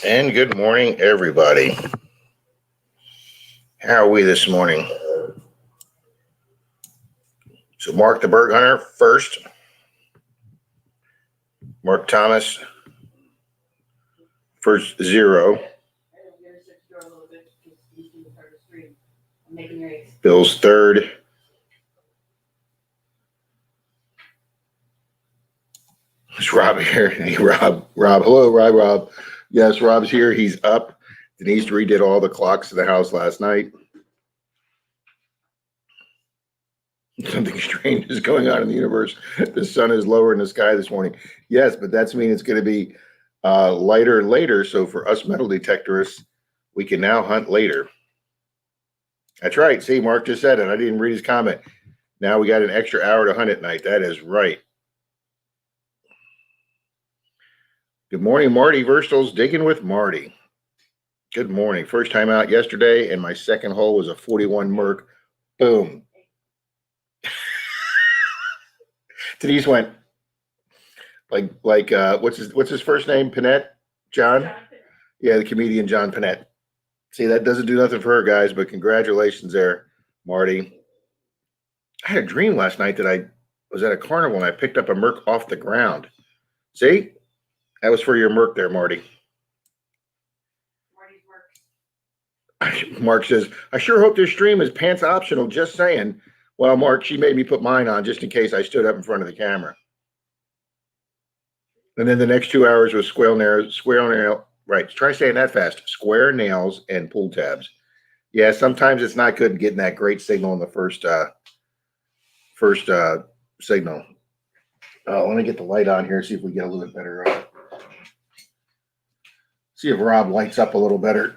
And good morning, everybody. How are we this morning? So, Mark the Bird Hunter first. Mark Thomas, first zero. Bill's third. Is Rob here? Hey, Rob. Hello, Rob. Yes, Rob's here. He's up. Denise redid all the clocks in the house last night. Something strange is going on in the universe. The sun is lower in the sky this morning. Yes, but that's mean it's going to be lighter later. So for us metal detectorists, we can now hunt later. That's right. See, Mark just said it. I didn't read his comment. Now we got an extra hour to hunt at night. That is right. Good morning, Marty Verstals, digging with Marty. Good morning. First time out yesterday, and my second hole was a 41 Merc. Boom. Denise went like what's his first name? Panette? John? Yeah, the comedian John Panette. See, that doesn't do nothing for her, guys, but congratulations there, Marty. I had a dream last night that I was at a carnival and I picked up a Merc off the ground. See? That was for your Merc there, Marty. Mark says, I sure hope this stream is pants optional, just saying. Well, Mark, she made me put mine on just in case I stood up in front of the camera. And then the next 2 hours was square nail. Right. Try saying that fast. Square nails and pull tabs. Yeah, sometimes it's not good getting that great signal in the first signal. Let me get the light on here, see if we get a little bit better. See if Rob lights up a little better.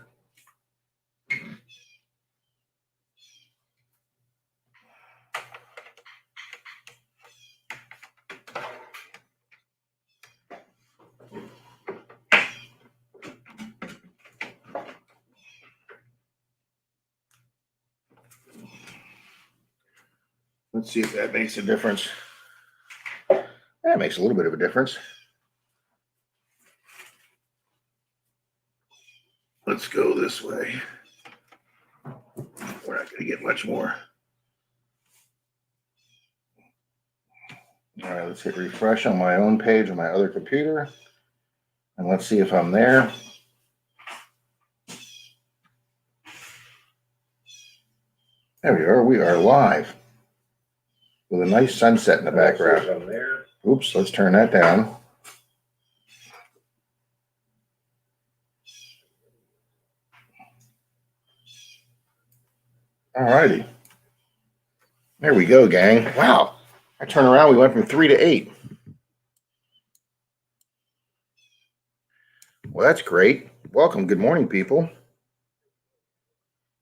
Let's see if that makes a difference. That makes a little bit of a difference. Let's go this way. We're not going to get much more. All right, let's hit refresh on my own page on my other computer. And let's see if I'm there. There we are. We are live with a nice sunset in the background. Oops, let's turn that down. All righty. There we go, gang. Wow. I turned around. We went from 3 to 8. Well, that's great. Welcome. Good morning, people.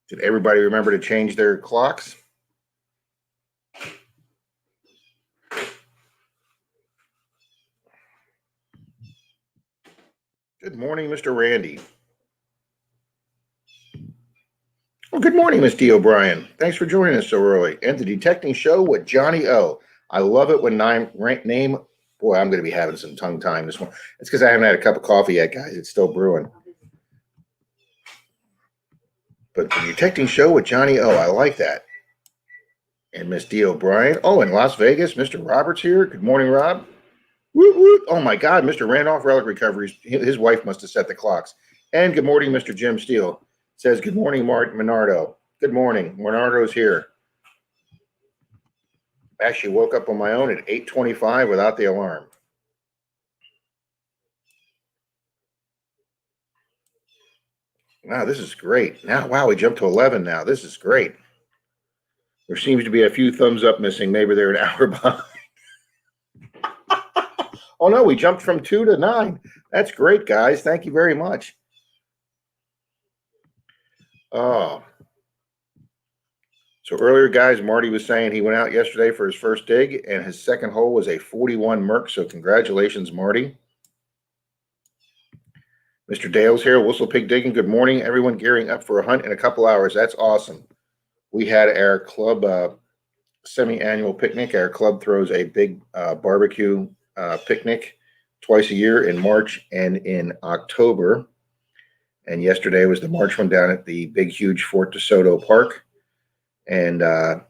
Did everybody remember to change their clocks? Good morning, Mr. Randy. Well, good morning, Miss D. O'Brien. Thanks for joining us so early. And the Detecting Show with Johnny O. I love it when name. Boy, I'm going to be having some tongue time this morning. It's because I haven't had a cup of coffee yet, guys. It's still brewing. But the Detecting Show with Johnny O. I like that. And Miss D. O'Brien. Oh, in Las Vegas, Mr. Roberts here. Good morning, Rob. Woot, woot. Oh, my God. Mr. Randolph Relic Recoveries. His wife must have set the clocks. And good morning, Mr. Jim Steele. Says, good morning, Mark Menardo. Good morning. Menardo's here. Actually woke up on my own at 8:25 without the alarm. Wow, this is great. Now, wow, we jumped to 11 now. This is great. There seems to be a few thumbs up missing. Maybe they're an hour behind. Oh, no, we jumped from 2 to 9. That's great, guys. Thank you very much. Oh. So earlier, guys, Marty was saying he went out yesterday for his first dig, and his second hole was a 41 Merc. So congratulations, Marty. Mr. Dale's here, Whistle Pig Digging. Good morning, everyone. Gearing up for a hunt in a couple hours. That's awesome. We had our club semi-annual picnic. Our club throws a big barbecue picnic twice a year in March and in October. And yesterday was the March one down at the big, huge Fort DeSoto Park. And the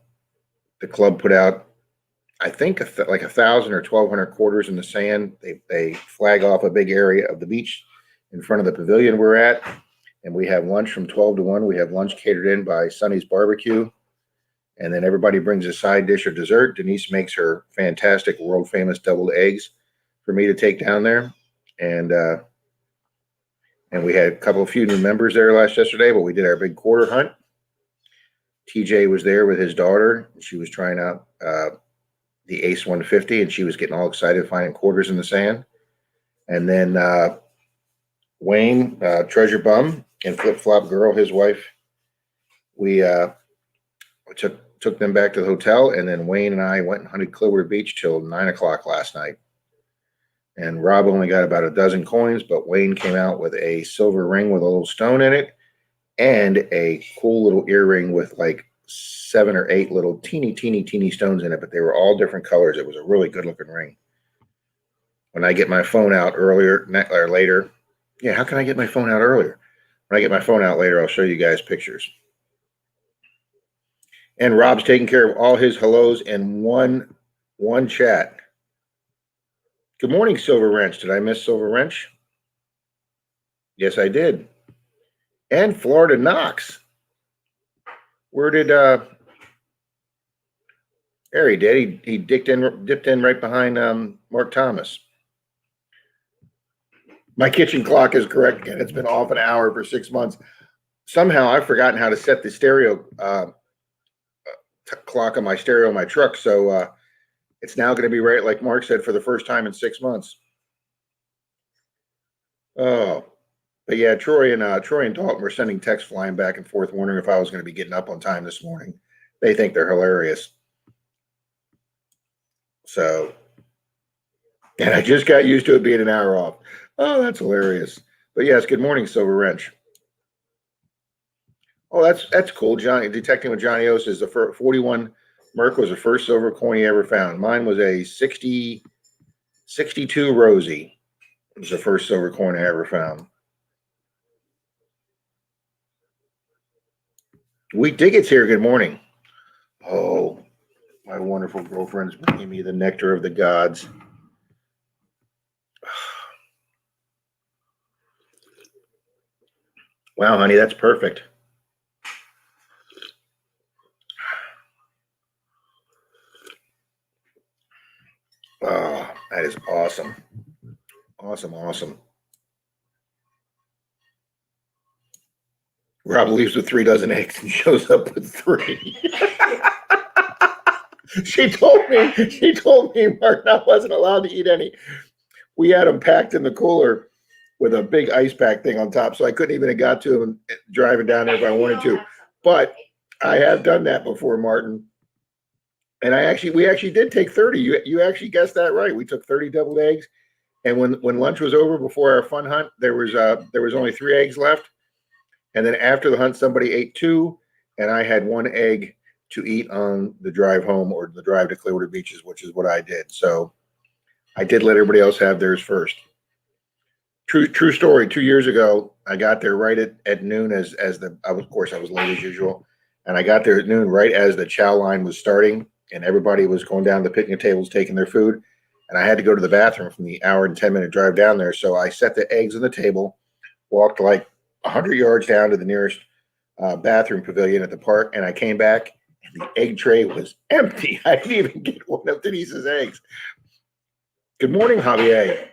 club put out, I think, like 1,000 or 1,200 quarters in the sand. They flag off a big area of the beach in front of the pavilion we're at. And we have lunch from 12 to 1. We have lunch catered in by Sonny's Barbecue. And then everybody brings a side dish or dessert. Denise makes her fantastic world famous deviled eggs for me to take down there. And we had a few new members there yesterday, but we did our big quarter hunt. TJ was there with his daughter. She was trying out the Ace 150, and she was getting all excited finding quarters in the sand. And then Wayne, Treasure Bum, and Flip Flop Girl, his wife, we took them back to the hotel, and then Wayne and I went and hunted Clearwater Beach till 9 o'clock last night. And Rob only got about a dozen coins, but Wayne came out with a silver ring with a little stone in it and a cool little earring with like 7 or 8 little teeny stones in it, but they were all different colors. It was a really good looking ring. When I get my phone out later, yeah, how can I get my phone out earlier? When I get my phone out later, I'll show you guys pictures. And Rob's taking care of all his hellos in one chat. Good morning, Silver Wrench. Did I miss Silver Wrench? Yes, I did. And Florida Knox. Where did there he did. He dipped in right behind Mark Thomas. My kitchen clock is correct again. It's been off an hour for 6 months. Somehow I've forgotten how to set the stereo clock on my stereo in my truck. So it's now going to be right, like Mark said, for the first time in 6 months. Oh, but yeah, Troy and Dalton were sending texts flying back and forth, wondering if I was going to be getting up on time this morning. They think they're hilarious. So, and I just got used to it being an hour off. Oh, that's hilarious. But yes, good morning, Silver Wrench. Oh, that's cool. Johnny, detecting with Johnny O says the 41 Merc was the first silver coin he ever found. Mine was a 62 Rosie. It was the first silver coin I ever found. Wheat Diggett's here. Good morning. Oh, my wonderful girlfriend's bringing me the nectar of the gods. Wow, honey, that's perfect. Oh, that is awesome. Awesome. Rob leaves with 3 dozen eggs and shows up with 3. She told me Mark wasn't allowed to eat any. We had them packed in the cooler with a big ice pack thing on top, so I couldn't even have got to them driving down there if I wanted to. But I have done that before, Martin. And we actually did take 30. You actually guessed that right. We took 30 deviled eggs. And when lunch was over before our fun hunt, there was only 3 eggs left. And then after the hunt, somebody ate 2, and I had 1 egg to eat on the drive home or the drive to Clearwater Beaches, which is what I did. So I did let everybody else have theirs first. True story. 2 years ago, I got there right at noon of course I was late as usual, and I got there at noon right as the chow line was starting, and everybody was going down the picnic tables taking their food, and I had to go to the bathroom from the hour and 10-minute drive down there. So I set the eggs on the table, walked like 100 yards down to the nearest bathroom pavilion at the park, and I came back, and the egg tray was empty. I didn't even get one of Denise's eggs. Good morning, Javier.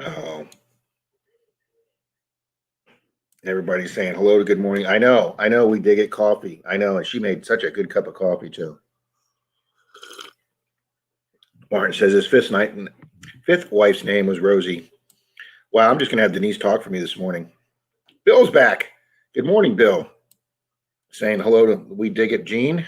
Oh, everybody's saying hello to good morning. I know. We did get coffee. I know, and she made such a good cup of coffee too. Martin says his fifth wife's name was Rosie. Wow, I'm just gonna have Denise talk for me this morning. Bill's back. Good morning, Bill. Saying hello to We Dig It, Gene.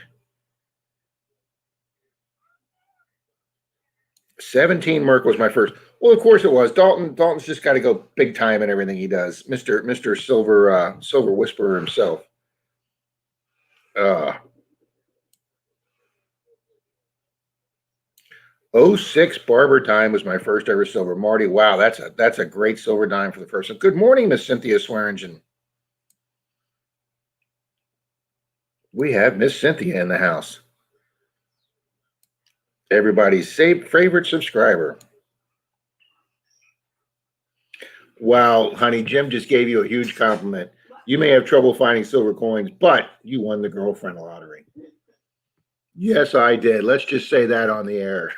17 Merc was my first. Well, of course it was. Dalton's just got to go big time in everything he does. Mr. Silver Whisperer himself. '06 Barber Dime was my first ever silver. Marty, wow, that's a great silver dime for the first one. Good morning, Miss Cynthia Swearingen. We have Miss Cynthia in the house. Everybody's favorite subscriber. Wow, honey, Jim just gave you a huge compliment. You may have trouble finding silver coins, but you won the girlfriend lottery. Yes, I did. Let's just say that on the air.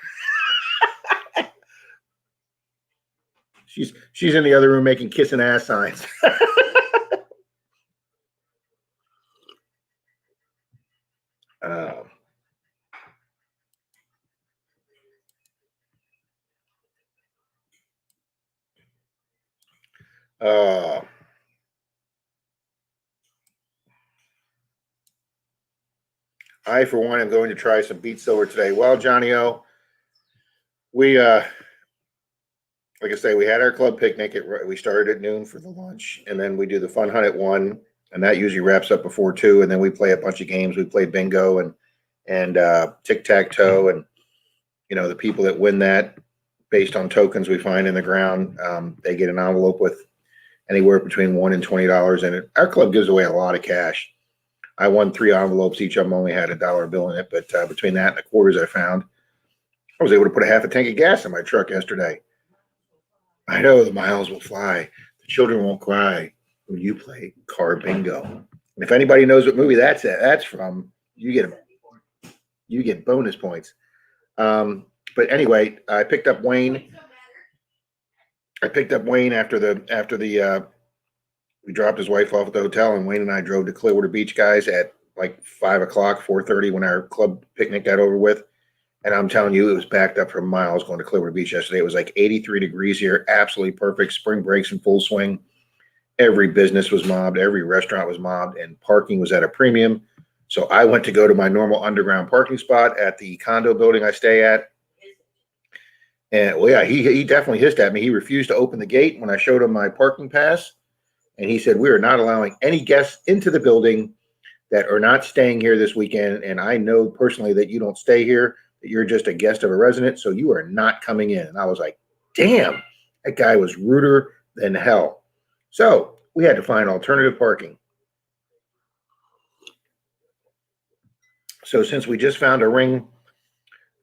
She's in the other room making kissing ass signs. uh, uh, I, for one, am going to try some beet silver today. Well, Johnny O, we like I say, we had our club picnic. We started at noon for the lunch, and then we do the fun hunt at 1, and that usually wraps up before 2. And then we play a bunch of games. We play bingo and tic tac toe, and the people that win that based on tokens we find in the ground, they get an envelope with anywhere between $1 and $20 in it. Our club gives away a lot of cash. I won 3 envelopes. Each of them only had $1 bill in it, but between that and the quarters I found, I was able to put a half a tank of gas in my truck yesterday. I know the miles will fly. The children won't cry when you play car bingo. And if anybody knows what movie that's from, you get bonus points. But anyway, I picked up Wayne. After the we dropped his wife off at the hotel, and Wayne and I drove to Clearwater Beach, guys, at like 5:00, 4:30 when our club picnic got over with. And I'm telling you, it was backed up for miles going to Clearwater Beach yesterday. It was like 83 degrees here, absolutely perfect. Spring breaks in full swing. Every business was mobbed, every restaurant was mobbed, and parking was at a premium. So I went to go to my normal underground parking spot at the condo building I stay at. And well, yeah, he definitely hissed at me. He refused to open the gate when I showed him my parking pass. And he said, "We are not allowing any guests into the building that are not staying here this weekend. And I know personally that you don't stay here, that you're just a guest of a resident. So you are not coming in." And I was like, damn, that guy was ruder than hell. So we had to find alternative parking. So since we just found a ring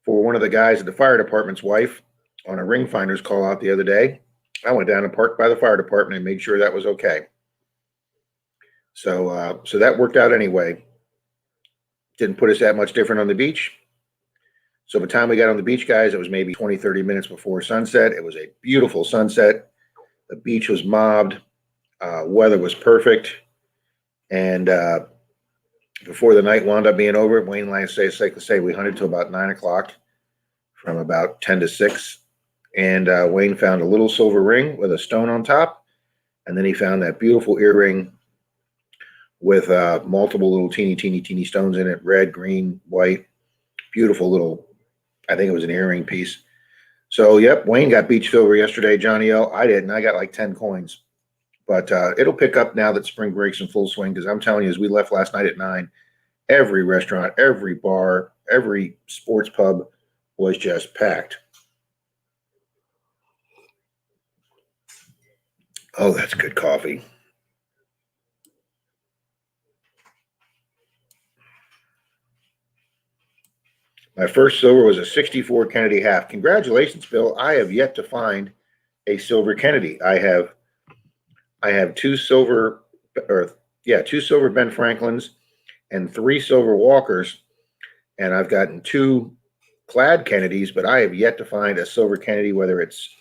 for one of the guys at the fire department's wife on a ring finders call out the other day, I went down and parked by the fire department and made sure that was okay. So that worked out anyway. Didn't put us that much different on the beach. So by the time we got on the beach, guys, it was maybe 20, 30 minutes before sunset. It was a beautiful sunset. The beach was mobbed. Weather was perfect. And before the night wound up being over, Wayne and I say, it's safe to say, we hunted till about 9 o'clock from about 10 to 6. And Wayne found a little silver ring with a stone on top. And then he found that beautiful earring with multiple little teeny stones in it, red, green, white. Beautiful little, I think it was an earring piece. So, yep, Wayne got beach silver yesterday, Johnny O. I didn't. I got like 10 coins. But it'll pick up now that spring break's in full swing, because I'm telling you, as we left last night at 9, every restaurant, every bar, every sports pub was just packed. Oh, that's good coffee. My first silver was a 64 Kennedy half. Congratulations, Bill. I have yet to find a silver Kennedy. I have two silver Ben Franklins and 3 silver Walkers, and I've gotten 2 clad Kennedys, but I have yet to find a silver Kennedy, whether it's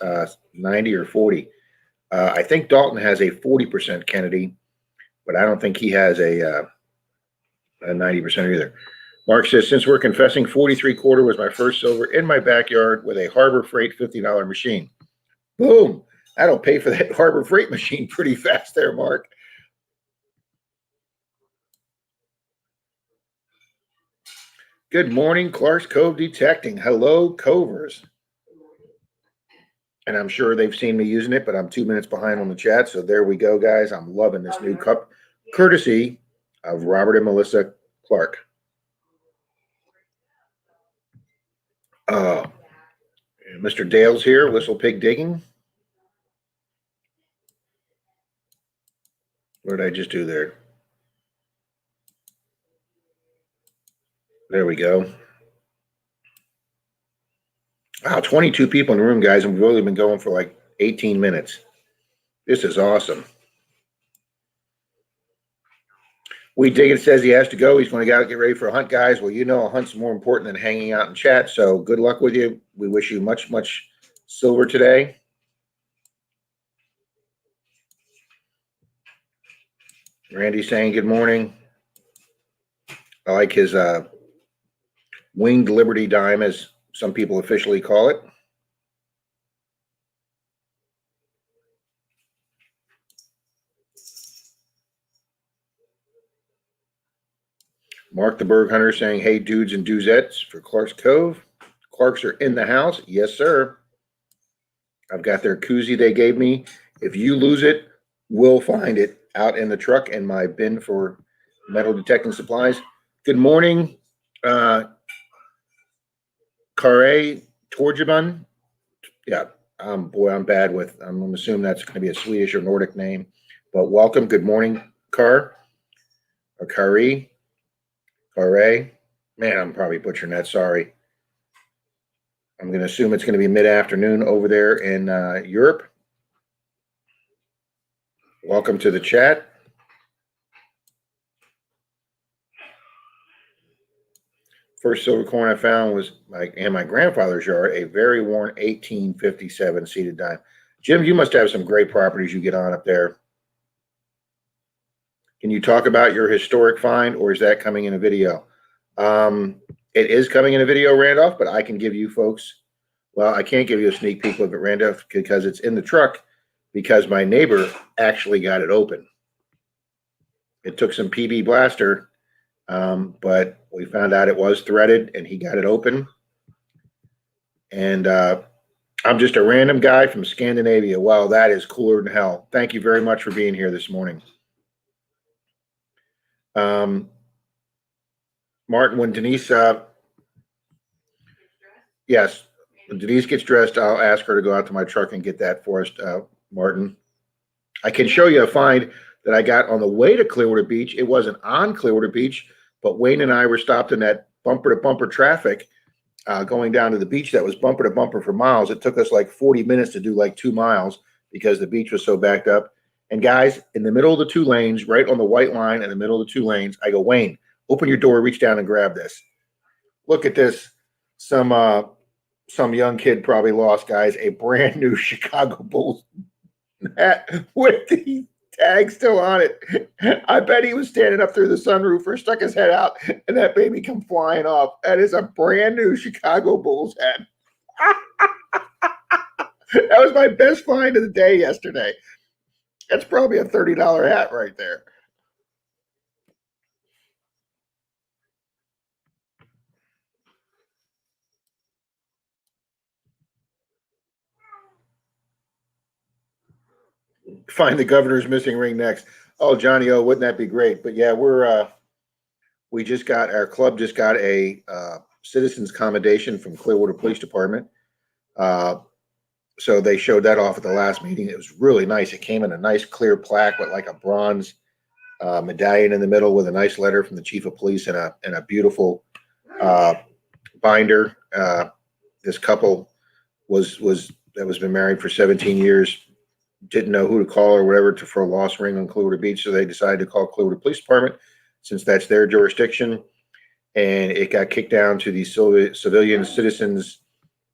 90 or 40. I think Dalton has a 40% Kennedy, but I don't think he has a 90% either. Mark says, since we're confessing, 43 quarter was my first silver in my backyard with a Harbor Freight $50 machine. Boom. That'll pay for that Harbor Freight machine pretty fast there, Mark. Good morning, Clark's Cove Detecting. Hello, Covers. And I'm sure they've seen me using it, but I'm 2 minutes behind on the chat. So there we go, guys. I'm loving this new cup, courtesy of Robert and Melissa Clark. Mr. Dale's here, Whistle Pig Digging. What did I just do there? There we go. Wow, 22 people in the room, guys, and we've only been going for like 18 minutes. This is awesome. We Dig It says he has to go. He's going to go get ready for a hunt, guys. Well, you know, a hunt's more important than hanging out and chat. So good luck with you. We wish you much, much silver today. Randy saying good morning. I like his winged Liberty dime, as some people officially call it. Mark the Berg Hunter saying, hey, dudes and duzettes for Clark's Cove. Clarks are in the house. Yes, sir. I've got their koozie they gave me. If you lose it, we'll find it out in the truck in my bin for metal detecting supplies. Good morning, Kare Torjaban. Yeah, boy, I'm bad with, I'm assuming that's going to be a Swedish or Nordic name, but welcome. Good morning, Kare, or Kare. Man, I'm probably butchering that. Sorry. I'm going to assume it's going to be mid-afternoon over there in Europe. Welcome to the chat. First silver coin I found was in my grandfather's yard, a very worn 1857 seated dime. Jim, you must have some great properties you get on up there. Can you talk about your historic find, or is that coming in a video? It is coming in a video, Randolph, but I can give you folks, well, I can't give you a sneak peek of it, Randolph, because it's in the truck, because my neighbor actually got it open. It took some PB blaster, but we found out it was threaded, and he got it open. And I'm just a random guy from Scandinavia. Wow, that is cooler than hell. Thank you very much for being here this morning. Martin, when Denise, yes, when Denise gets dressed, I'll ask her to go out to my truck and get that for us, Martin. I can show you a find that I got on the way to Clearwater Beach. It wasn't on Clearwater Beach, but Wayne and I were stopped in that bumper to bumper traffic going down to the beach that was bumper to bumper for miles. It took us like 40 minutes to do like 2 miles because the beach was so backed up. And guys, in the middle of the 2 lanes, right on the white line in the middle of the 2 lanes, I go, Wayne, open your door, reach down and grab this. Look at this. Some young kid probably lost, guys, a brand new Chicago Bulls hat with the tag still on it. I bet he was standing up through the sunroof or stuck his head out, and that baby come flying off. That is a brand new Chicago Bulls hat. That was my best find of the day yesterday. That's probably a $30 hat right there. Find the governor's missing ring next. Oh, Johnny, oh, wouldn't that be great? But yeah, we just got, our club just got a citizens commendation from Clearwater Police Department. So they showed that off at the last meeting. It was really nice. It came in a nice clear plaque with like a bronze medallion in the middle with a nice letter from the chief of police and a beautiful binder. This couple that was been married for 17 years, didn't know who to call or whatever for a lost ring on Clearwater Beach, so they decided to call Clearwater Police Department since that's their jurisdiction, and it got kicked down to the civilian citizens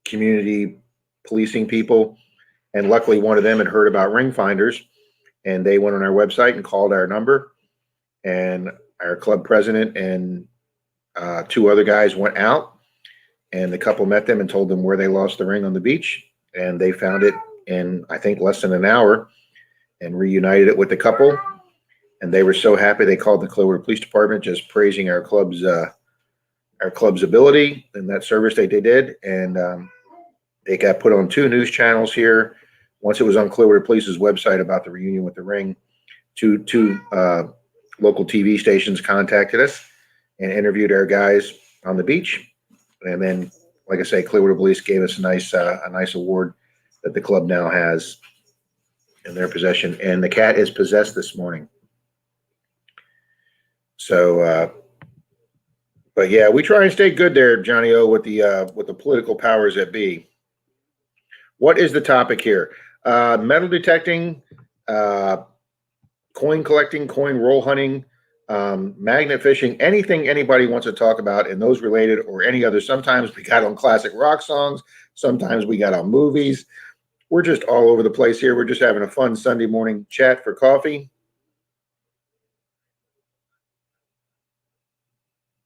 community policing people. And luckily one of them had heard about ring finders, and they went on our website and called our number, and our club president and 2 other guys went out, and the couple met them and told them where they lost the ring on the beach, and they found it in, I think, less than an hour and reunited it with the couple. And they were so happy they called the Clearwater Police Department, just praising our club's ability and that service they did. And they got put on 2 news channels here. Once it was on Clearwater Police's website about the reunion with the ring, two local TV stations contacted us and interviewed our guys on the beach. And then like I say, Clearwater Police gave us a nice award that the club now has in their possession, and the cat is possessed this morning. So, but yeah, we try and stay good there, Johnny O, with the political powers that be. What is the topic here? Metal detecting, coin collecting, coin roll hunting, magnet fishing, anything anybody wants to talk about, and those related or any other. Sometimes we got on classic rock songs. Sometimes we got on movies. We're just all over the place here. We're just having a fun Sunday morning chat for coffee.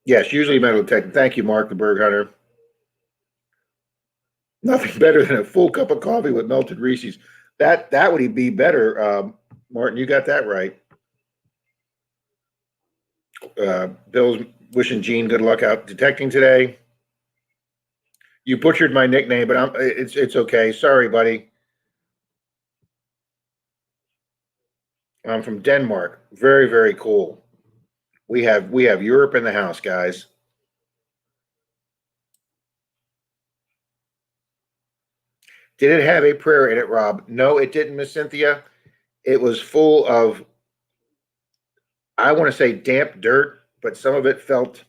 Yes, usually metal detecting. Thank you, Mark the Berg Hunter. Nothing better than a full cup of coffee with melted Reese's. That would be better, Martin. You got that right. Bill's wishing Gene good luck out detecting today. You butchered my nickname, but it's okay. Sorry, buddy. I'm from Denmark. Very, very cool. We have Europe in the house, guys. Did it have a prayer in it, Rob? No, it didn't, Miss Cynthia. It was full of, I want to say, damp dirt, but some of it felt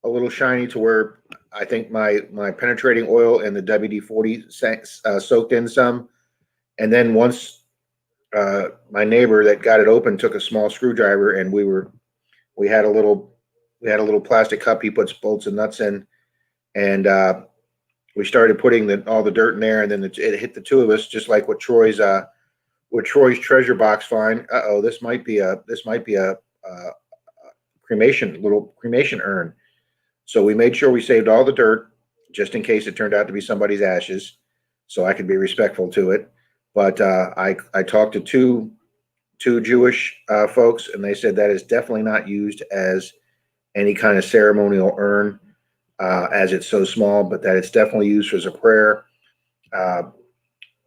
a little shiny to where I think my penetrating oil and the WD-40 soaked in some. And then once my neighbor that got it open took a small screwdriver, and we had a little plastic cup he puts bolts and nuts in, and we started putting all the dirt in there, and then it hit the two of us, just like what Troy's treasure box find. This might be a little cremation urn. So we made sure we saved all the dirt just in case it turned out to be somebody's ashes, so I could be respectful to it. But I talked to two Jewish folks, and they said that is definitely not used as any kind of ceremonial urn, as it's so small, but that it's definitely used as a prayer.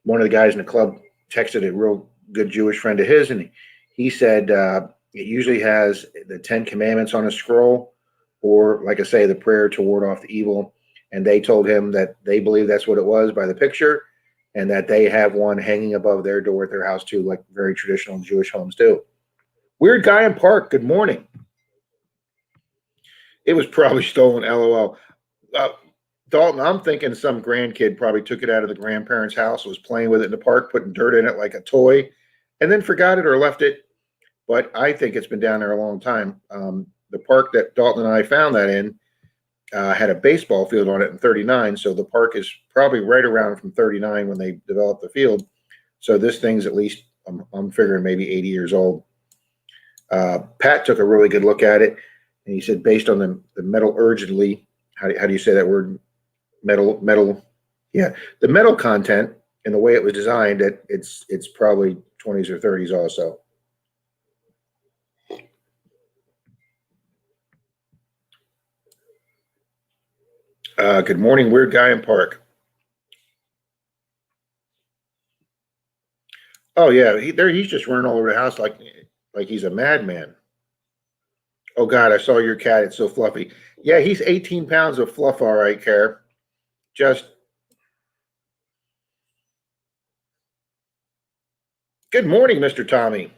One of the guys in the club texted a real good Jewish friend of his, and he said it usually has the 10 Commandments on a scroll, or, like I say, the prayer to ward off the evil. And they told him that they believe that's what it was by the picture, and that they have one hanging above their door at their house too, like very traditional Jewish homes do. Weird guy in park. Good morning. It was probably stolen. LOL. Dalton, I'm thinking some grandkid probably took it out of the grandparents' house, was playing with it in the park, putting dirt in it like a toy, and then forgot it or left it. But I think it's been down there a long time. The park that Dalton and I found that in had a baseball field on it in 39. So the park is probably right around from 39 when they developed the field. So this thing's at least, I'm figuring maybe 80 years old. Pat took a really good look at it, and he said, based on the metallurgically, how do you say that word? Metal. Yeah. The metal content and the way it was designed, it's probably 20s or 30s also. Good morning, weird guy in park. Oh yeah, he's just running all over the house like he's a madman. Oh God, I saw your cat. It's so fluffy. Yeah, he's 18 pounds of fluff. All right, Care. Just good morning, Mr. Tommy.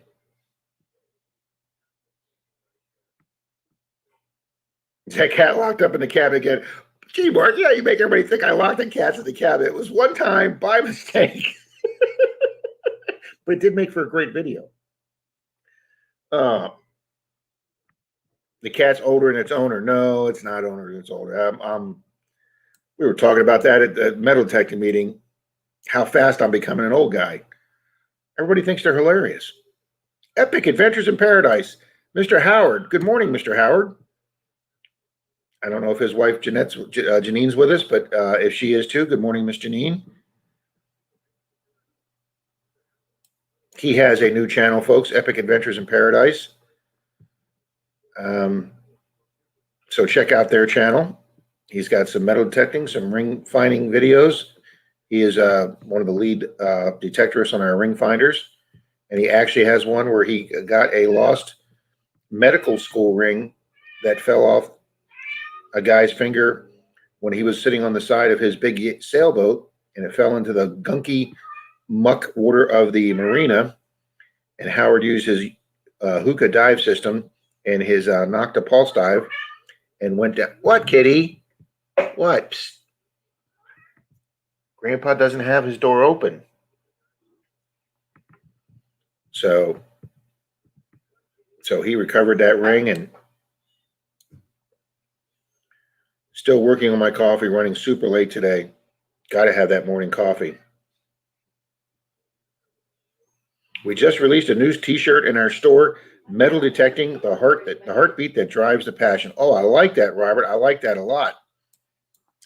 Is that cat locked up in the cabinet again? Gee, Mark, yeah, you make everybody think I locked the cats in the cabinet. It was one time by mistake, but it did make for a great video. Uh, the cat's older than its owner. No, it's not owner. It's older. We were talking about that at the metal detecting meeting. How fast I'm becoming an old guy. Everybody thinks they're hilarious. Epic Adventures in Paradise. Mr. Howard. Good morning, Mr. Howard. I don't know if his wife Janine's with us, but if she is too, good morning, Miss Janine. He has a new channel, folks, Epic Adventures in Paradise. So check out their channel. He's got some metal detecting, some ring finding videos. He is one of the lead detectorists on our ring finders. And he actually has one where he got a lost medical school ring that fell off a guy's finger when he was sitting on the side of his big sailboat and it fell into the gunky muck water of the marina. And Howard used his hookah dive system and his Nocta pulse dive and went down. What, kitty? What? Psst. Grandpa doesn't have his door open. So he recovered that ring and still working on my coffee, running super late today. Got to have that morning coffee. We just released a new T-shirt in our store, metal detecting the heartbeat that drives the passion. Oh, I like that, Robert. I like that a lot.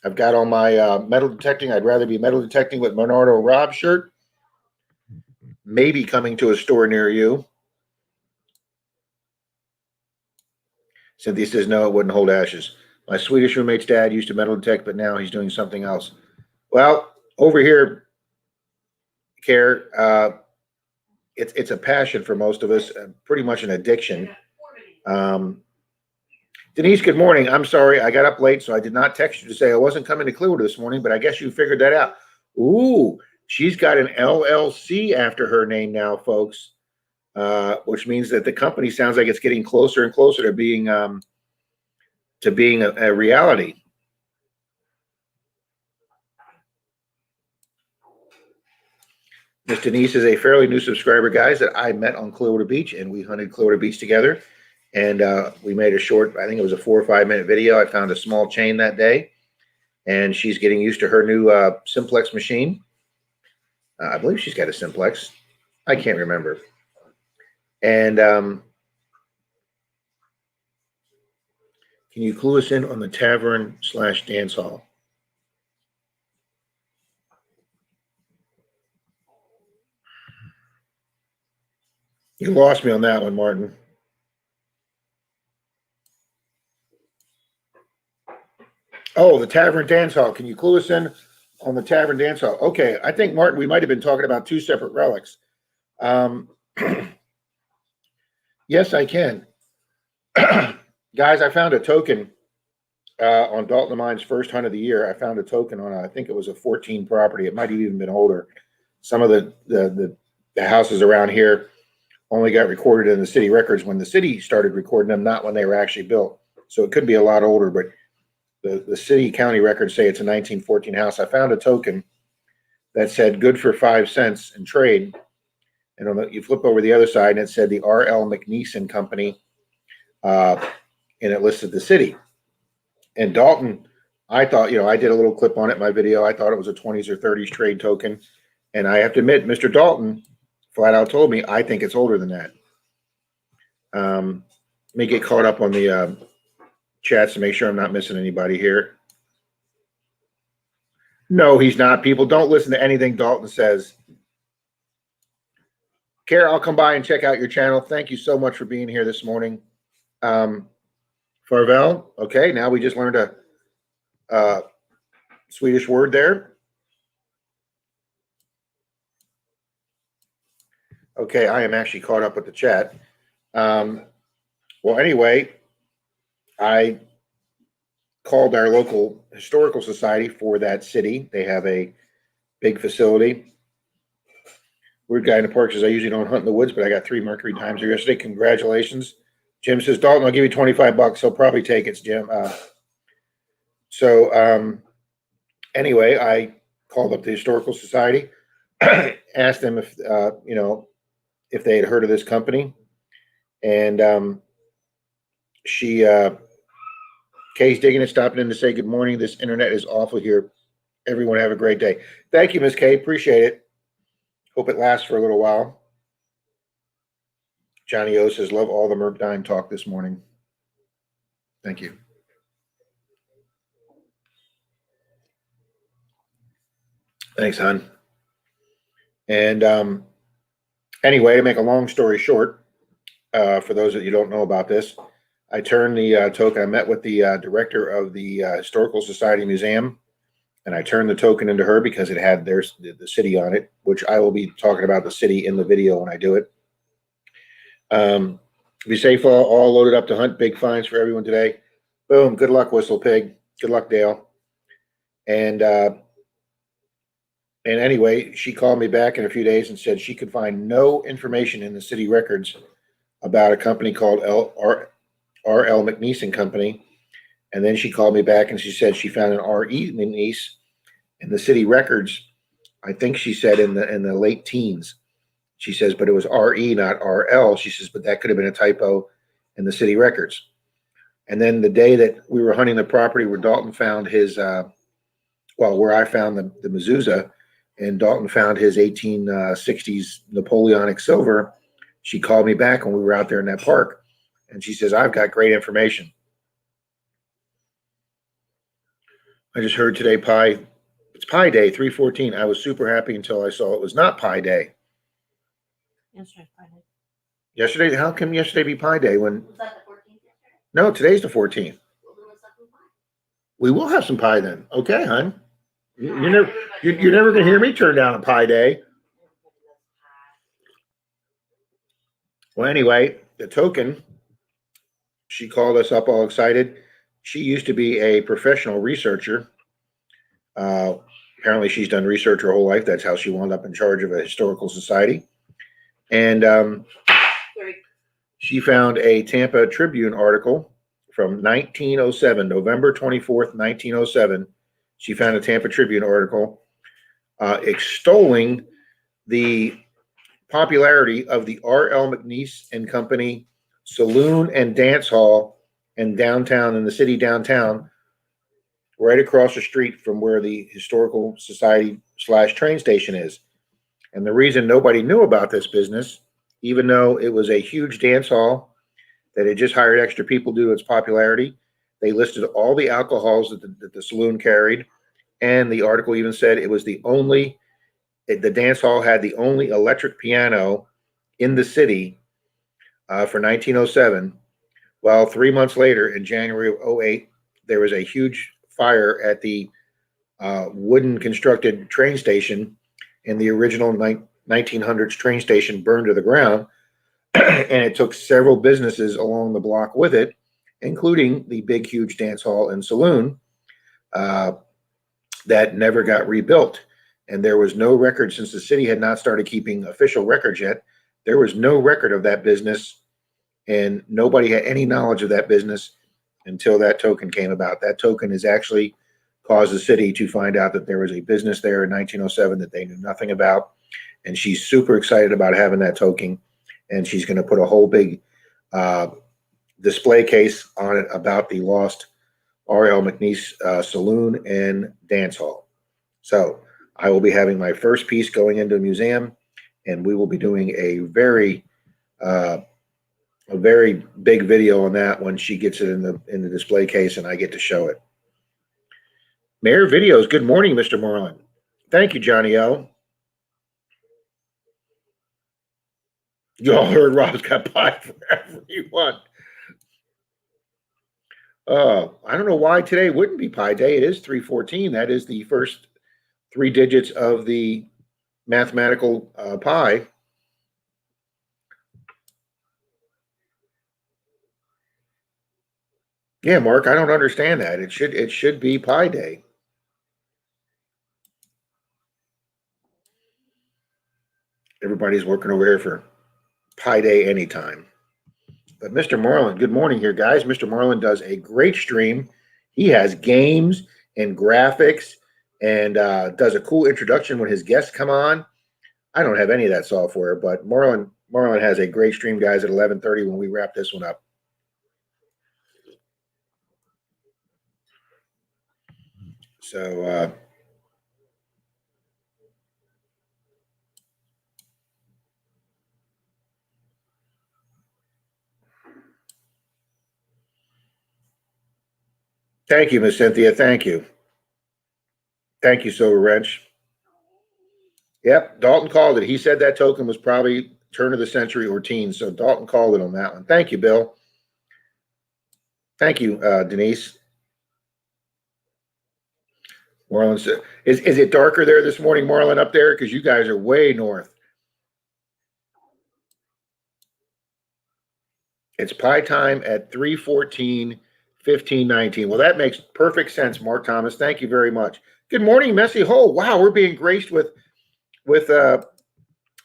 I've got on my metal detecting. I'd rather be metal detecting with Menardo Rob shirt. Maybe coming to a store near you. Cynthia says no, it wouldn't hold ashes. My Swedish roommate's dad used to metal detect, but now he's doing something else. Well, over here, Care, it's a passion for most of us, pretty much an addiction. Denise, good morning. I'm sorry I got up late, so I did not text you to say I wasn't coming to Clearwater this morning, but I guess you figured that out. Ooh, she's got an LLC after her name now, folks, which means that the company sounds like it's getting closer and closer to being a reality. Miss Denise is a fairly new subscriber, guys, that I met on Clearwater Beach, and we hunted Clearwater Beach together. And we made a short, I think it was a 4 or 5 minute video. I found a small chain that day, and she's getting used to her new simplex machine. I believe she's got a simplex. I can't remember. And can you clue us in on the tavern/dance hall? You lost me on that one, Martin. Oh, the tavern dance hall. Can you clue us in on the tavern dance hall? Okay, I think, Martin, we might have been talking about 2 separate relics. Yes, I can. Guys, I found a token on Dalton and mine's first hunt of the year. I found a token on, I think it was a 14 property. It might have even been older. Some of the houses around here only got recorded in the city records when the city started recording them, not when they were actually built. So it could be a lot older, but the city county records say it's a 1914 house. I found a token that said good for 5 cents in trade. And you flip over the other side and it said the R.L. McNeese and Company, and it listed the city. And Dalton, I thought, I did a little clip on it in my video. I thought it was a 20s or 30s trade token. And I have to admit, Mr. Dalton flat out told me, I think it's older than that. Let me get caught up on the chats to make sure I'm not missing anybody here. No, he's not. People, don't listen to anything Dalton says. Kara, I'll come by and check out your channel. Thank you so much for being here this morning. Farvel, okay, now we just learned a Swedish word there. Okay, I am actually caught up with the chat. Well, anyway, I called our local historical society for that city. They have a big facility. Weird guy in the park says, I usually don't hunt in the woods, but I got 3 Mercury times here yesterday. Congratulations. Jim says, Dalton, I'll give you $25. He'll probably take it, Jim. Anyway, I called up the historical society, asked them if if they had heard of this company, and Kay's digging and stopping in to say good morning. This internet is awful here. Everyone have a great day. Thank you, Miss Kay. Appreciate it. Hope it lasts for a little while. Johnny O says, love all the Merc Dime talk this morning. Thank you. Thanks, hon. And anyway, to make a long story short, for those that you don't know about this, I turned the token. I met with the director of the Historical Society Museum, and I turned the token into her because it had the city on it, which I will be talking about the city in the video when I do it. Be safe, all loaded up to hunt. Big finds for everyone today. Boom. Good luck, Whistle Pig. Good luck, Dale. And anyway, she called me back in a few days and said she could find no information in the city records about a company called R.L. McNeese and Company. And then she called me back and she said she found an R.E. McNeese in the city records. I think she said in the late teens. She says, but it was R.E., not R.L. She says, but that could have been a typo in the city records. And then the day that we were hunting the property where Dalton found his, where I found the mezuzah, and Dalton found his 1860s Napoleonic silver, she called me back when we were out there in that park, and she says, I've got great information. I just heard today it's Pi Day, 3/14. I was super happy until I saw it was not Pi Day. Yesterday's Pi Day. Yesterday? How can yesterday be Pi Day when? Was that the 14th yesterday? No, today's the 14th. Well, then let's have some pie. We will have some pie then. Okay, hon. You're never going to hear me turn down a Pi Day. Well, anyway, the token, she called us up all excited. She used to be a professional researcher. Apparently, she's done research her whole life. That's how she wound up in charge of a historical society. And she found a Tampa Tribune article from 1907, November 24th, 1907. She found a Tampa Tribune article extolling the popularity of the R.L. McNeese and Company saloon and dance hall in the city downtown, right across the street from where the Historical Society / train station is. And the reason nobody knew about this business, even though it was a huge dance hall that had just hired extra people due to its popularity, they listed all the alcohols that the saloon carried. And the article even said it was the dance hall had the only electric piano in the city for 1907. Well, 3 months later, in January of 2008, there was a huge fire at the wooden constructed train station, and the original 1900s train station burned to the ground. And it took several businesses along the block with it, including the big, huge dance hall and saloon that never got rebuilt. And there was no record, since the city had not started keeping official records yet. There was no record of that business, and nobody had any knowledge of that business until that token came about. That token has actually caused the city to find out that there was a business there in 1907 that they knew nothing about. And she's super excited about having that token. And she's going to put a whole big display case on it about the lost R.L. McNeese saloon and dance hall. So I will be having my first piece going into a museum, and we will be doing a very big video on that when she gets it in the display case and I get to show it. Mayor Videos, good morning, Mr. Moreland. Thank you, Johnny O. You all heard Rob's got pie for everyone. I don't know why today wouldn't be Pi Day. It is 3/14. That is the first 3 digits of the mathematical pi. Yeah, Mark, I don't understand that. It should be Pi Day. Everybody's working over here for Pi Day anytime. But Mr. Moreland, good morning here, guys. Mr. Moreland does a great stream. He has games and graphics and does a cool introduction when his guests come on. I don't have any of that software, but Moreland has a great stream, guys, at 11:30 when we wrap this one up. So thank you, Miss Cynthia. Thank you. Thank you, Silver Wrench. Yep, Dalton called it. He said that token was probably turn of the century or teens. So Dalton called it on that one. Thank you, Bill. Thank you, Denise. Marlon, is it darker there this morning, Marlon, up there? Because you guys are way north. It's pie time at 3/14, 15:19. Well, that makes perfect sense, Mark Thomas. Thank you very much. Good morning, Messy Hole. Wow, we're being graced with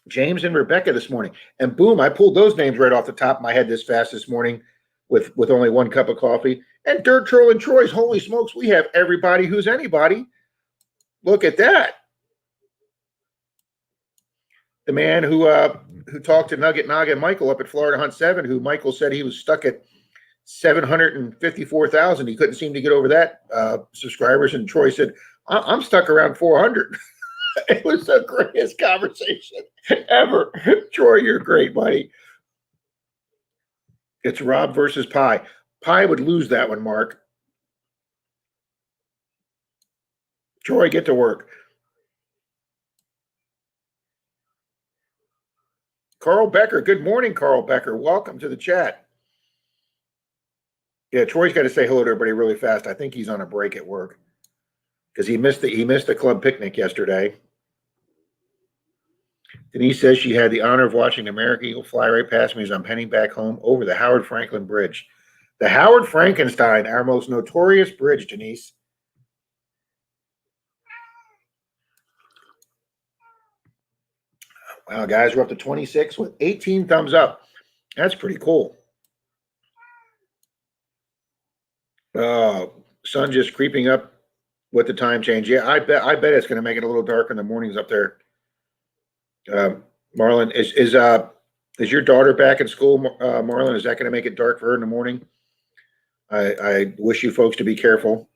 James and Rebecca this morning. And boom, I pulled those names right off the top of my head this fast this morning with only one cup of coffee. And Dirt Troll and Troy's, holy smokes, we have everybody who's anybody. Look at that. The man who talked to Nugget Naga and Michael up at Florida Hunt 7, who Michael said he was stuck at 754,000. He couldn't seem to get over that subscribers. And Troy said, I'm stuck around 400. It was the greatest conversation ever. Troy, you're great, buddy. It's Rob versus Pie. Pie would lose that one, Mark. Troy, get to work. Carl Becker. Good morning, Carl Becker. Welcome to the chat. Yeah, Troy's got to say hello to everybody really fast. I think he's on a break at work because he missed the club picnic yesterday. Denise says she had the honor of watching American Eagle fly right past me as I'm heading back home over the Howard Franklin Bridge. The Howard Frankenstein, our most notorious bridge, Denise. Wow, guys, we're up to 26 with 18 thumbs up. That's pretty cool. Sun just creeping up with the time change. Yeah, I bet it's going to make it a little dark in the mornings up there. Marlon, is your daughter back in school, Marlon? Is that going to make it dark for her in the morning? I wish you folks to be careful.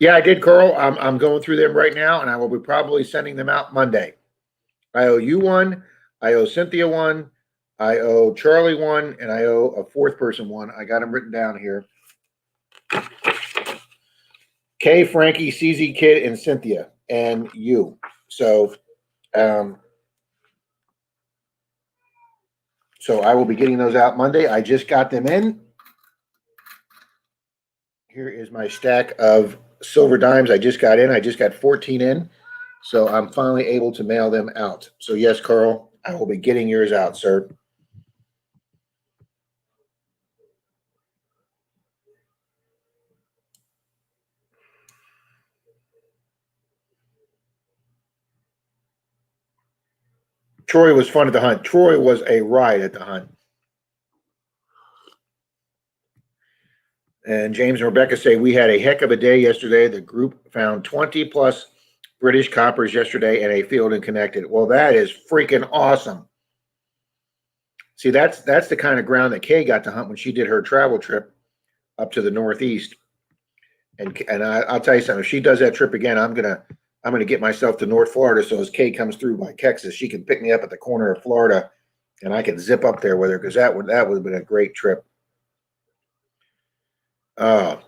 Yeah, I did, Carl. I'm going through them right now, and I will be probably sending them out Monday. I owe you one. I owe Cynthia one. I owe Charlie one, and I owe a fourth person one. I got them written down here. Kay, Frankie, CZ Kid, and Cynthia, and you. So I will be getting those out Monday. I just got them in. Here is my stack of silver dimes I just got in. I just got 14 in. So I'm finally able to mail them out. So yes, Carl, I will be getting yours out, sir. Troy was fun at the hunt. Troy was a ride at the hunt. And James and Rebecca say we had a heck of a day yesterday. The group found 20 plus British coppers yesterday in a field and connected. Well, that is freaking awesome. See, that's the kind of ground that Kay got to hunt when she did her travel trip up to the Northeast. And I'll tell you something. If she does that trip again, I'm gonna get myself to North Florida. So as Kay comes through by Texas, she can pick me up at the corner of Florida, and I can zip up there with her because that would have been a great trip. Well,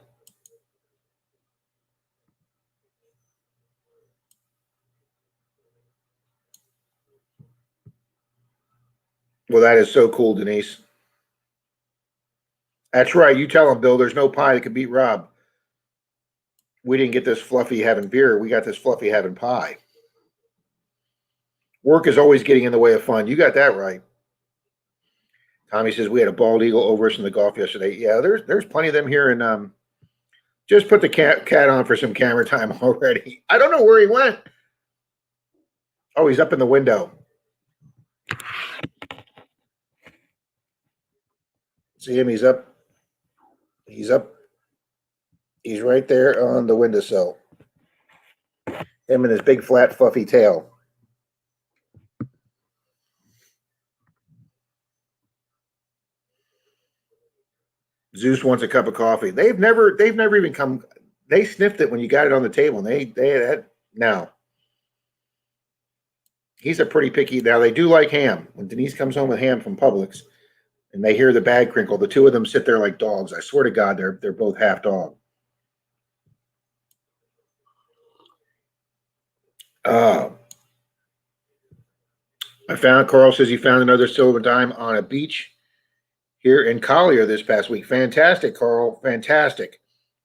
that is so cool, Denise. That's right. You tell him, Bill. There's no pie that could beat Rob. We didn't get this fluffy having beer. We got this fluffy having pie. Work is always getting in the way of fun. You got that right. Tommy says we had a bald eagle over us in the golf yesterday. Yeah, there's plenty of them here, and just put the cat on for some camera time already. I don't know where he went. Oh, he's up in the window. See him? He's up. He's up. He's right there on the windowsill. Him and his big flat fluffy tail. Zeus wants a cup of coffee. They've never even come. They sniffed it when you got it on the table. And they had now. He's a pretty picky. Now they do like ham. When Denise comes home with ham from Publix, and they hear the bag crinkle, the two of them sit there like dogs. I swear to God, they're both half dog. Carl says he found another silver dime on a beach here in Collier this past week. Fantastic, Carl. Fantastic.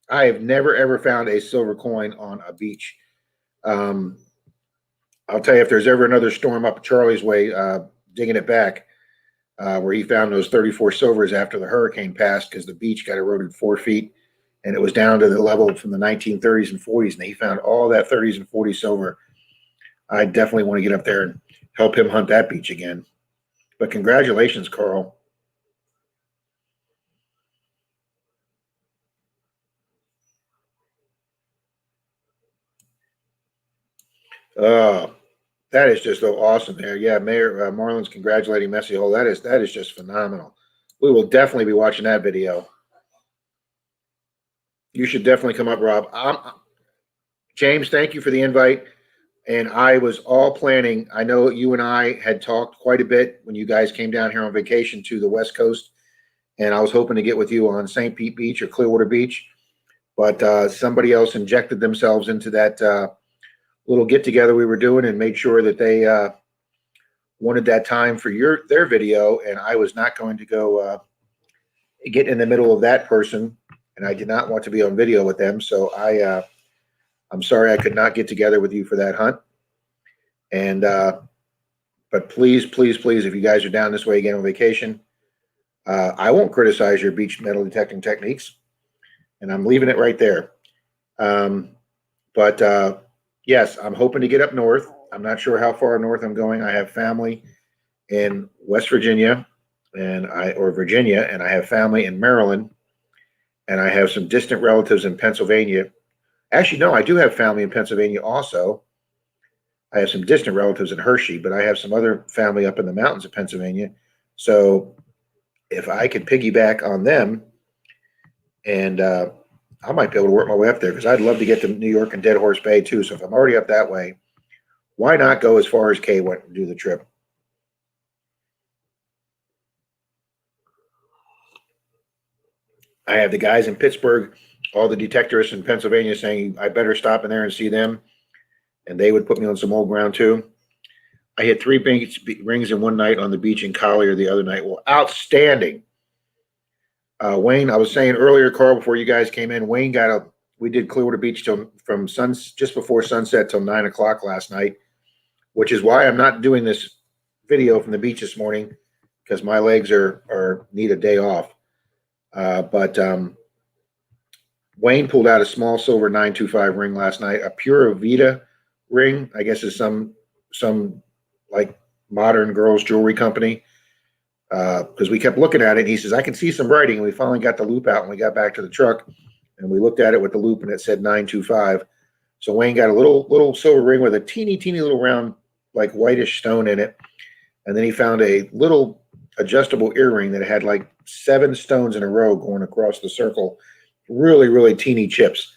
I have never, ever found a silver coin on a beach. I'll tell you, if there's ever another storm up Charlie's way, digging it back, where he found those 34 silvers after the hurricane passed because the beach got eroded 4 feet and it was down to the level from the 1930s and 40s, and he found all that 30s and 40s silver. I definitely want to get up there and help him hunt that beach again. But congratulations, Carl. Uh, that is just so awesome there. Yeah, Mayor Marlon's congratulating Messi Hole. That is just phenomenal. We will definitely be watching that video. You should definitely come up, Rob. James, thank you for the invite. And I was all planning. I know you and I had talked quite a bit when you guys came down here on vacation to the West Coast, and I was hoping to get with you on St. Pete Beach or Clearwater Beach, but somebody else injected themselves into that little get together we were doing and made sure that they wanted that time for their video, and I was not going to go get in the middle of that person, and I did not want to be on video with them, so I'm sorry I could not get together with you for that hunt. And but please, please, please, if you guys are down this way again on vacation, I won't criticize your beach metal detecting techniques, and I'm leaving it right there. But yes, I'm hoping to get up north. I'm not sure how far north I'm going. I have family in West Virginia or Virginia, and I have family in Maryland, and I have some distant relatives in Pennsylvania. Actually, no, I do have family in Pennsylvania also. I have some distant relatives in Hershey, but I have some other family up in the mountains of Pennsylvania. So if I could piggyback on them, and I might be able to work my way up there because I'd love to get to New York and Dead Horse Bay too. So if I'm already up that way, why not go as far as Kay went and do the trip? I have the guys in Pittsburgh, all the detectorists in Pennsylvania saying I better stop in there and see them, and they would put me on some old ground too. I hit 3 rings in one night on the beach in Collier the other night. Well, outstanding. Wayne, I was saying earlier, Carl, before you guys came in, Wayne we did Clearwater Beach from just before sunset till 9 o'clock last night, which is why I'm not doing this video from the beach this morning because my legs need a day off. But Wayne pulled out a small silver 925 ring last night, a Pura Vida ring, I guess is some like modern girls jewelry company. Because we kept looking at it, and he says, I can see some writing. And we finally got the loop out when we got back to the truck, and we looked at it with the loop, and it said 925. So Wayne got a little silver ring with a teeny little round, like whitish stone in it, and then he found a little adjustable earring that had like 7 stones in a row going across the circle, really teeny chips.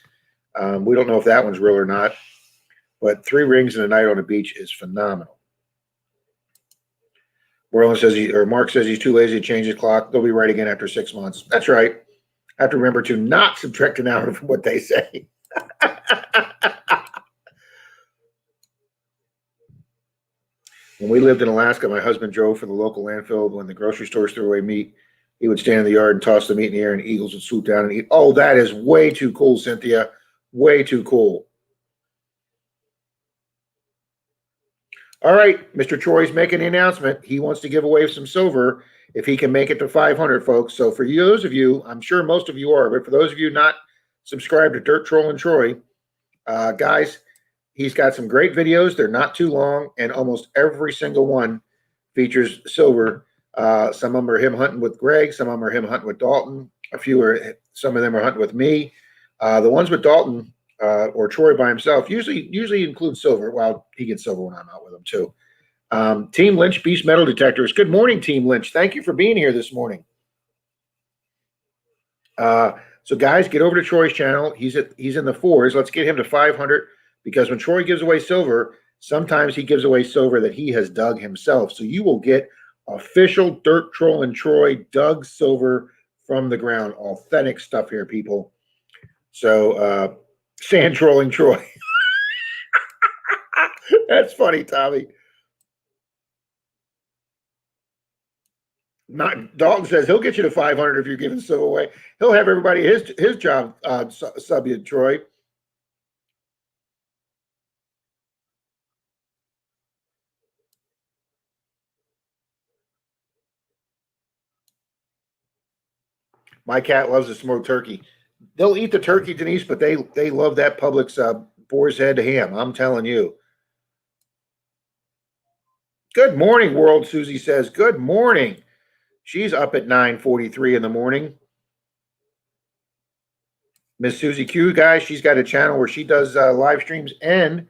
We don't know if that one's real or not, but 3 rings in a night on the beach is phenomenal. Mark says he's too lazy to change his clock. They'll be right again after 6 months. That's right. I have to remember to not subtract an hour from what they say. When we lived in Alaska, my husband drove for the local landfill. When the grocery stores threw away meat, he would stand in the yard and toss the meat in the air, and eagles would swoop down and eat. Oh, that is way too cool, Cynthia. Way too cool. All right, Mr. Troy's making the announcement. He wants to give away some silver if he can make it to 500, folks. So for those of you, I'm sure most of you are, but for those of you not subscribed to Dirt Troll and Troy, guys, he's got some great videos. They're not too long, and almost every single one features silver. Some of them are him hunting with Greg. Some of them are him hunting with Dalton. Some of them are hunting with me. The ones with Dalton or Troy by himself usually include silver. Well, he gets silver when I'm out with him too. Team Lynch Beast Metal Detectors. Good morning, Team Lynch. Thank you for being here this morning. So guys, get over to Troy's channel. He's in the 4s. Let's get him to 500 because when Troy gives away silver, sometimes he gives away silver that he has dug himself. So you will get official Dirt Troll and Troy dug silver from the ground. Authentic stuff here, people. So sand trolling Troy. That's funny, Tommy. Not Dalton says he'll get you to 500 if you're giving silver away. He'll have everybody his job sub you, Troy. My cat loves to smoke turkey. they'll eat the turkey, Denise, but they love that Publix boar's head ham. I'm telling you. Good morning, world. Susie says, good morning. She's up at 9:43 in the morning. Miss Susie Q, guys, she's got a channel where she does live streams and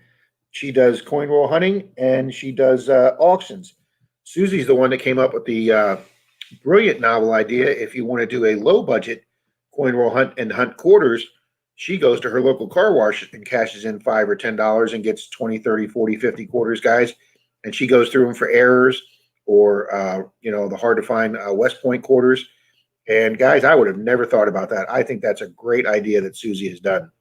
she does coin roll hunting and she does auctions. Susie's the one that came up with the brilliant novel idea. If you want to do a low budget coin roll hunt and hunt quarters, she goes to her local car wash and cashes in $5 or $10 and gets 20, 30, 40, 50 quarters, guys. And she goes through them for errors or, the hard to find West Point quarters. And guys, I would have never thought about that. I think that's a great idea that Susie has done.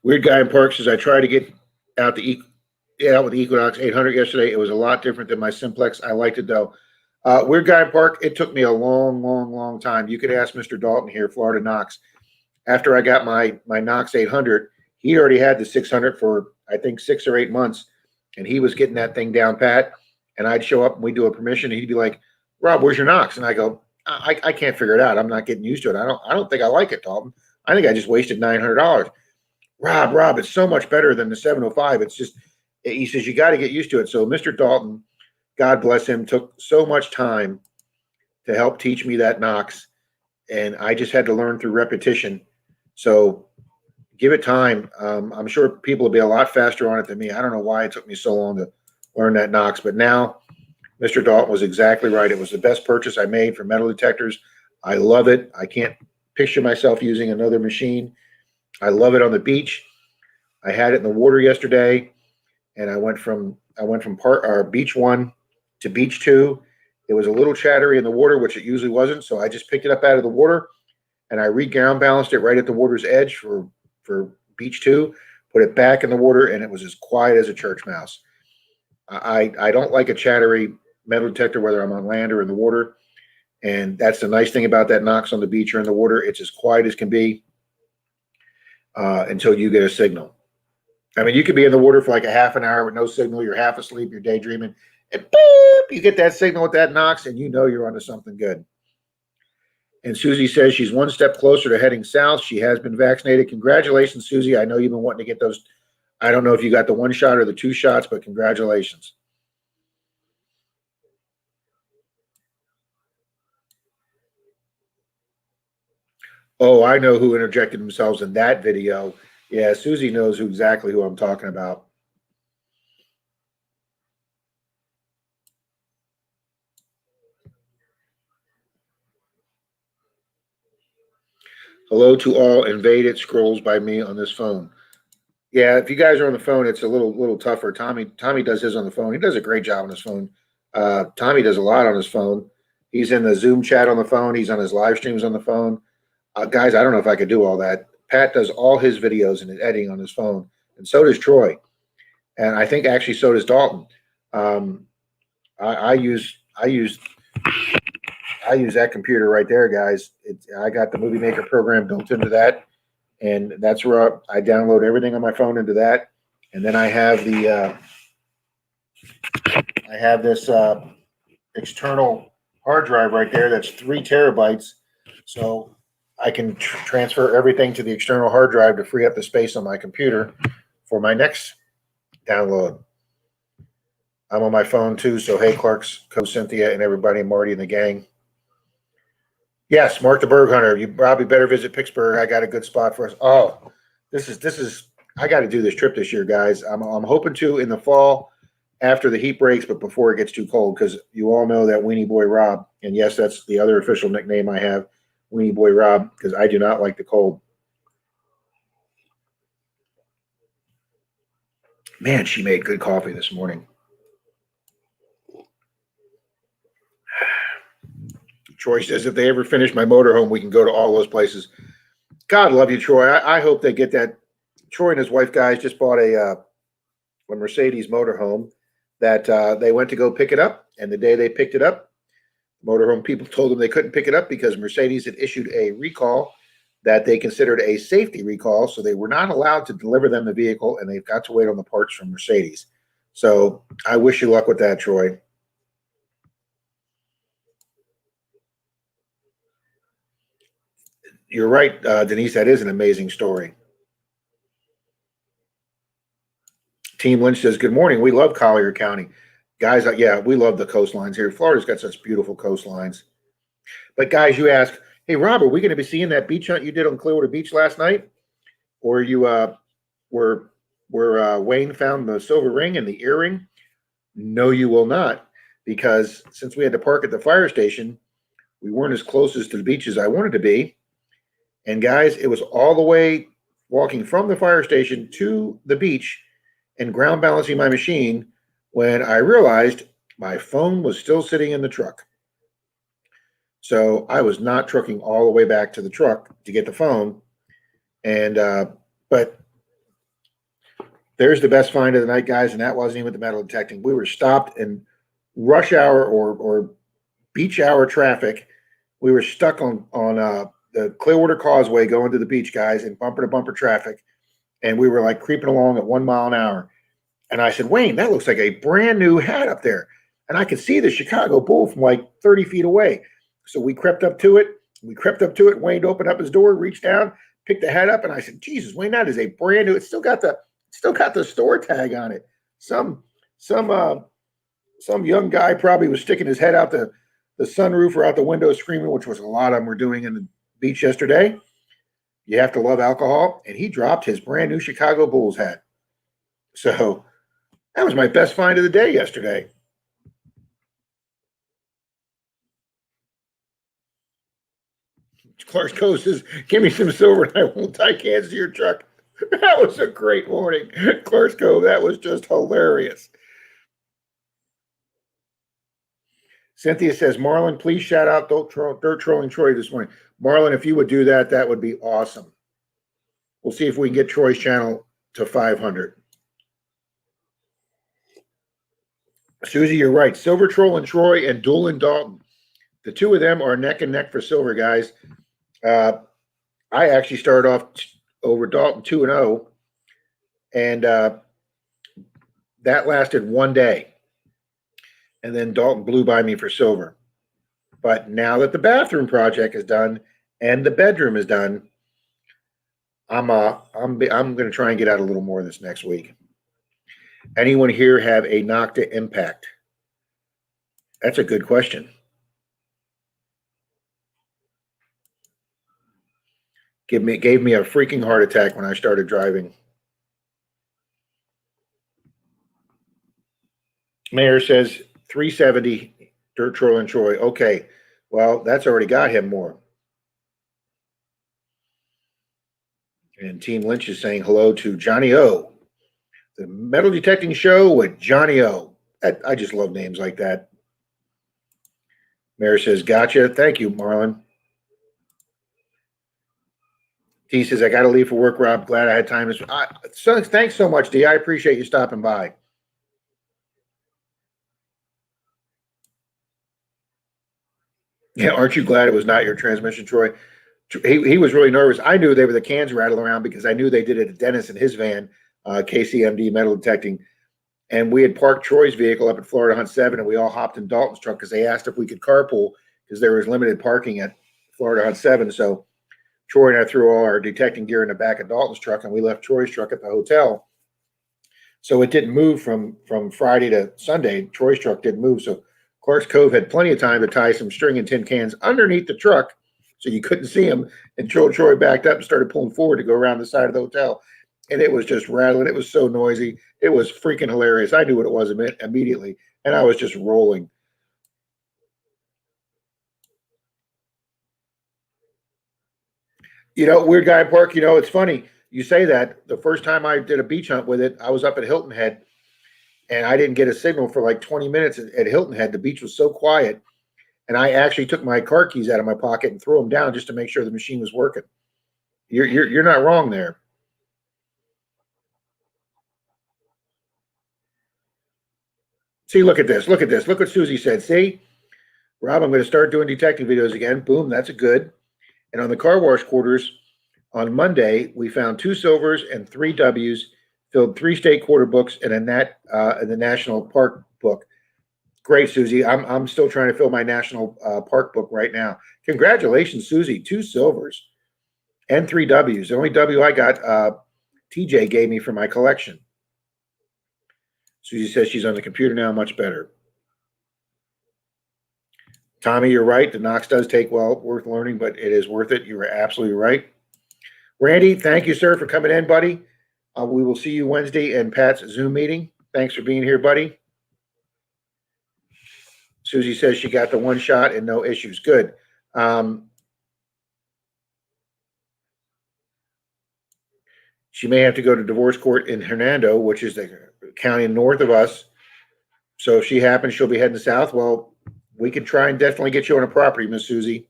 Weird Guy in Park says, I tried to get out with the Equinox 800 yesterday. It was a lot different than my Simplex. I liked it though. Weird Guy in Park, it took me a long, long, long time. You could ask Mr. Dalton here, Florida Knox. After I got my Knox 800, he already had the 600 for, I think, 6 or 8 months. And he was getting that thing down pat. And I'd show up and we'd do a permission. And he'd be like, Rob, where's your Knox? And I go, I can't figure it out. I'm not getting used to it. I don't think I like it, Dalton. I think I just wasted $900. Rob, it's so much better than the 705. It's just, he says, you got to get used to it. So Mr. Dalton, God bless him, took so much time to help teach me that Knox. And I just had to learn through repetition. So give it time. I'm sure people will be a lot faster on it than me. I don't know why it took me so long to learn that Knox, but now Mr. Dalton was exactly right. It was the best purchase I made for metal detectors. I love it. I can't picture myself using another machine. I love it on the beach. I had it in the water yesterday, and I went from beach 1 to beach 2. It was a little chattery in the water, which it usually wasn't. So I just picked it up out of the water, and I ground balanced it right at the water's edge for beach 2. Put it back in the water, and it was as quiet as a church mouse. I don't like a chattery metal detector, whether I'm on land or in the water. And that's the nice thing about that Knox on the beach or in the water. It's as quiet as can be until you get a signal. I mean, you could be in the water for like a half an hour with no signal. You're half asleep, you're daydreaming, and boop, you get that signal with that Knox, and you know you're onto something good. And Susie says she's one step closer to heading south. She has been vaccinated. Congratulations, Susie. I know you've been wanting to get those. I don't know if you got the 1 shot or the 2 shots, but congratulations. Oh, I know who interjected themselves in that video. Yeah, Susie knows exactly who I'm talking about. Hello to all. Invade it scrolls by me on this phone. Yeah, if you guys are on the phone, it's a little tougher. Tommy does his on the phone. He does a great job on his phone. Tommy does a lot on his phone. He's in the Zoom chat on the phone. He's on his live streams on the phone. Guys, I don't know if I could do all that. Pat does all his videos and his editing on his phone, and so does Troy. And I think actually so does Dalton. I use that computer right there, guys. I got the Movie Maker program built into that, and that's where I download everything on my phone into that. And then I have this external hard drive right there that's 3 terabytes, so I can transfer everything to the external hard drive to free up the space on my computer for my next download. I'm on my phone too, so hey, Clark's, Cynthia, and everybody, Marty and the gang. Yes, Mark the Berg Hunter. You probably better visit Pittsburgh. I got a good spot for us. Oh, this is. I got to do this trip this year, guys. I'm hoping to in the fall after the heat breaks, but before it gets too cold, because you all know that Weenie Boy Rob, and yes, that's the other official nickname I have, Weenie Boy Rob, because I do not like the cold. Man, she made good coffee this morning. Troy says if they ever finish my motorhome, we can go to all those places. God love you, Troy. I hope they get that. Troy and his wife, guys, just bought a Mercedes motorhome that they went to go pick it up. And the day they picked it up, motorhome people told them they couldn't pick it up because Mercedes had issued a recall that they considered a safety recall. So they were not allowed to deliver them the vehicle, and they've got to wait on the parts from Mercedes. So I wish you luck with that, Troy. You're right, Denise. That is an amazing story. Team Lynch says, "Good morning. We love Collier County, guys. Yeah, we love the coastlines here. Florida's got such beautiful coastlines. But guys, you ask, hey Rob, are we going to be seeing that beach hunt you did on Clearwater Beach last night, or you where Wayne found the silver ring and the earring? No, you will not, because since we had to park at the fire station, we weren't as close as to the beach as I wanted to be. And guys, it was all the way walking from the fire station to the beach and ground balancing my machine when I realized my phone was still sitting in the truck. So I was not trucking all the way back to the truck to get the phone. And but there's the best find of the night, guys, and that wasn't even the metal detecting. We were stopped in rush hour or beach hour traffic. We were stuck on the Clearwater Causeway going to the beach, guys, in bumper to bumper traffic, and we were like creeping along at 1 mile an hour. And I said, Wayne, that looks like a brand new hat up there, and I could see the Chicago Bull from like 30 feet away. So we crept up to it. Wayne opened up his door, reached down, picked the hat up, and I said, Jesus, Wayne, that is a brand new. It's still got the store tag on it. Some young guy probably was sticking his head out the sunroof or out the window screaming, which was a lot of them were doing in the beach yesterday. You have to love alcohol. And he dropped his brand new Chicago Bulls hat. So that was my best find of the day yesterday. Clark's Cove says, give me some silver and I won't tie cans to your truck. That was a great morning. Clark's Cove, that was just hilarious. Cynthia says, Marlon, please shout out Dirt Trolling Troy this morning. Marlon, if you would do that, that would be awesome. We'll see if we can get Troy's channel to 500. Susie, you're right. Silver Troll and Troy and Doolin Dalton. The two of them are neck and neck for silver, guys. I actually started off over Dalton 2-0, and that lasted one day. And then Dalton blew by me for silver. But now that the bathroom project is done and the bedroom is done, I'm going to try and get out a little more this next week. Anyone here have a Nocta Impact? That's a good question. Gave me a freaking heart attack when I started driving. Mayor says 370 Dirt Troll and Troy. Okay, well, that's already got him more. And Team Lynch is saying hello to Johnny O. The metal detecting show with Johnny O. I just love names like that. Mayor says, gotcha. Thank you, Marlon. T says, I got to leave for work, Rob. Glad I had time. Thanks so much, D. I appreciate you stopping by. Yeah, aren't you glad it was not your transmission, Troy? He was really nervous. I knew they were the cans rattling around because I knew they did it at Dennis in his van, KCMD metal detecting. And we had parked Troy's vehicle up at Florida Hunt 7, and we all hopped in Dalton's truck because they asked if we could carpool because there was limited parking at Florida Hunt 7. So Troy and I threw all our detecting gear in the back of Dalton's truck, and we left Troy's truck at the hotel. So it didn't move from Friday to Sunday. Troy's truck didn't move. So Clark's Cove had plenty of time to tie some string and tin cans underneath the truck so you couldn't see him until Troy backed up and started pulling forward to go around the side of the hotel. And it was just rattling. It was so noisy. It was freaking hilarious. I knew what it was immediately, and I was just rolling. Weird Guy Park, it's funny. You say that. The first time I did a beach hunt with it, I was up at Hilton Head, and I didn't get a signal for like 20 minutes at Hilton Head. The beach was so quiet, and I actually took my car keys out of my pocket and threw them down just to make sure the machine was working. You're not wrong there. See, look at this. Look at this. Look what Susie said. See, Rob, I'm going to start doing detective videos again. Boom, that's a good. And on the car wash quarters on Monday, we found 2 silvers and 3 W's, filled 3 state quarter books and the national park book. Great, Susie. I'm still trying to fill my national park book right now. Congratulations, Susie. 2 silvers. and 3 W's. The only W I got, TJ gave me for my collection. Susie says she's on the computer now, much better. Tommy, you're right. The Knox does take worth learning, but it is worth it. You are absolutely right. Randy, thank you, sir, for coming in, buddy. We will see you Wednesday in Pat's Zoom meeting. Thanks for being here, buddy. Susie says she got the one shot and no issues. Good. She may have to go to divorce court in Hernando, which is the county north of us. So if she happens, she'll be heading south. Well, we could try and definitely get you on a property, Miss Susie.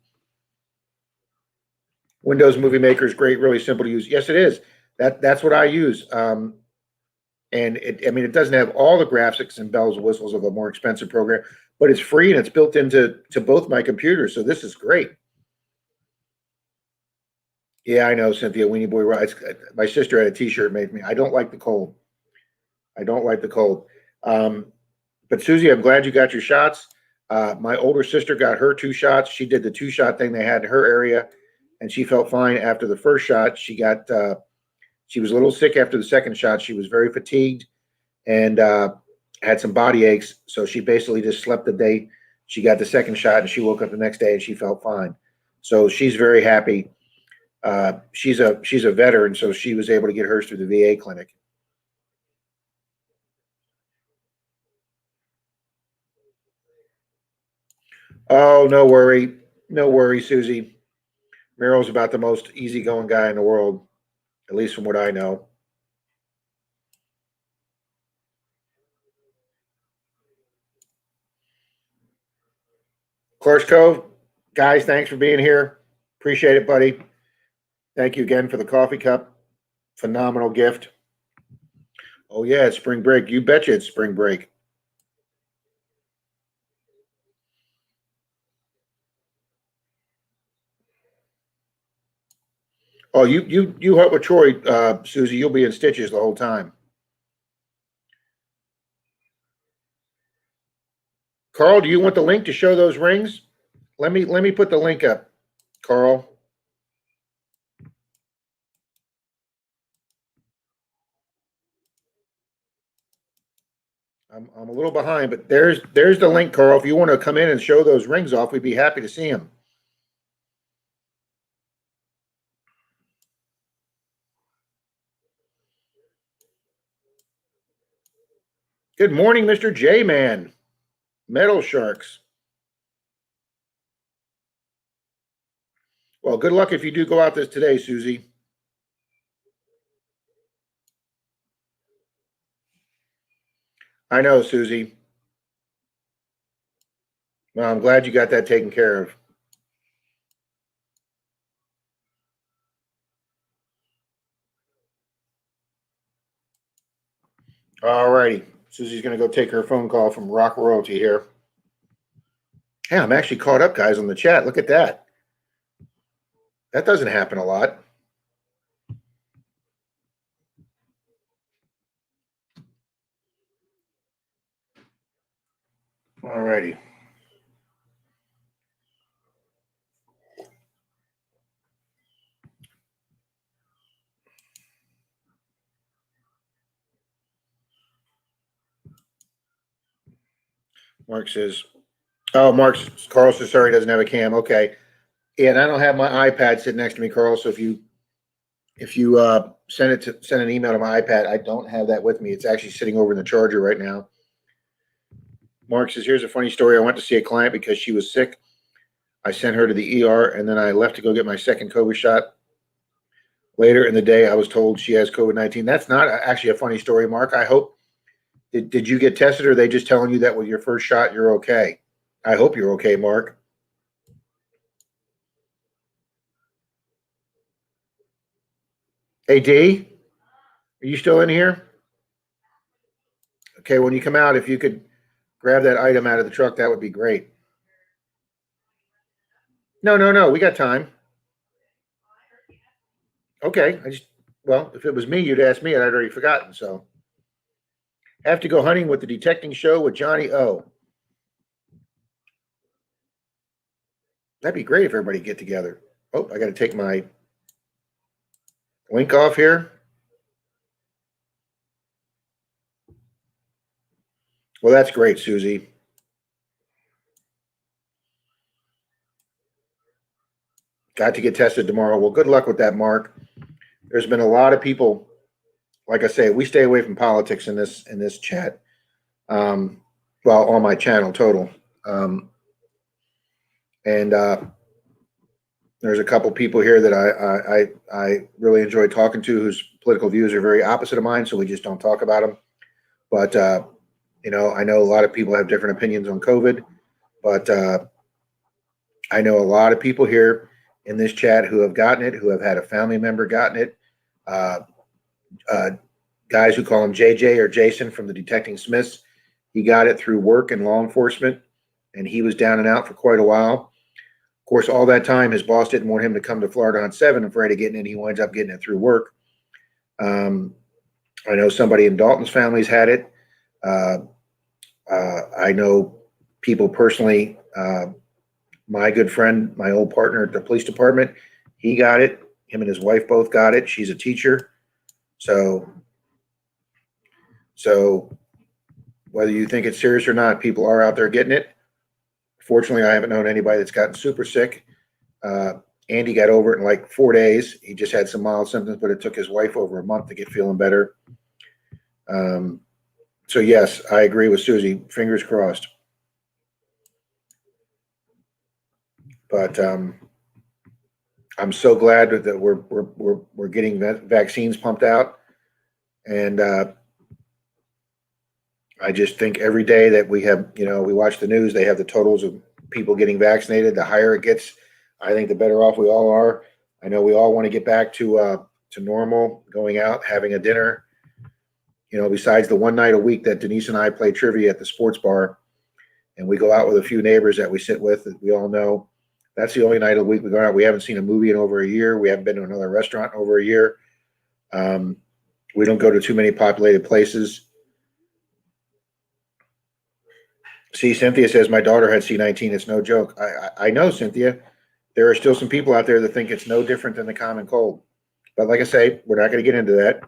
Windows Movie Maker is great, really simple to use. Yes, it is. That's what I use. And it doesn't have all the graphics and bells and whistles of a more expensive program, but it's free and it's built into both my computers. So this is great. Yeah, I know, Cynthia. Weenie Boy Rides. My sister had a T-shirt made for me. I don't like the cold. But Susie, I'm glad you got your shots. My older sister got her 2 shots. She did the 2-shot thing they had in her area, and she felt fine after the first shot. She was a little sick after the second shot. She was very fatigued and had some body aches. So she basically just slept the day she got the second shot, and she woke up the next day and she felt fine. So she's very happy. She's a veteran, so she was able to get hers through the VA clinic. Oh, no worry, Susie. Merrill's about the most easygoing guy in the world, at least from what I know. Clark's Cove, guys, thanks for being here. Appreciate it, buddy. Thank you again for the coffee cup. Phenomenal gift. Oh yeah, it's spring break. You betcha it's spring break. Oh, you help with Troy, Susie. You'll be in stitches the whole time. Carl, do you want the link to show those rings? Let me put the link up, Carl. I'm a little behind, but there's the link, Carl. If you want to come in and show those rings off, we'd be happy to see them. Good morning, Mr. J Man. Metal Sharks. Well, good luck if you do go out this today, Susie. I know, Susie. Well, I'm glad you got that taken care of. All righty. Susie's going to go take her phone call from Rock Royalty here. Hey, I'm actually caught up, guys, on the chat. Look at that. That doesn't happen a lot. All righty. Mark says, oh, Carl says, sorry, he doesn't have a cam. Okay. Yeah, and I don't have my iPad sitting next to me, Carl. So if you send an email to my iPad, I don't have that with me. It's actually sitting over in the charger right now. Mark says, here's a funny story. I went to see a client because she was sick. I sent her to the ER, and then I left to go get my second COVID shot. Later in the day, I was told she has COVID-19. That's not actually a funny story, Mark. I hope. Did you get tested, or are they just telling you that with your first shot you're okay? I hope you're okay, Mark. Hey, D, are you still in here? Okay, when you come out, if you could grab that item out of the truck, that would be great. No. We got time. Okay. Well, if it was me, you'd ask me, and I'd already forgotten. So, have to go hunting with the detecting show with Johnny O. That'd be great if everybody get together. Oh, I got to take my link off here. Well, that's great, Susie. Got to get tested tomorrow. Well, good luck with that, Mark. There's been a lot of people. Like I say, we stay away from politics in this chat. Well, on my channel total. And there's a couple people here that I really enjoy talking to whose political views are very opposite of mine, so we just don't talk about them. But I know a lot of people have different opinions on COVID, but I know a lot of people here in this chat who have gotten it, who have had a family member gotten it. Uh, uh, Guys who call him JJ or Jason from the Detecting Smiths, he got it through work and law enforcement, and he was down and out for quite a while. Of course, all that time, his boss didn't want him to come to Florida on 7, afraid of getting it. He winds up getting it through work. I know somebody in Dalton's family's had it. I know people personally. My good friend, my old partner at the police department, he got it. Him and his wife both got it. She's a teacher. So whether you think it's serious or not, people are out there getting it. Fortunately, I haven't known anybody that's gotten super sick. Andy got over it in like 4 days. He just had some mild symptoms, but it took his wife over a month to get feeling better. So yes, I agree with Susie. Fingers crossed. But I'm so glad that we're getting vaccines pumped out, and I just think every day that we have, we watch the news, they have the totals of people getting vaccinated. The higher it gets, I think the better off we all are. I know we all want to get back to normal, going out, having a dinner. Besides the one night a week that Denise and I play trivia at the sports bar, and we go out with a few neighbors that we sit with that we all know. That's the only night of the week we go out. We haven't seen a movie in over a year. We haven't been to another restaurant in over a year. We don't go to too many populated places. See, Cynthia says my daughter had C19. It's no joke. I know, Cynthia. There are still some people out there that think it's no different than the common cold. But like I say, we're not going to get into that.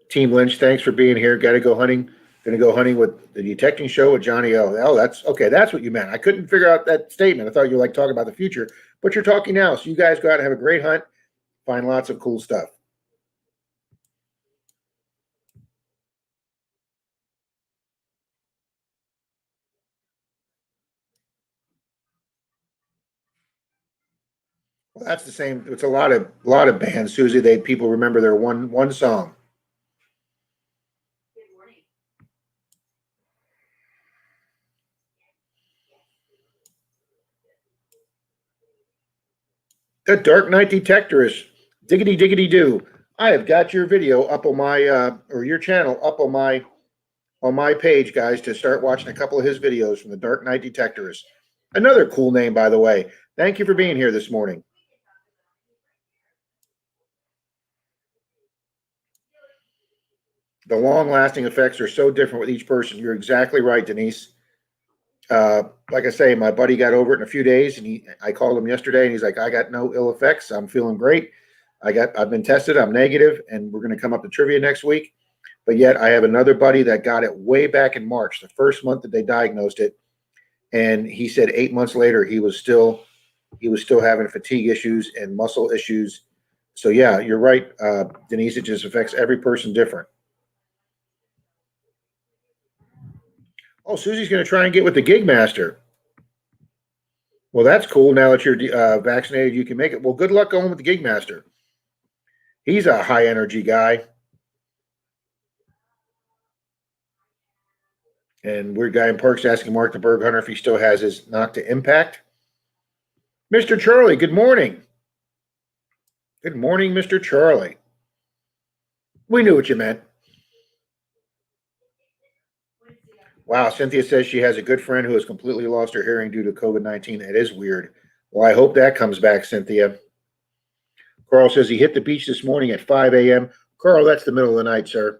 Team Lynch, thanks for being here. Got to go hunting. Going to go hunting with the detecting show with Johnny O. Oh, that's okay. That's what you meant. I couldn't figure out that statement. I thought you were like talking about the future, but you're talking now. So you guys go out and have a great hunt. Find lots of cool stuff. Well, that's the same. It's a lot of bands, Susie. People remember their one song. Good morning. The Dark Knight Detector is diggity diggity do. I have got your video up on my or your channel up on my page, guys, to start watching a couple of his videos from the Dark Knight Detectorist. Another cool name, by the way. Thank you for being here this morning. The long-lasting effects are so different with each person. You're exactly right, Denise. Like I say, my buddy got over it in a few days, and I called him yesterday, and he's like, "I got no ill effects. I'm feeling great. I've been tested. I'm negative, and we're going to come up to trivia next week." But yet, I have another buddy that got it way back in March, the first month that they diagnosed it, and he said 8 months later he was still having fatigue issues and muscle issues. So yeah, you're right, Denise. It just affects every person different. Oh, Susie's going to try and get with the gig master. Well, that's cool. Now that you're vaccinated, you can make it. Well, good luck going with the gig master. He's a high energy guy. And weird guy in Parks asking Mark the Berg Hunter if he still has his knock to impact. Mr. Charlie, good morning. Good morning, Mr. Charlie. We knew what you meant. Wow, Cynthia says she has a good friend who has completely lost her hearing due to COVID-19. It is weird. Well, I hope that comes back, Cynthia. Carl says he hit the beach this morning at 5 a.m. Carl, that's the middle of the night, sir.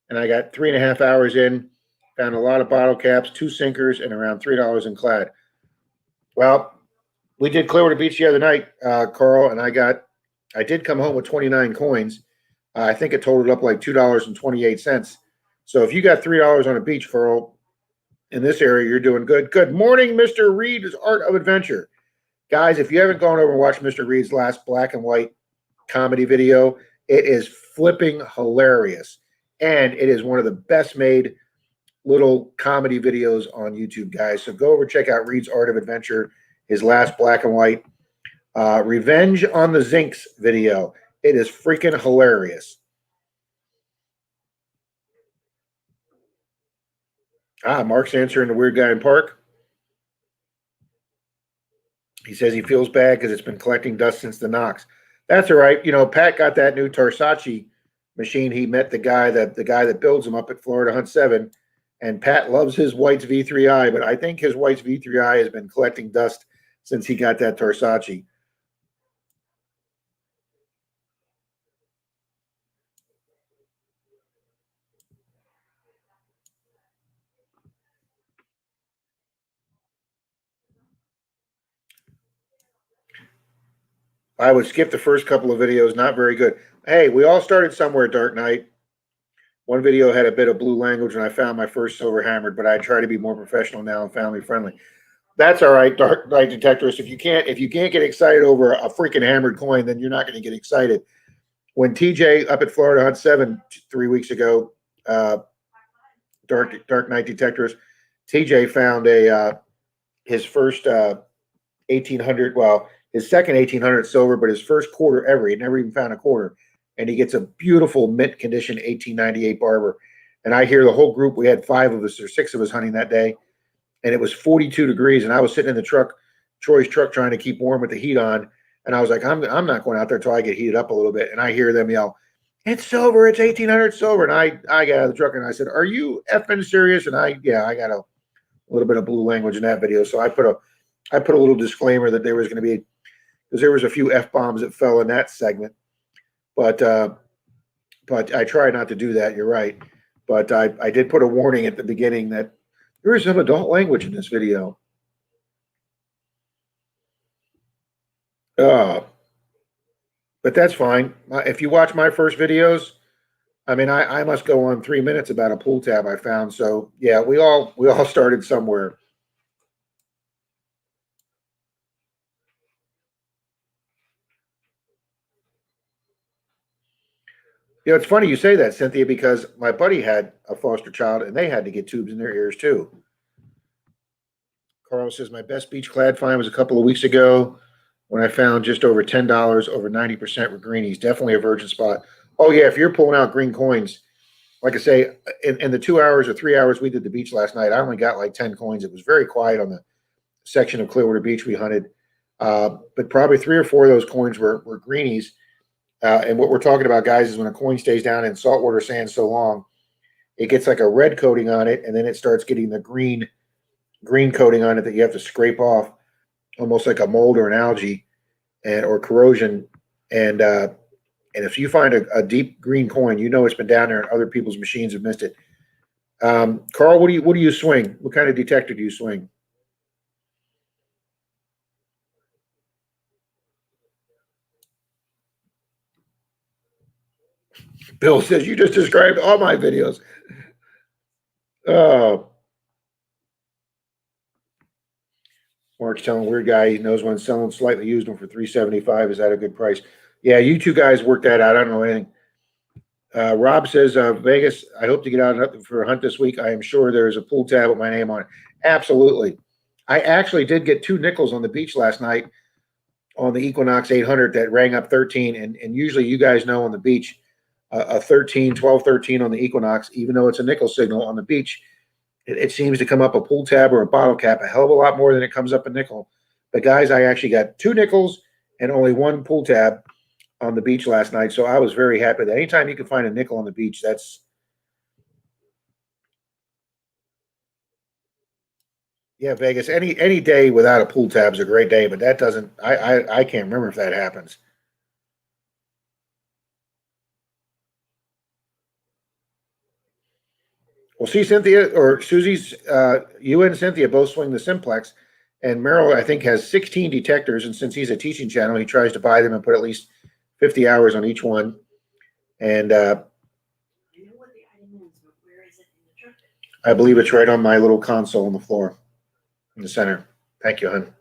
And I got 3.5 hours in, found a lot of bottle caps, 2 sinkers, and around $3 in clad. Well, We did Clearwater Beach the other night, Carl, and I did come home with 29 coins. I think it totaled up like $2.28. So if you got $3 on a beach, Carl, in this area, you're doing good. Good morning, Mr. Reed's Art of Adventure. Guys, if you haven't gone over and watched Mr. Reed's last black and white comedy video, it is flipping hilarious. And it is one of the best made little comedy videos on YouTube, guys. So go over, check out Reed's Art of Adventure, his last black and white Revenge on the Zinks video. It is freaking hilarious. Mark's answering the weird guy in park. He says he feels bad because it's been collecting dust since the Knox. That's all right. Pat got that new Tarsace machine. He met the guy that builds them up at Florida Hunt 7. And Pat loves his White's V3i, but I think his White's V3i has been collecting dust since he got that Tarsace. I would skip the first couple of videos, not very good. Hey, we all started somewhere, Dark Knight. One video had a bit of blue language, and I found my first silver hammered, but I try to be more professional now and family friendly. That's all right, Dark Knight Detectorist. If you can't get excited over a freaking hammered coin, then you're not going to get excited. When TJ up at Florida Hunt 7 3 weeks ago, Dark Knight Detectorist, TJ found his first 1800. Well, his second 1800 silver, but his first quarter ever. He never even found a quarter, and he gets a beautiful mint condition 1898 Barber. And I hear the whole group. We had 5 of us or 6 of us hunting that day, and it was 42 degrees, and I was sitting in the truck, Troy's truck, trying to keep warm with the heat on. And I was like, I'm not going out there until I get heated up a little bit. And I hear them yell, "It's silver! It's 1800 silver!" And I got out of the truck and I said, "Are you effing serious?" And I got a little bit of blue language in that video, so I put a little disclaimer that there was going to be, because there was a few F-bombs that fell in that segment, but I try not to do that. You're right, but I did put a warning at the beginning that there is some adult language in this video. But that's fine. If you watch my first videos, I mean, I must go on 3 minutes about a pull tab I found. So yeah, we all started somewhere. It's funny you say that, Cynthia, because my buddy had a foster child and they had to get tubes in their ears too. Carl says my best beach clad find was a couple of weeks ago when I found just over $10, over 90% were greenies. Definitely a virgin spot. Oh yeah, if you're pulling out green coins, like I say, in the 2 hours or 3 hours we did the beach last night, I only got like 10 coins. It was very quiet on the section of Clearwater Beach we hunted, but probably 3 or 4 of those coins were greenies. And what we're talking about, guys, is when a coin stays down in saltwater sand so long, it gets like a red coating on it, and then it starts getting the green coating on it that you have to scrape off, almost like a mold or an algae, or corrosion. And if you find a deep green coin, it's been down there, and other people's machines have missed it. Carl, what do you swing? What kind of detector do you swing? Bill says you just described all my videos. Oh, Mark's telling weird guy he knows when selling slightly used them for $375. Is that a good price? Yeah, you two guys work that out. I don't know anything. Rob says Vegas. I hope to get out for a hunt this week. I am sure there is a pool tab with my name on it. Absolutely. I actually did get 2 nickels on the beach last night on the Equinox 800 that rang up 13. And usually you guys know on the beach, a 13, 12, 13 on the Equinox, even though it's a nickel signal on the beach, it seems to come up a pull tab or a bottle cap a hell of a lot more than it comes up a nickel. But guys, I actually got 2 nickels and only 1 pull tab on the beach last night. So I was very happy that anytime you can find a nickel on the beach, that's, yeah, Vegas. Any day without a pull tab is a great day, but that doesn't. I can't remember if that happens. Well, see, Cynthia or Susie's, you and Cynthia both swing the simplex, And Merrill, I think, has 16 detectors, and since he's a teaching channel, he tries to buy them and put at least 50 hours on each one. And I know what the item is, but where is it in the truck? I believe it's right on my little console on the floor in the center. Thank you, hon.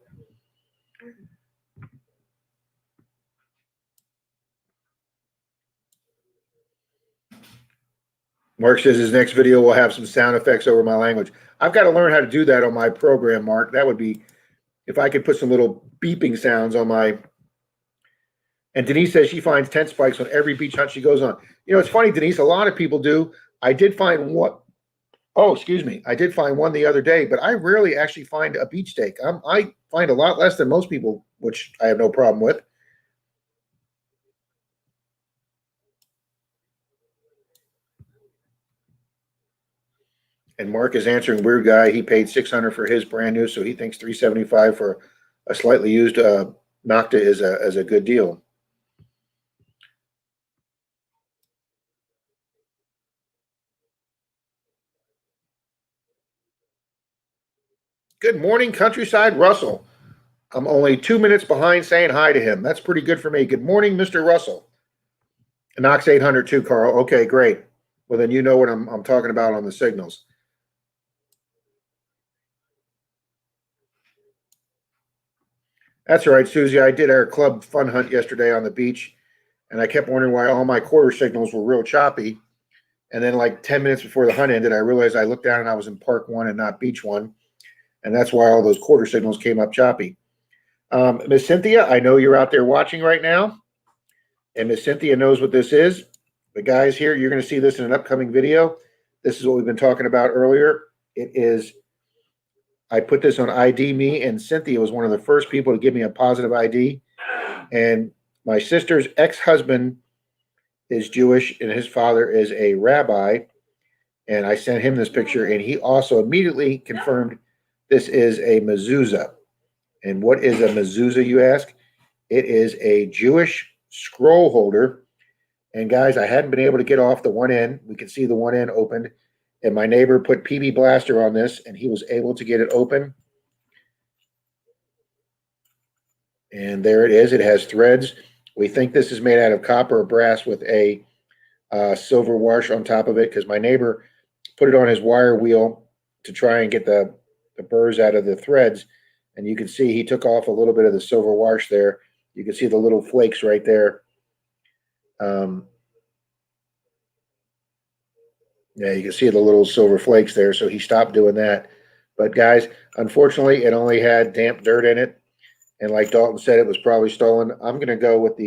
Mark says his next video will have some sound effects over my language. I've got to learn how to do that on my program, Mark. That would be, if I could put some little beeping sounds on my. And Denise says she finds tent spikes on every beach hunt she goes on. You know, it's funny, Denise, a lot of people do. I did find one. Oh, excuse me. I did find one the other day, but I rarely actually find a beach steak. I find a lot less than most people, which I have no problem with. And Mark is answering, weird guy. He paid $600 for his brand new, so he thinks $375 for a slightly used Nocta is a good deal. Good morning, Countryside Russell. I'm only 2 minutes behind saying hi to him. That's pretty good for me. Good morning, Mr. Russell. Knox 800 too, Carl. Okay, great. Well, then you know what I'm talking about on the signals. That's all right, Susie. I did our club fun hunt yesterday on the beach, and I kept wondering why all my quarter signals were real choppy. And then, like 10 minutes before the hunt ended, I realized I looked down and I was in Park 1 and not Beach 1. And that's why all those quarter signals came up choppy. Miss Cynthia, I know you're out there watching right now. And Miss Cynthia knows what this is. The guys here, you're going to see this in an upcoming video. This is what we've been talking about earlier. It is, I put this on ID Me, and Cynthia was one of the first people to give me a positive ID. And my sister's ex-husband is Jewish, and his father is a rabbi. And I sent him this picture, and he also immediately confirmed this is a mezuzah. And what is a mezuzah, you ask? It is a Jewish scroll holder. And guys, I hadn't been able to get off the one end. We could see the one end opened. And my neighbor put PB Blaster on this, and he was able to get it open. And there it is. It has threads. We think this is made out of copper or brass with a silver wash on top of it, because my neighbor put it on his wire wheel to try and get the burrs out of the threads. And you can see he took off a little bit of the silver wash there. You can see the little flakes right there. Yeah, you can see the little silver flakes there. So he stopped doing that. But guys, unfortunately, it only had damp dirt in it. And like Dalton said, it was probably stolen. I'm going to go with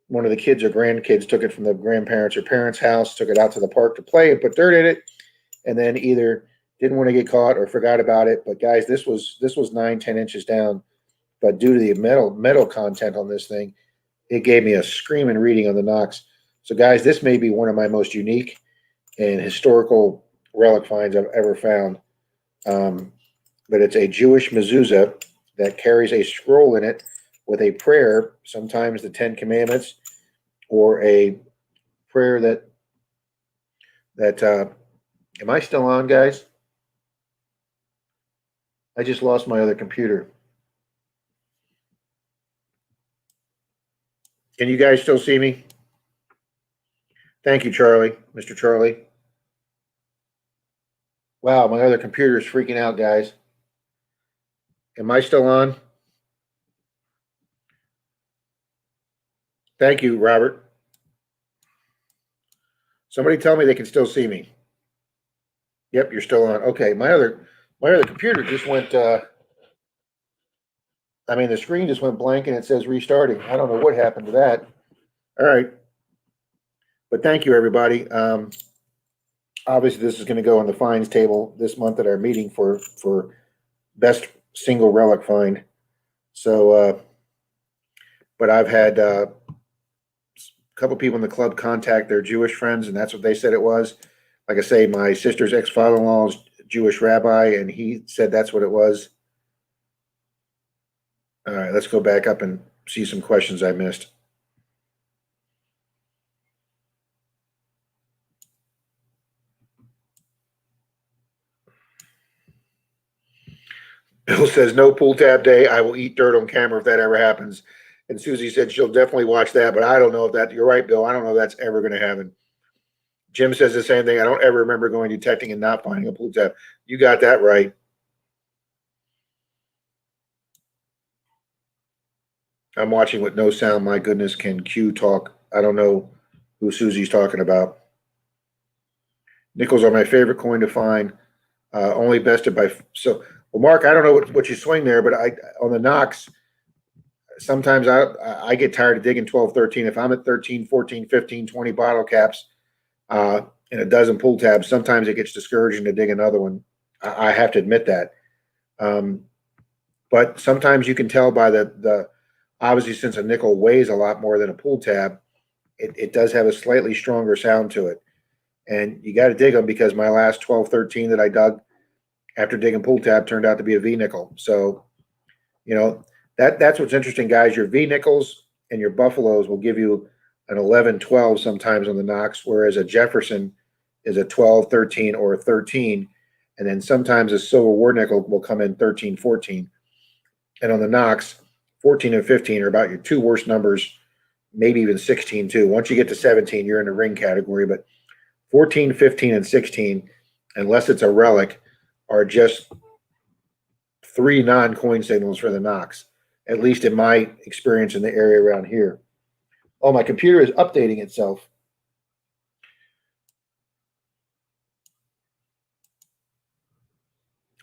one of the kids or grandkids took it from the grandparents or parents' house, took it out to the park to play and put dirt in it. And then either didn't want to get caught or forgot about it. But guys, this was 9-10 inches down. But due to the metal content on this thing, it gave me a screaming reading on the Knox. So guys, this may be one of my most unique and historical relic finds I've ever found. But it's a Jewish mezuzah that carries a scroll in it with a prayer, sometimes the Ten Commandments, or a prayer that am I still on, guys? I just lost my other computer. Can you guys still see me? Thank you, Charlie, Mr. Charlie. Wow, my other computer is freaking out, guys. Am I still on? Thank you, Robert. Somebody tell me they can still see me. Yep, you're still on. Okay, my other computer just went. The screen just went blank and it says restarting. I don't know what happened to that. All right, but thank you, everybody. Obviously, this is going to go on the finds table this month at our meeting for best single relic find. So, but I've had a couple people in the club contact their Jewish friends, and that's what they said it was. Like I say, my sister's ex-father-in-law is Jewish rabbi, and he said that's what it was. All right, let's go back up and see some questions I missed. Bill says, no pull tab day. I will eat dirt on camera if that ever happens. And Susie said she'll definitely watch that, but I don't know if that, you're right, Bill. I don't know if that's ever going to happen. Jim says the same thing. I don't ever remember going detecting and not finding a pull tab. You got that right. I'm watching with no sound. My goodness, can Q talk? I don't know who Susie's talking about. Nickels are my favorite coin to find. Only bested by well, Mark. I don't know what you swing there, but I on the Knox. Sometimes I get tired of digging 12, 13. If I'm at 13, 14, 15, 20 bottle caps and a dozen pull tabs, sometimes it gets discouraging to dig another one. I have to admit that. But sometimes you can tell by the obviously, since a nickel weighs a lot more than a pull tab, it does have a slightly stronger sound to it. And you got to dig them because my last 12, 13 that I dug after digging pull tab turned out to be a V nickel. So, that's what's interesting, guys. Your V nickels and your buffaloes will give you an 11, 12 sometimes on the Knox, whereas a Jefferson is a 12, 13, or a 13. And then sometimes a silver war nickel will come in 13, 14. And on the Knox, 14 and 15 are about your two worst numbers, maybe even 16 too. Once you get to 17, you're in the ring category. But 14, 15, and 16, unless it's a relic, are just three non-coin signals for the Knox, at least in my experience in the area around here. Oh, my computer is updating itself.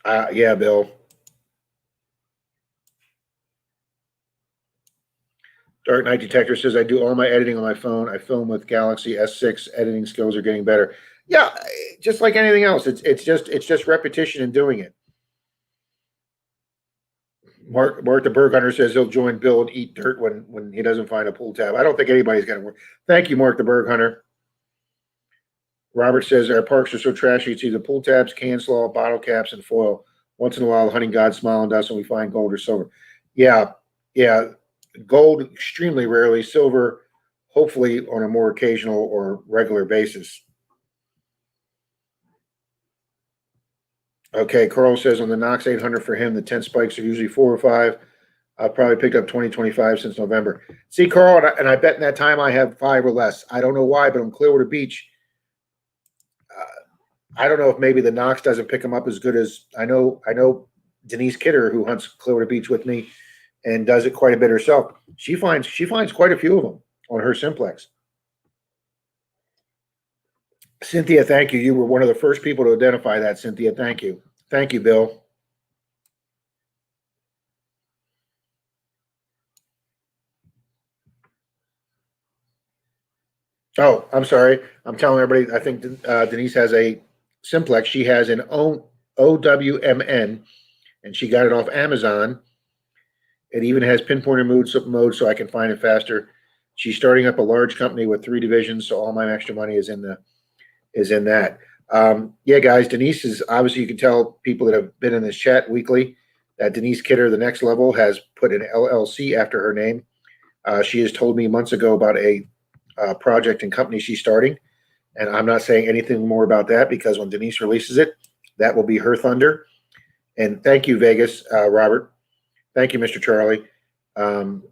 Yeah, Bill. Dark Knight Detector says I do all my editing on my phone. I film with Galaxy S6. Editing skills are getting better. Yeah, just like anything else, it's just repetition and doing it. Mark the Berg Hunter says he'll join Bill and eat dirt when he doesn't find a pull tab. I don't think anybody's going to work. Thank you, Mark the Berg Hunter. Robert says our parks are so trashy. It's either pull tabs, can slaw, bottle caps, and foil. Once in a while, hunting gods smile on us and we find gold or silver. Yeah, yeah. Gold extremely rarely. Silver, hopefully on a more occasional or regular basis. Okay, Carl says on the Knox 800 for him, the 10 spikes are usually 4 or 5. I've probably picked up 20, 25 since November. See, Carl, and I bet in that time I have 5 or less. I don't know why, but on Clearwater Beach, I don't know if maybe the Knox doesn't pick them up as good as I know. I know Denise Kidder, who hunts Clearwater Beach with me and does it quite a bit herself. She finds quite a few of them on her simplex. Cynthia, thank you. You were one of the first people to identify that, Cynthia. Thank you. Thank you, Bill. Oh, I'm sorry. I'm telling everybody. I think Denise has a simplex. She has an OWMN, and she got it off Amazon. It even has pinpointer mode, so I can find it faster. She's starting up a large company with 3 divisions, so all my extra money is in that. Yeah, guys, Denise is obviously, you can tell people that have been in this chat weekly that Denise Kidder, the next level, has put an LLC after her name. She has told me months ago about a project and company she's starting, and I'm not saying anything more about that because when Denise releases it, that will be her thunder. And thank you, Vegas, Robert. Thank you, Mr. Charlie. Um,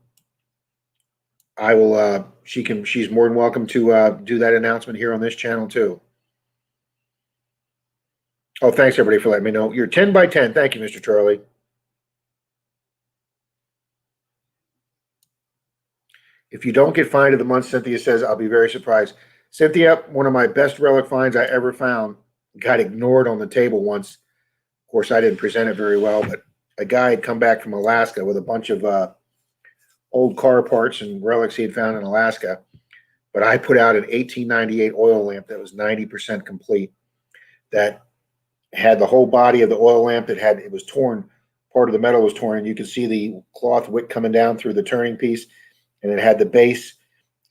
I will. She's more than welcome to do that announcement here on this channel too. Oh, thanks everybody for letting me know. You're 10 by 10. Thank you, Mr. Charlie. If you don't get find of the month, Cynthia says, I'll be very surprised. Cynthia, one of my best relic finds I ever found got ignored on the table once. Of course, I didn't present it very well, but a guy had come back from Alaska with a bunch of old car parts and relics he had found in Alaska. But I put out an 1898 oil lamp that was 90% complete. That had the whole body of the oil lamp. It was torn. Part of the metal was torn, and you could see the cloth wick coming down through the turning piece. And it had the base.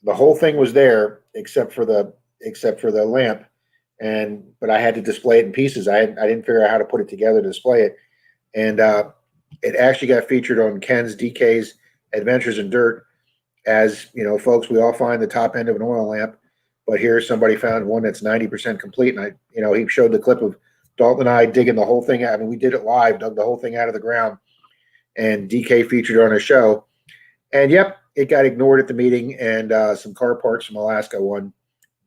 The whole thing was there except for the lamp. But I had to display it in pieces. I didn't figure out how to put it together to display it. And it actually got featured on Ken's DK's Adventures in Dirt. As you know, folks, we all find the top end of an oil lamp, but here somebody found one that's 90% complete. And he showed the clip of Dalton and I digging the whole thing out. I mean, we did it live, dug the whole thing out of the ground, and DK featured on a show. And yep, it got ignored at the meeting, and some car parts from Alaska won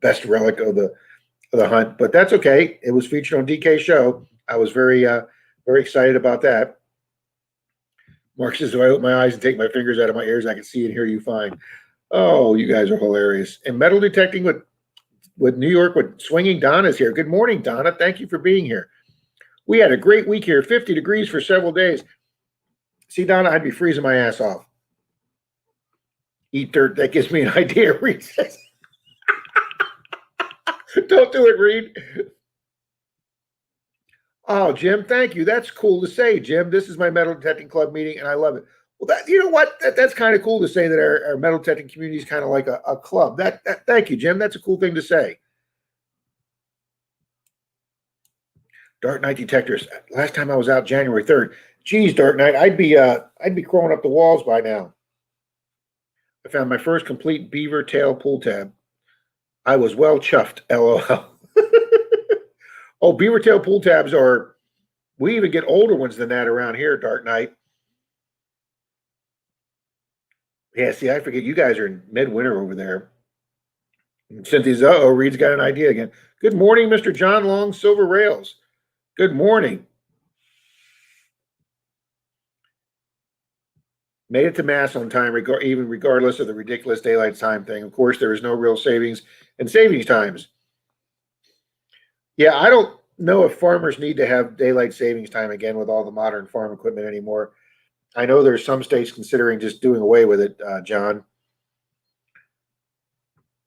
best relic of the hunt. But that's okay. It was featured on DK's show. I was very excited about that. Mark says, if I open my eyes and take my fingers out of my ears, I can see and hear you fine. Oh, you guys are hilarious. And metal detecting with New York with Swinging Donna's here. Good morning, Donna. Thank you for being here. We had a great week here, 50 degrees for several days. See, Donna, I'd be freezing my ass off. Eat dirt. That gives me an idea, Reed says. Don't do it, Reed. Oh, Jim, thank you. That's cool to say, Jim. This is my metal detecting club meeting, and I love it. Well, you know what? That's kind of cool to say that our metal detecting community is kind of like a club. Thank you, Jim. That's a cool thing to say. Dark Knight detectors. Last time I was out, January 3rd. Geez, Dark Knight, I'd be crawling up the walls by now. I found my first complete beaver tail pull tab. I was well chuffed. LOL. Oh, beaver tail pull tabs are. We even get older ones than that around here, Dark Knight. Yeah, see, I forget you guys are in midwinter over there. And Cynthia's, Reed's got an idea again. Good morning, Mr. John Long, Silver Rails. Good morning. Made it to Mass on time, even regardless of the ridiculous daylight time thing. Of course, there is no real savings in savings times. Yeah, I don't know if farmers need to have daylight savings time again with all the modern farm equipment anymore. I know there's some states considering just doing away with it, John.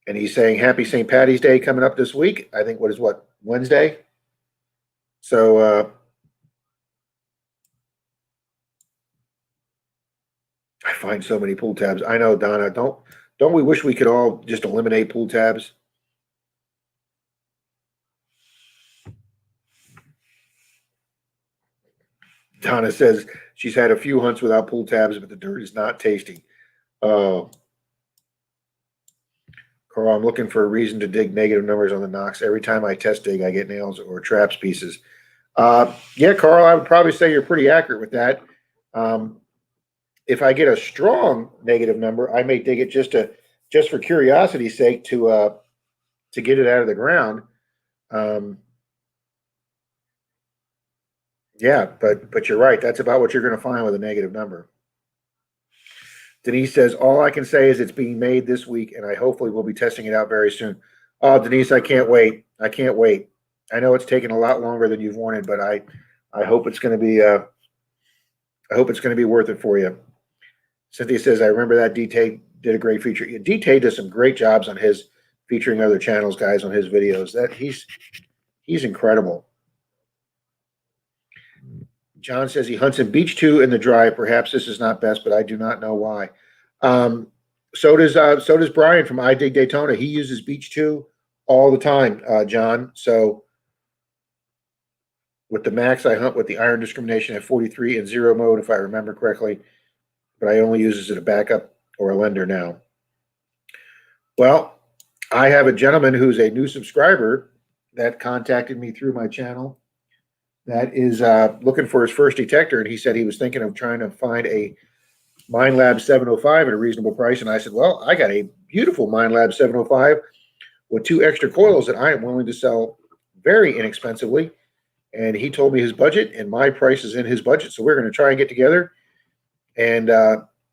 And he's saying Happy St. Patty's Day coming up this week. I think Wednesday? So I find so many pull tabs. I know, Donna. Don't we wish we could all just eliminate pull tabs? Donna says she's had a few hunts without pull tabs, but the dirt is not tasty. Oh, Carl, I'm looking for a reason to dig negative numbers on the Knox. Every time I test dig, I get nails or traps pieces. Yeah, Carl, I would probably say you're pretty accurate with that. If I get a strong negative number, I may dig it just for curiosity's sake to get it out of the ground. Yeah, but you're right. That's about what you're going to find with a negative number. Denise says, all I can say is it's being made this week, and I hopefully will be testing it out very soon. Oh, Denise, I can't wait. I can't wait. I know it's taken a lot longer than you've wanted, but I hope it's going to be worth it for you. Cynthia says, I remember that DT did a great feature. Yeah, DT does some great jobs on his featuring other channels, guys, on his videos. That he's incredible. John says he hunts in Beach 2 in the dry. Perhaps this is not best, but I do not know why. So does Brian from I Dig Daytona. He uses Beach 2 all the time, John. So with the max, I hunt with the iron discrimination at 43 in 0 mode, if I remember correctly. But I only use it as a backup or a lender now. Well, I have a gentleman who's a new subscriber that contacted me through my channel that is looking for his first detector, and he said he was thinking of trying to find a MindLab 705 at a reasonable price. And I said, well, I got a beautiful MindLab 705 with 2 extra coils that I am willing to sell very inexpensively. And he told me his budget, and my price is in his budget. So we're going to try and get together and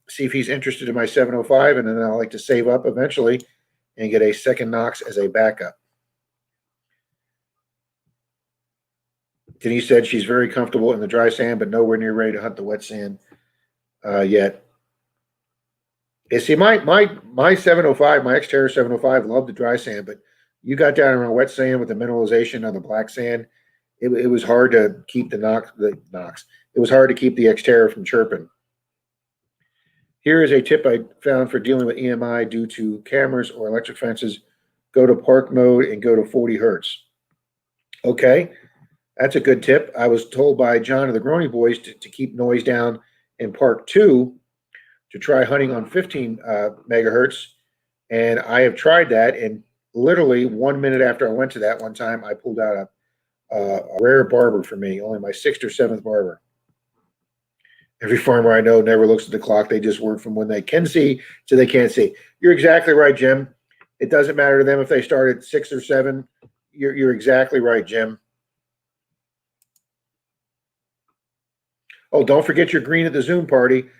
see if he's interested in my 705. And then I'd like to save up eventually and get a second Knox as a backup. Denise said she's very comfortable in the dry sand, but nowhere near ready to hunt the wet sand yet. You see, my 705, my Xterra 705, loved the dry sand, but you got down around wet sand with the mineralization of the black sand. It was hard to keep the Knox. It was hard to keep the Xterra from chirping. Here is a tip I found for dealing with EMI due to cameras or electric fences. Go to park mode and go to 40 hertz. Okay. That's a good tip. I was told by John of the Groany Boys to keep noise down in Park 2 to try hunting on 15 megahertz. And I have tried that. And literally 1 minute after I went to that one time, I pulled out A rare barber for me, only my sixth or seventh barber. Every farmer I know never looks at the clock. They just work from when they can see to they can't see. You're exactly right, Jim. It doesn't matter to them if they start at 6 or 7. You're exactly right, Jim. Oh, don't forget your green at the Zoom party.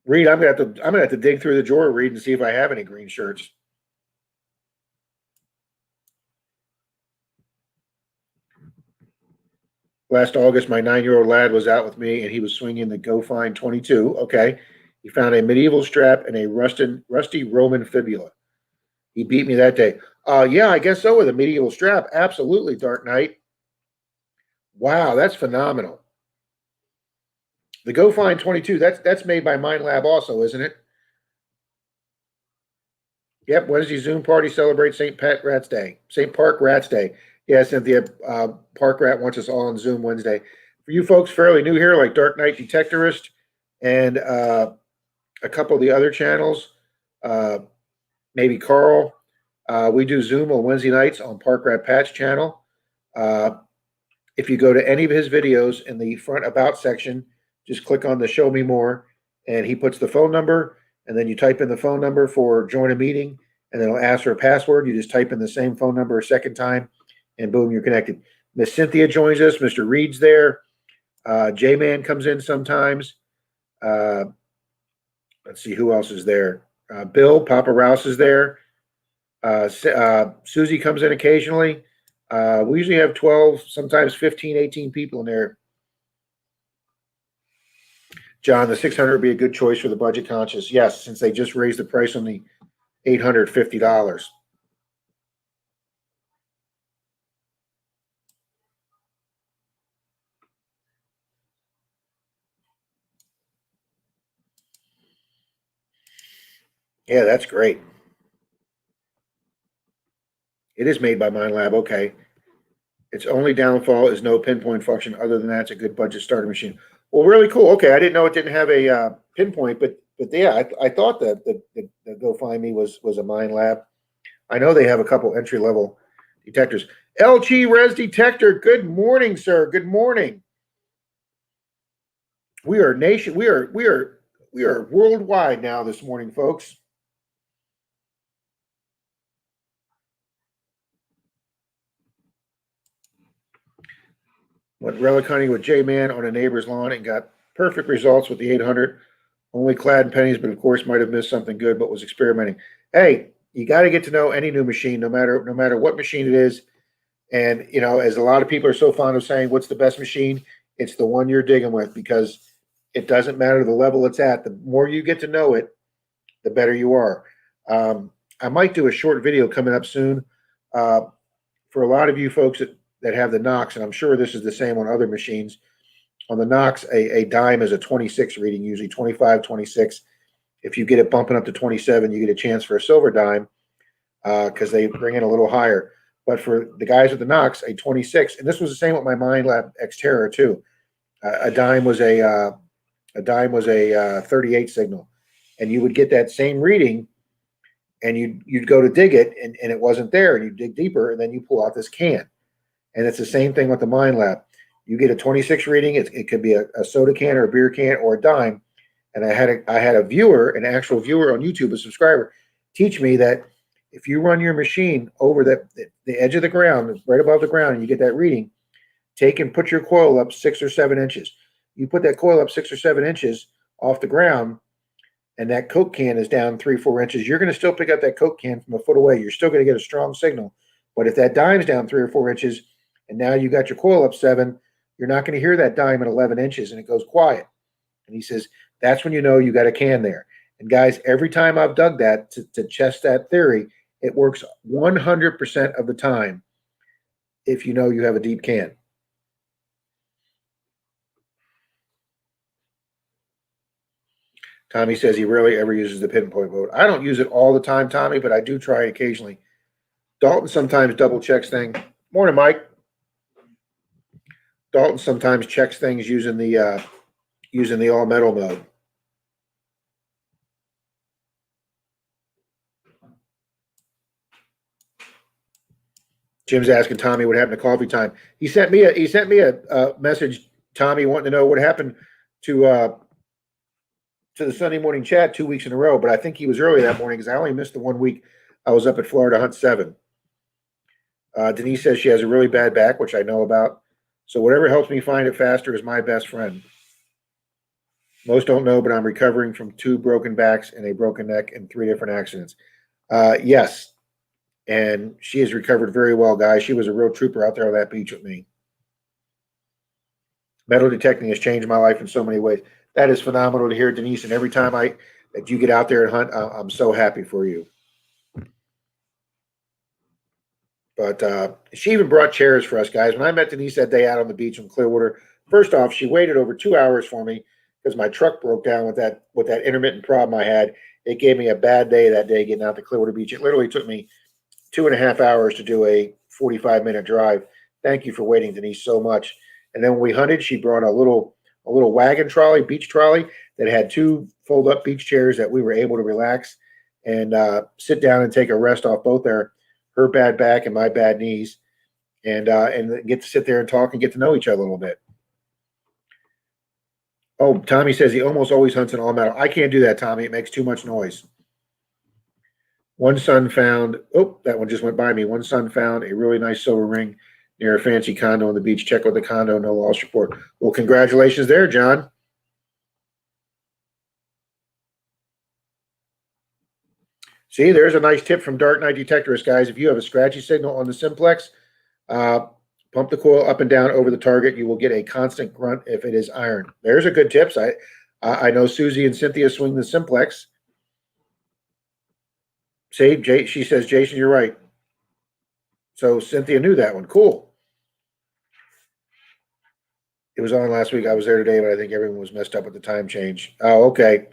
Reed, I'm gonna have to dig through the drawer, Reed, and see if I have any green shirts. Last August, my 9-year-old lad was out with me, and he was swinging the Go Find 22. Okay, he found a medieval strap and a rusty Roman fibula. He beat me that day. Yeah, I guess so with a medieval strap. Absolutely, Dark Knight. Wow, that's phenomenal. The Go Find 22. That's made by Mind Lab, also, isn't it? Yep. Wednesday Zoom party celebrates St. Pat Rat's Day. St. Park Rat's Day. Yeah, Cynthia. Park Rat wants us all on Zoom Wednesday. For you folks fairly new here, like Dark Knight Detectorist and a couple of the other channels, uh, maybe Carl. We do Zoom on Wednesday nights on Park Rat Pat's channel. Uh, if you go to any of his videos in the front about section, just click on the show me more, and he puts the phone number, and then you type in the phone number for join a meeting, and then it'll ask for a password. You just type in the same phone number a second time, and boom, you're connected. Miss Cynthia joins us. Mr. Reed's there. J Man comes in sometimes. Uh, let's see who else is there. Bill Papa Rouse is there. Susie comes in occasionally. We usually have 12, sometimes 15, 18 people in there. John, the 600 would be a good choice for the budget conscious. Yes, since they just raised the price on the $850. Yeah, that's great. It is made by Mind Lab. Okay. Its only downfall is no pinpoint function. Other than that, it's a good budget starter machine. Well, really cool. Okay, I didn't know it didn't have a pinpoint, but yeah, I thought that the Go Find Me was a Mind Lab. I know they have a couple entry level detectors. LG Res Detector. Good morning, sir. Good morning. We are nation. We are worldwide now this morning, folks. Went relic hunting with J Man on a neighbor's lawn and got perfect results with the 800. Only clad in pennies, but of course might have missed something good, but was experimenting. Hey, you got to get to know any new machine, no matter what machine it is. And as a lot of people are so fond of saying, "What's the best machine?" It's the one you're digging with because it doesn't matter the level it's at. The more you get to know it, the better you are. I might do a short video coming up soon uh, for a lot of you folks that have the Knox, and I'm sure this is the same on other machines. On the Knox, a dime is a 26 reading, usually 25, 26. If you get it bumping up to 27, you get a chance for a silver dime because they bring in a little higher. But for the guys with the Knox, a 26, and this was the same with my Mind Lab Xterra too. A dime was a 38 signal, and you would get that same reading, and you'd go to dig it, and it wasn't there, and you dig deeper, and then you pull out this can, and it's the same thing with the Mind Lab. You get a 26 reading. It could be a soda can or a beer can or a dime. And I had a viewer, an actual viewer on YouTube, a subscriber, teach me that if you run your machine over the edge of the ground, right above the ground, and you get that reading, take and put your coil up 6 or 7 inches. You put that coil up 6 or 7 inches off the ground, and that Coke can is down 3 or 4 inches. You're going to still pick up that Coke can from a foot away. You're still going to get a strong signal. But if that dime's down 3 or 4 inches, and now you got your coil up 7, you're not going to hear that dime at 11 inches, and it goes quiet. And he says, that's when you know you got a can there. And guys, every time I've dug that to test that theory, it works 100% of the time if you know you have a deep can. Tommy says he rarely ever uses the pinpoint mode. I don't use it all the time, Tommy, but I do try it occasionally. Dalton sometimes double checks things. Morning, Mike. Dalton sometimes checks things using the all metal mode. Jim's asking Tommy what happened to coffee time. He sent me a message, Tommy, wanting to know what happened to the Sunday morning chat 2 weeks in a row. But I think he was early that morning because I only missed the 1 week I was up at Florida Hunt 7. Denise says she has a really bad back, which I know about. So whatever helps me find it faster is my best friend. Most don't know, but I'm recovering from 2 broken backs and a broken neck and 3 different accidents. Yes. And she has recovered very well, guys. She was a real trooper out there on that beach with me. Metal detecting has changed my life in so many ways. That is phenomenal to hear, Denise. And every time that you get out there and hunt, I'm so happy for you. But she even brought chairs for us, guys. When I met Denise that day out on the beach in Clearwater, first off, she waited over 2 hours for me because my truck broke down with that intermittent problem I had. It gave me a bad day that day getting out to Clearwater Beach. It literally took me 2.5 hours to do a 45-minute drive. Thank you for waiting, Denise, so much. And then when we hunted, she brought a little wagon trolley, beach trolley, that had 2 fold-up beach chairs that we were able to relax and sit down and take a rest off both her bad back and my bad knees, and get to sit there and talk and get to know each other a little bit. Oh, Tommy says he almost always hunts in all metal. I can't do that, Tommy. It makes too much noise. One son found, that one just went by me. One son found a really nice silver ring near a fancy condo on the beach. Check with the condo, no loss report. Well, congratulations there, John. See, there's a nice tip from Dark Knight Detectorist, guys. If you have a scratchy signal on the simplex, pump the coil up and down over the target. You will get a constant grunt if it is iron. There's a good tips. I know Susie and Cynthia swing the simplex. See, she says, Jason, you're right. So Cynthia knew that one. Cool. It was on last week. I was there today, but I think everyone was messed up with the time change. Oh, okay.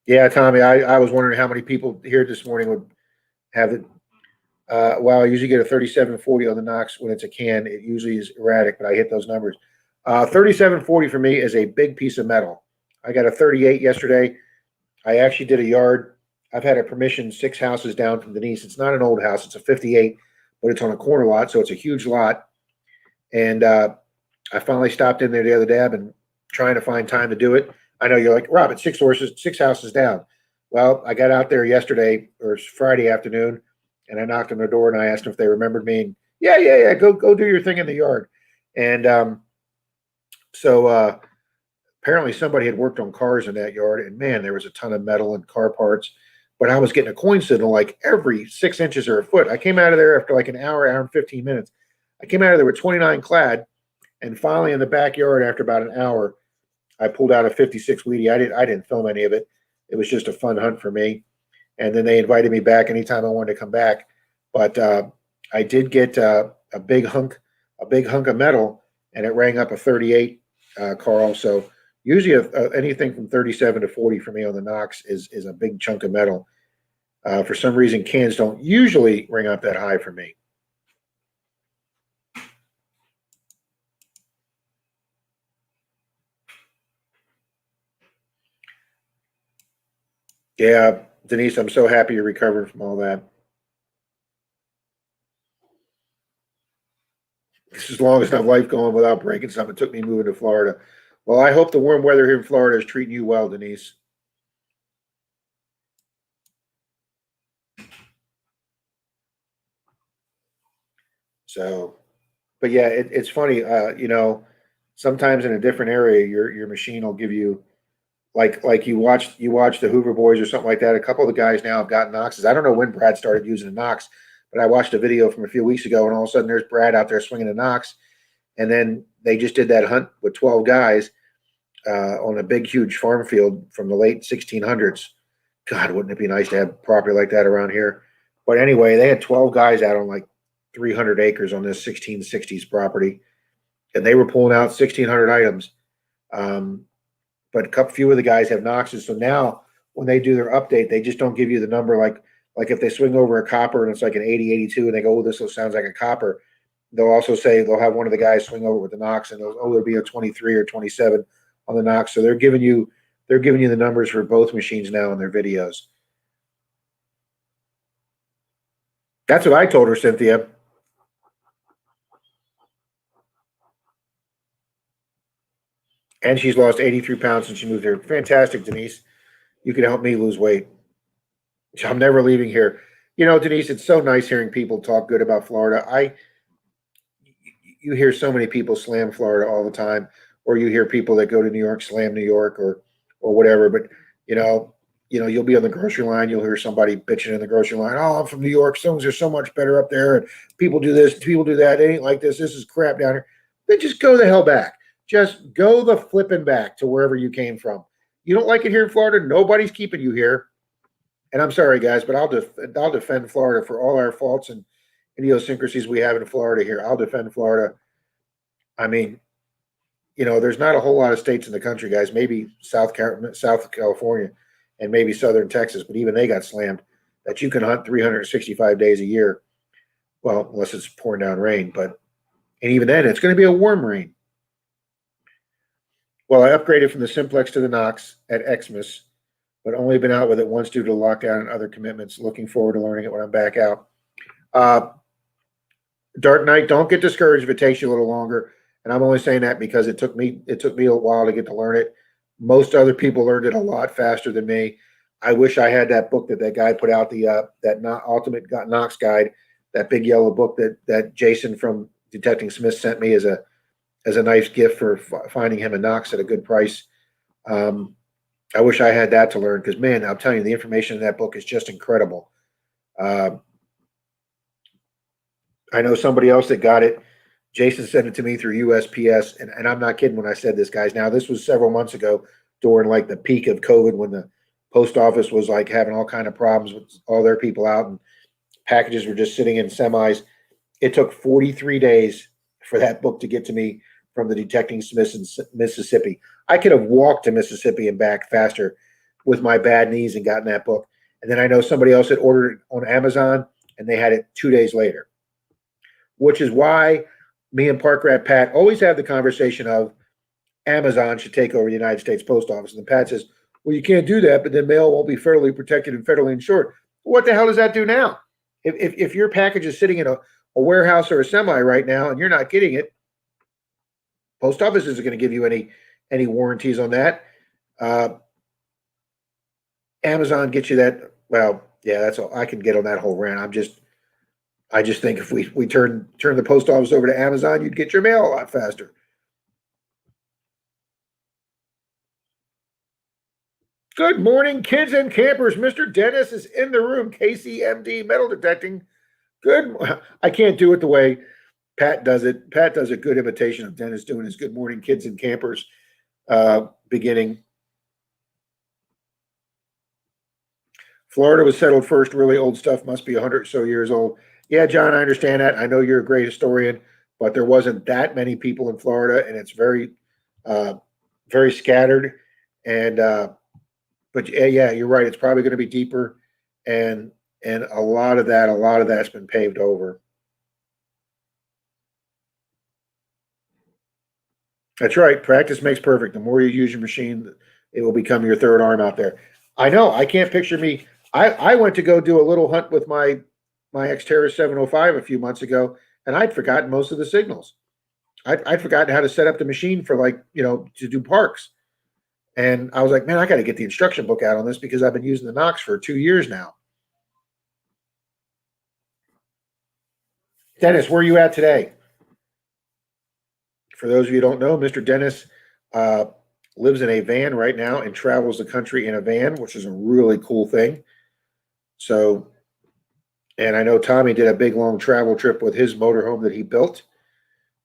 Yeah, Tommy, I was wondering how many people here this morning would have it. Well, I usually get a 3740 on the Knox when it's a can. It usually is erratic, but I hit those numbers. 3740 for me is a big piece of metal. I got a 38 yesterday. I actually did a yard. I've had a permission 6 houses down from Denise. It's not an old house. It's a 58, but it's on a corner lot, so it's a huge lot. And I finally stopped in there the other day. I've been trying to find time to do it. I know you're like, Rob, it's 6 horses, 6 houses down. Well, I got out there yesterday or Friday afternoon, and I knocked on their door and I asked them if they remembered me. And yeah, go do your thing in the yard. And so apparently somebody had worked on cars in that yard, and man, there was a ton of metal and car parts. But I was getting a coin signal like every 6 inches or a foot. I came out of there after like an hour and 15 minutes. I came out of there with 29 clad, and finally in the backyard after about an hour, I pulled out a 56 Wheatie. I didn't film any of it. It was just a fun hunt for me. And then they invited me back anytime I wanted to come back. But I did get a big hunk of metal, and it rang up a 38, Carl. So usually anything from 37 to 40 for me on the Knox is a big chunk of metal. For some reason, cans don't usually ring up that high for me. Yeah, Denise, I'm so happy you're recovering from all that. This is the longest I've life going without breaking something. It took me moving to Florida. Well, I hope the warm weather here in Florida is treating you well, Denise. So, but yeah, it's funny. Sometimes in a different area, your machine will give you like you watch the Hoover Boys or something like that. A couple of the guys now have gotten Knoxes. I don't know when Brad started using a Knox, but I watched a video from a few weeks ago, and all of a sudden there's Brad out there swinging a Knox, and then they just did that hunt with 12 guys on a big, huge farm field from the late 1600s. God, wouldn't it be nice to have property like that around here? But anyway, they had 12 guys out on like 300 acres on this 1660s property, and they were pulling out 1,600 items. But few of the guys have Knoxes. So now when they do their update, they just don't give you the number like if they swing over a copper and it's like an 80, 82, and they go, oh, this sounds like a copper. They'll also say they'll have one of the guys swing over with the Knox, and there'll be a 23 or 27 on the Knox. So they're giving you the numbers for both machines now in their videos. That's what I told her, Cynthia. And she's lost 83 pounds since she moved here. Fantastic, Denise. You can help me lose weight. I'm never leaving here. You know, Denise, it's so nice hearing people talk good about Florida. You hear so many people slam Florida all the time, or you hear people that go to New York slam New York or whatever. But you know, you'll be on the grocery line, you'll hear somebody bitching in the grocery line. Oh, I'm from New York. Things are so much better up there, and people do this, people do that. It ain't like this. This is crap down here. Then just go the hell back. Just go the flipping back to wherever you came from. You don't like it here in Florida. Nobody's keeping you here. And I'm sorry, guys, but I'll defend Florida for all our faults and idiosyncrasies we have in Florida here. I'll defend Florida. I mean, there's not a whole lot of states in the country, guys. Maybe South California, and maybe Southern Texas, but even they got slammed. That you can hunt 365 days a year. Well, unless it's pouring down rain, and even then, it's going to be a warm rain. Well, I upgraded from the Simplex to the Knox at Xmas, but only been out with it once due to lockdown and other commitments. Looking forward to learning it when I'm back out. Dark Knight, don't get discouraged if it takes you a little longer. And I'm only saying that because it took me a while to get to learn it. Most other people learned it a lot faster than me. I wish I had that book that guy put out, Ultimate Knox Guide, that big yellow book that Jason from Detecting Smith sent me as a nice gift for finding him a Knox at a good price. I wish I had that to learn because, man, I'm telling you, the information in that book is just incredible. I know somebody else that got it. Jason sent it to me through USPS, and I'm not kidding when I said this, guys. Now, this was several months ago during like the peak of COVID when the post office was like having all kind of problems with all their people out and packages were just sitting in semis. It took 43 days for that book to get to me from the Detecting Smiths in Mississippi. I could have walked to Mississippi and back faster with my bad knees and gotten that book. And then I know somebody else had ordered it on Amazon and they had it 2 days later, which is why me and Park Rat Pat always have the conversation of Amazon should take over the United States Post Office. And Pat says, well, you can't do that, but then mail won't be federally protected and federally insured. What the hell does that do now? If your package is sitting in a warehouse or a semi right now and you're not getting it, post office isn't going to give you any warranties on that. Amazon gets you that. Well, yeah, that's all I can get on that whole rant. I just think if we turn the post office over to Amazon, you'd get your mail a lot faster. Good morning, kids and campers. Mr. Dennis is in the room. KCMD metal detecting. Good. I can't do it the way Pat does it. Pat does a good imitation of Dennis doing his good morning, kids and campers beginning. Florida was settled first. Really old stuff must be 100 or so years old. Yeah, John, I understand that. I know you're a great historian, but there wasn't that many people in Florida, and it's very, very scattered. And but yeah, you're right. It's probably going to be deeper, and a lot of that's been paved over. That's right. Practice makes perfect. The more you use your machine, it will become your third arm out there. I know. I can't picture me. I went to go do a little hunt with my Xterra 705 a few months ago, and I'd forgotten most of the signals. I'd forgotten how to set up the machine for to do parks. And I was like, man, I got to get the instruction book out on this because I've been using the Knox for 2 years now. Dennis, where are you at today? For those of you who don't know, Mr. Dennis lives in a van right now and travels the country in a van, which is a really cool thing. So, and I know Tommy did a big long travel trip with his motorhome that he built,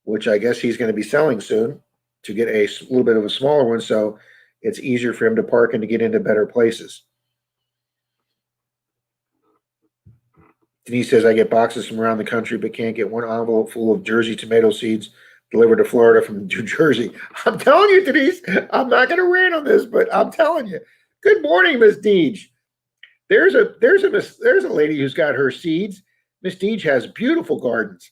which I guess he's going to be selling soon to get a little bit of a smaller one. So it's easier for him to park and to get into better places. Denise says, I get boxes from around the country, but can't get one envelope full of Jersey tomato seeds delivered to Florida from New Jersey. I'm telling you, Denise, I'm not going to rant on this, but I'm telling you. Good morning, Miss Deej. There's a lady who's got her seeds. Miss Deej has beautiful gardens.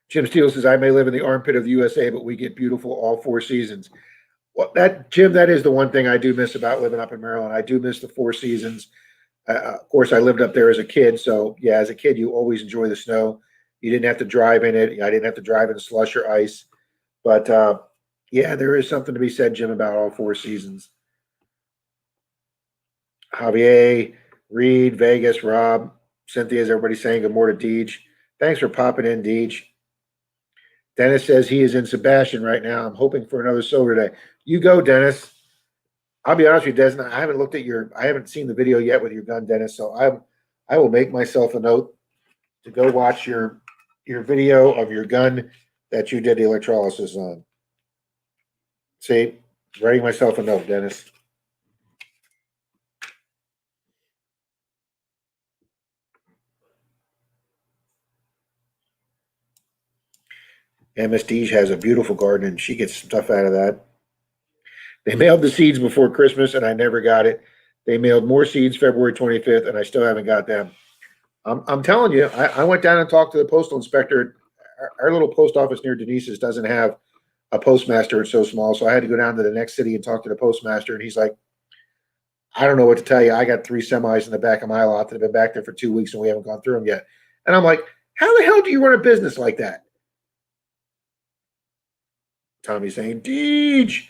Jim Steele says, I may live in the armpit of the USA, but we get beautiful all 4 seasons. Well, Jim, that is the one thing I do miss about living up in Maryland. I do miss the 4 seasons. Of course, I lived up there as a kid. So, yeah, as a kid, you always enjoy the snow. You didn't have to drive in it. I didn't have to drive in slush or ice. But yeah, there is something to be said, Jim, about all four seasons. Javier, Reed, Vegas, Rob, Cynthia, is everybody saying good morning to Deej? Thanks for popping in, Deej. Dennis says he is in Sebastian right now. I'm hoping for another soda today. You go, Dennis. I'll be honest with you, Des. I haven't looked at I haven't seen the video yet with your gun, Dennis. So I will make myself a note to go watch your video of your gun that you did the electrolysis on. See, writing myself a note, Dennis. MSD has a beautiful garden and she gets stuff out of that. They mailed the seeds before Christmas and I never got it. They mailed more seeds February 25th and I still haven't got them. I'm telling you, I went down and talked to the postal inspector. Our little post office near Denise's doesn't have a postmaster. It's so small. So I had to go down to the next city and talk to the postmaster. And he's like, I don't know what to tell you. I got 3 semis in the back of my lot that have been back there for 2 weeks and we haven't gone through them yet. And I'm like, how the hell do you run a business like that? Tommy's saying, Deej.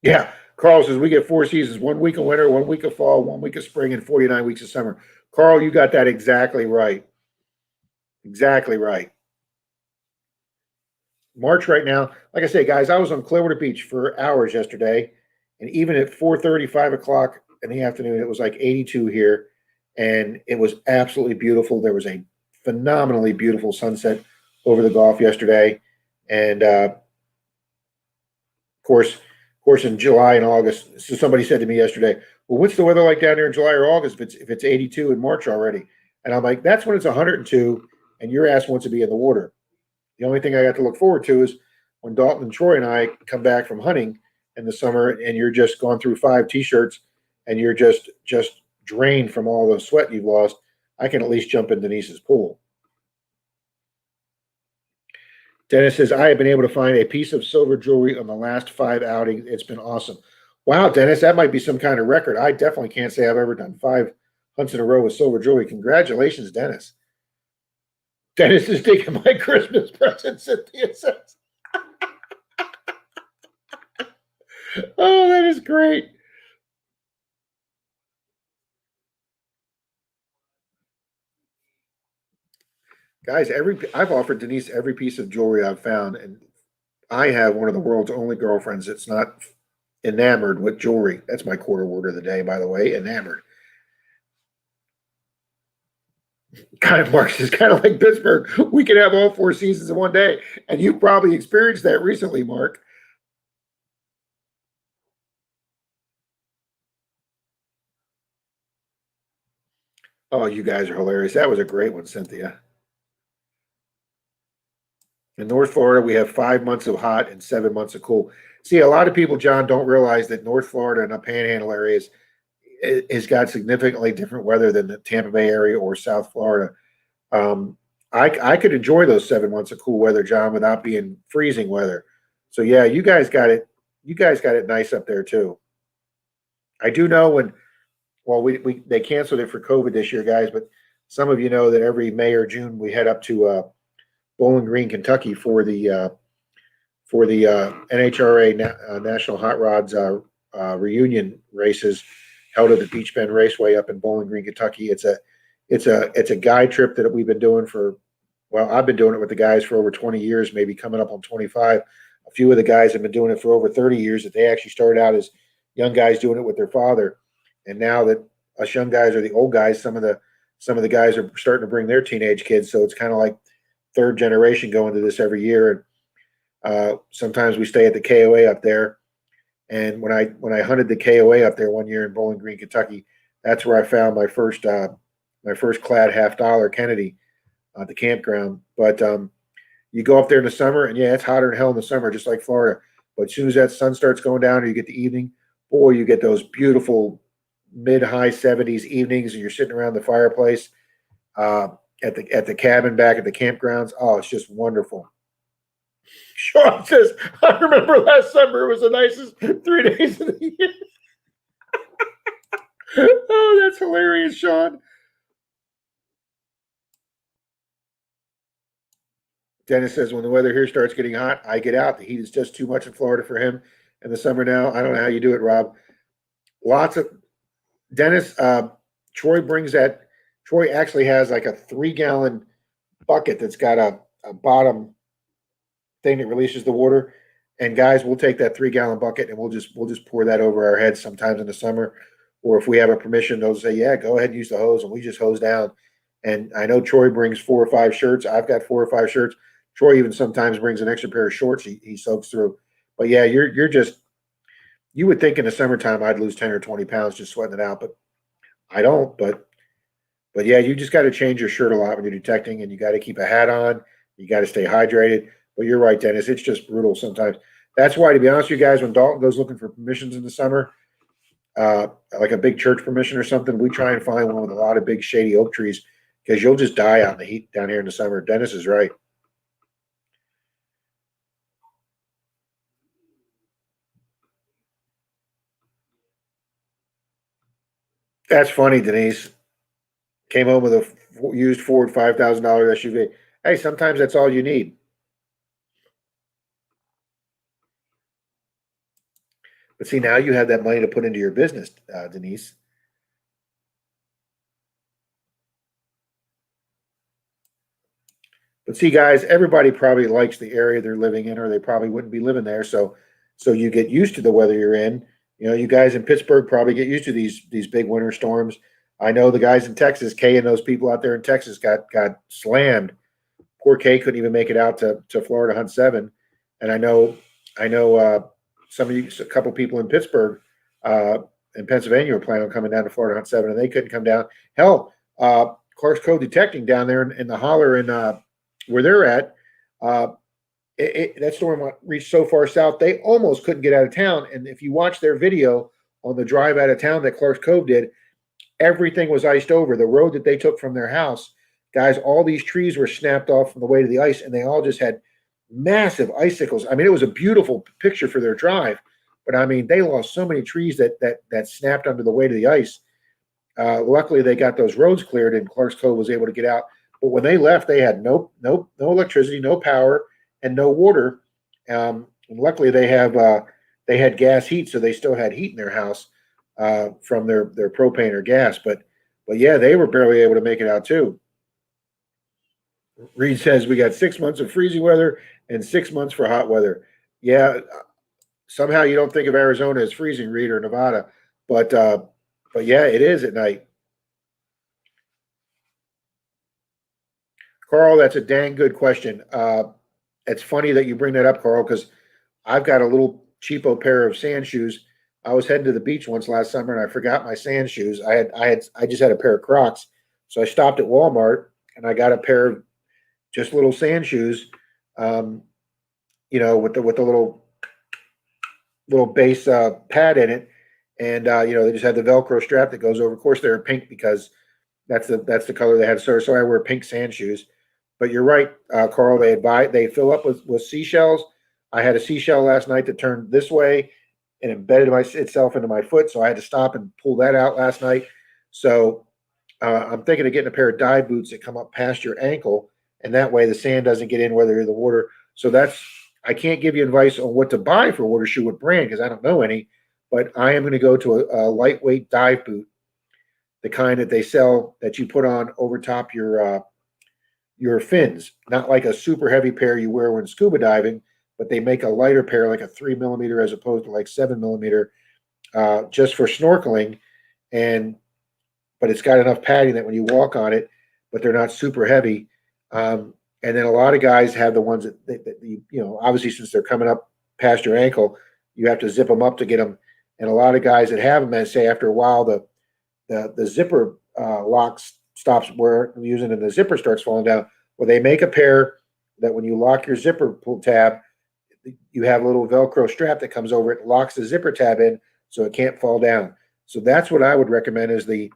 Yeah. Carl says we get 4 seasons, 1 week of winter, 1 week of fall, 1 week of spring, and 49 weeks of summer. Carl, you got that exactly right. Exactly right. March right now, like I say, guys, I was on Clearwater Beach for hours yesterday, and even at 4:30, 5 o'clock in the afternoon, it was like 82 here, and it was absolutely beautiful. There was a phenomenally beautiful sunset over the Gulf yesterday, and of course, in July and August. So somebody said to me yesterday, "Well, what's the weather like down there in July or August if it's 82 in March already?" And I'm like, "That's when it's 102, and your ass wants to be in the water." The only thing I got to look forward to is when Dalton and Troy and I come back from hunting in the summer, and you're just gone through 5 t-shirts, and you're just drained from all the sweat you've lost. I can at least jump in Denise's pool. Dennis says, I have been able to find a piece of silver jewelry on the last 5 outings. It's been awesome. Wow, Dennis, that might be some kind of record. I definitely can't say I've ever done 5 hunts in a row with silver jewelry. Congratulations, Dennis. Dennis is taking my Christmas present, Cynthia says. Oh, that is great. Guys, I've offered Denise every piece of jewelry I've found, and I have one of the world's only girlfriends that's not enamored with jewelry. That's my quarter word of the day, by the way, enamored. Kind of Marks is kind of like Pittsburgh. We can have all 4 seasons in one day, and you probably experienced that recently, Mark. Oh, you guys are hilarious. That was a great one, Cynthia. In North Florida, we have 5 months of hot and 7 months of cool. See, a lot of people, John, don't realize that North Florida and the Panhandle areas has got significantly different weather than the Tampa Bay area or South Florida. Um, I could enjoy those 7 months of cool weather, John, without being freezing weather. So yeah, you guys got it. You guys got it nice up there too. I do know when well we they canceled it for COVID this year, guys, but some of you know that every May or June we head up to Bowling Green, Kentucky for the NHRA National Hot Rods reunion races held at the Beach Bend Raceway up in Bowling Green, Kentucky. It's a guide trip that we've been doing for well, I've been doing it with the guys for over 20 years, maybe coming up on 25. A few of the guys have been doing it for over 30 years. That they actually started out as young guys doing it with their father, and now that us young guys are the old guys, some of the guys are starting to bring their teenage kids. So it's kind of like third generation going to this every year. And sometimes we stay at the KOA up there. And when I hunted the KOA up there one year in Bowling Green, Kentucky, that's where I found my first clad $50 Kennedy at the campground. But you go up there in the summer, and yeah, it's hotter than hell in the summer, just like Florida. But as soon as that sun starts going down, or you get the evening, boy, you get those beautiful mid-high 70s evenings, and you're sitting around the fireplace uh, at the cabin back at the campgrounds. Oh, it's just wonderful. Sean says, I remember last summer it was the nicest 3 days of the year. Oh, that's hilarious, Sean. Dennis says when the weather here starts getting hot, I get out. The heat is just too much in Florida for him in the summer now. I don't know how you do it, Rob. Lots of Dennis. Troy brings that. Troy actually has like a 3 gallon bucket that's got a bottom thing that releases the water. And guys, we'll take that 3 gallon bucket and we'll just pour that over our heads sometimes in the summer. Or if we have a permission, they'll say, yeah, go ahead and use the hose, and we just hose down. And I know Troy brings 4 or 5 shirts. I've got 4 or 5 shirts. Troy even sometimes brings an extra pair of shorts he soaks through. But yeah, you're just you would think in the summertime I'd lose 10 or 20 pounds just sweating it out, but I don't. But yeah, you just got to change your shirt a lot when you're detecting, and you got to keep a hat on. You got to stay hydrated. But you're right, Dennis. It's just brutal sometimes. That's why, to be honest with you guys, when Dalton goes looking for permissions in the summer, like a big church permission or something, we try and find one with a lot of big shady oak trees because you'll just die out in the heat down here in the summer. Dennis is right. That's funny, Denise. Came home with a used Ford $5,000 SUV. Hey, sometimes that's all you need. But see, now you have that money to put into your business, Denise. But see, guys, everybody probably likes the area they're living in, or they probably wouldn't be living there. So you get used to the weather you're in. You know, you guys in Pittsburgh probably get used to these big winter storms. I know the guys in Texas, Kay and those people out there in Texas got slammed. Poor Kay couldn't even make it out to Florida Hunt 7. And I know some of you, a couple people in Pittsburgh, in Pennsylvania were planning on coming down to Florida Hunt 7, and they couldn't come down. Hell, Clark's Cove Detecting down there in the holler in where they're at, uh, that storm reached so far south they almost couldn't get out of town. And if you watch their video on the drive out of town that Clark's Cove did, everything was iced over. The road that they took from their house, guys, all these trees were snapped off from the weight of the ice, and they all just had massive icicles. I mean, it was a beautiful picture for their drive, but I mean, they lost so many trees that snapped under the weight of the ice. Luckily, they got those roads cleared, and Clark's Cove was able to get out. But when they left, they had no electricity, no power, and no water. And luckily, they had gas heat, so they still had heat in their house from their propane or gas. But yeah, they were barely able to make it out too. Reed says we got 6 months of freezing weather and 6 months for hot weather. Yeah, somehow you don't think of Arizona as freezing, Reed, or Nevada, but uh, but yeah, it is at night. Carl, that's a dang good question. It's funny that you bring that up, Carl, because I've got a little cheapo pair of sand shoes. I was heading to the beach once last summer and I forgot my sand shoes. I just had a pair of Crocs, so I stopped at Walmart and I got a pair of just little sand shoes. Um, with the little base pad in it, and they just had the Velcro strap that goes over. Of course, they're pink because that's the color they had. So I wear pink sand shoes. But you're right, Carl. They fill up with seashells. I had a seashell last night that turned this way and embedded itself into my foot, so I had to stop and pull that out last night. So I'm thinking of getting a pair of dive boots that come up past your ankle, and that way the sand doesn't get in whether you're in the water. So I can't give you advice on what to buy for a water shoe, what brand, because I don't know any. But I am going to go to a lightweight dive boot, the kind that they sell that you put on over top your fins, not like a super heavy pair you wear when scuba diving, but they make a lighter pair, like a 3 millimeter as opposed to like 7 millimeter, just for snorkeling. And but it's got enough padding that when you walk on it, but they're not super heavy. And then a lot of guys have the ones that obviously since they're coming up past your ankle, you have to zip them up to get them. And a lot of guys that have them, and say after a while the zipper locks stops where using and the zipper starts falling down. Well, they make a pair that when you lock your zipper pull tab, you have a little Velcro strap that comes over it, locks the zipper tab in, so it can't fall down. So that's what I would recommend is the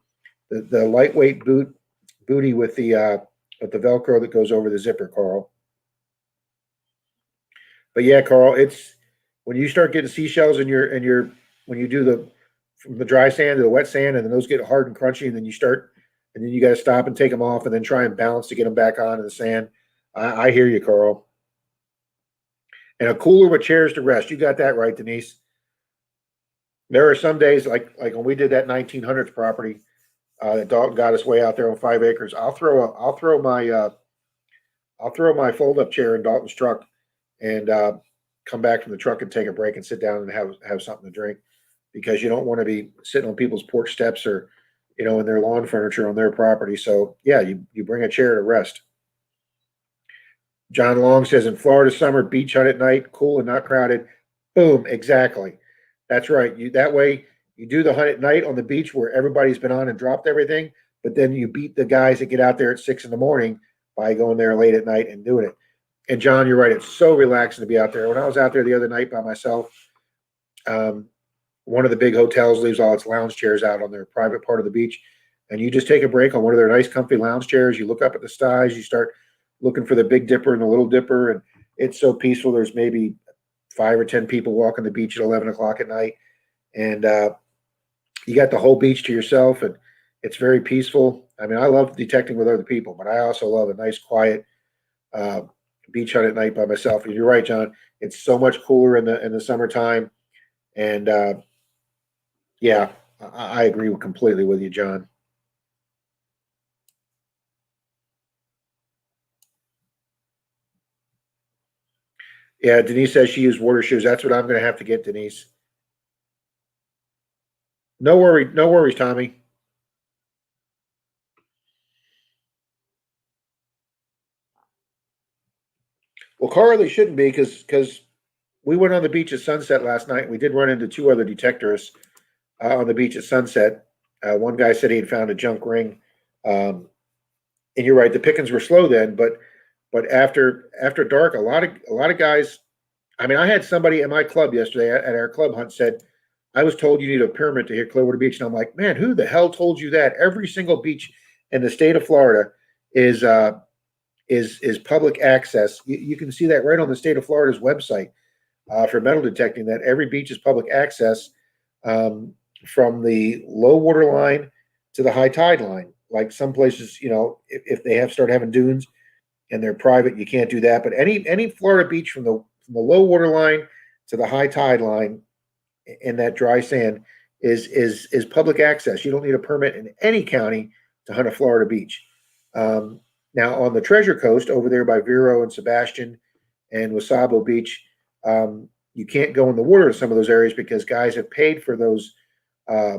lightweight booty with the Velcro that goes over the zipper, Carl. But yeah, Carl, it's when you start getting seashells in your when you do the from the dry sand to the wet sand, and then those get hard and crunchy, and then you got to stop and take them off, and then try and balance to get them back onto the sand. I hear you, Carl. And a cooler with chairs to rest. You got that right, Denise. There are some days like when we did that 1900s property that Dalton got us way out there on 5 acres. I'll throw my fold up chair in Dalton's truck and come back from the truck and take a break and sit down and have something to drink because you don't want to be sitting on people's porch steps or in their lawn furniture on their property. So yeah, you bring a chair to rest. John Long says in Florida summer, beach hut at night, cool and not crowded. Boom, exactly. That's right. You that way you do the hunt at night on the beach where everybody's been on and dropped everything, but then you beat the guys that get out there at 6 in the morning by going there late at night and doing it. And John, you're right. It's so relaxing to be out there. When I was out there the other night by myself, um, one of the big hotels leaves all its lounge chairs out on their private part of the beach, and you just take a break on one of their nice, comfy lounge chairs. You look up at the stars. You start looking for the Big Dipper and the Little Dipper, and it's so peaceful. There's maybe 5 or 10 people walking the beach at 11 o'clock at night, and you got the whole beach to yourself, and it's very peaceful. I mean, I love detecting with other people, but I also love a nice, quiet uh, beach hunt at night by myself. And you're right, John. It's so much cooler in the summertime, and yeah, I agree completely with you, John. Yeah, Denise says she used water shoes. That's what I'm going to have to get, Denise. No worries, Tommy. Well, Carly shouldn't be because we went on the beach at sunset last night. We did run into 2 other detectorists on the beach at sunset. One guy said he had found a junk ring, and you're right. The pickings were slow then, but after dark, a lot of guys. I mean, I had somebody at my club yesterday at our club hunt said, "I was told you need a permit to hit Clearwater Beach," and I'm like, "Man, who the hell told you that?" Every single beach in the state of Florida is is public access. You can see that right on the state of Florida's website for metal detecting. That every beach is public access um, from the low water line to the high tide line. Like some places, if they have start having dunes and they're private, you can't do that. But any Florida beach from the low water line to the high tide line in that dry sand is public access. You don't need a permit in any county to hunt a Florida beach. Um, Now on the Treasure Coast over there by Vero and Sebastian and Wasabo Beach, you can't go in the water in some of those areas because guys have paid for those uh,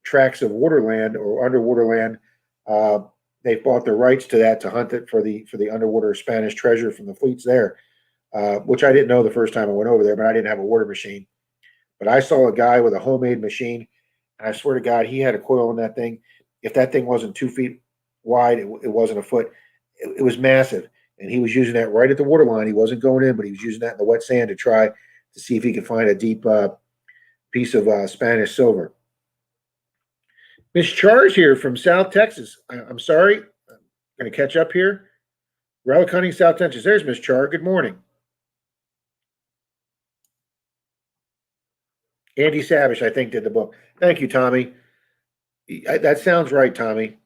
tracts of waterland or underwater land. Uh, they've bought the rights to that to hunt it for the underwater Spanish treasure from the fleets there, which I didn't know the first time I went over there, but I didn't have a water machine. But I saw a guy with a homemade machine, and I swear to God, he had a coil in that thing. If that thing wasn't 2 feet wide, it wasn't a foot. It was massive, and he was using that right at the water line. He wasn't going in, but he was using that in the wet sand to try to see if he could find a deep piece of Spanish silver. Miss Char's here from South Texas. I'm sorry, I'm going to catch up here. Relic hunting, South Texas. There's Miss Char. Good morning. Andy Savish, I think, did the book. Thank you, Tommy. That sounds right, Tommy.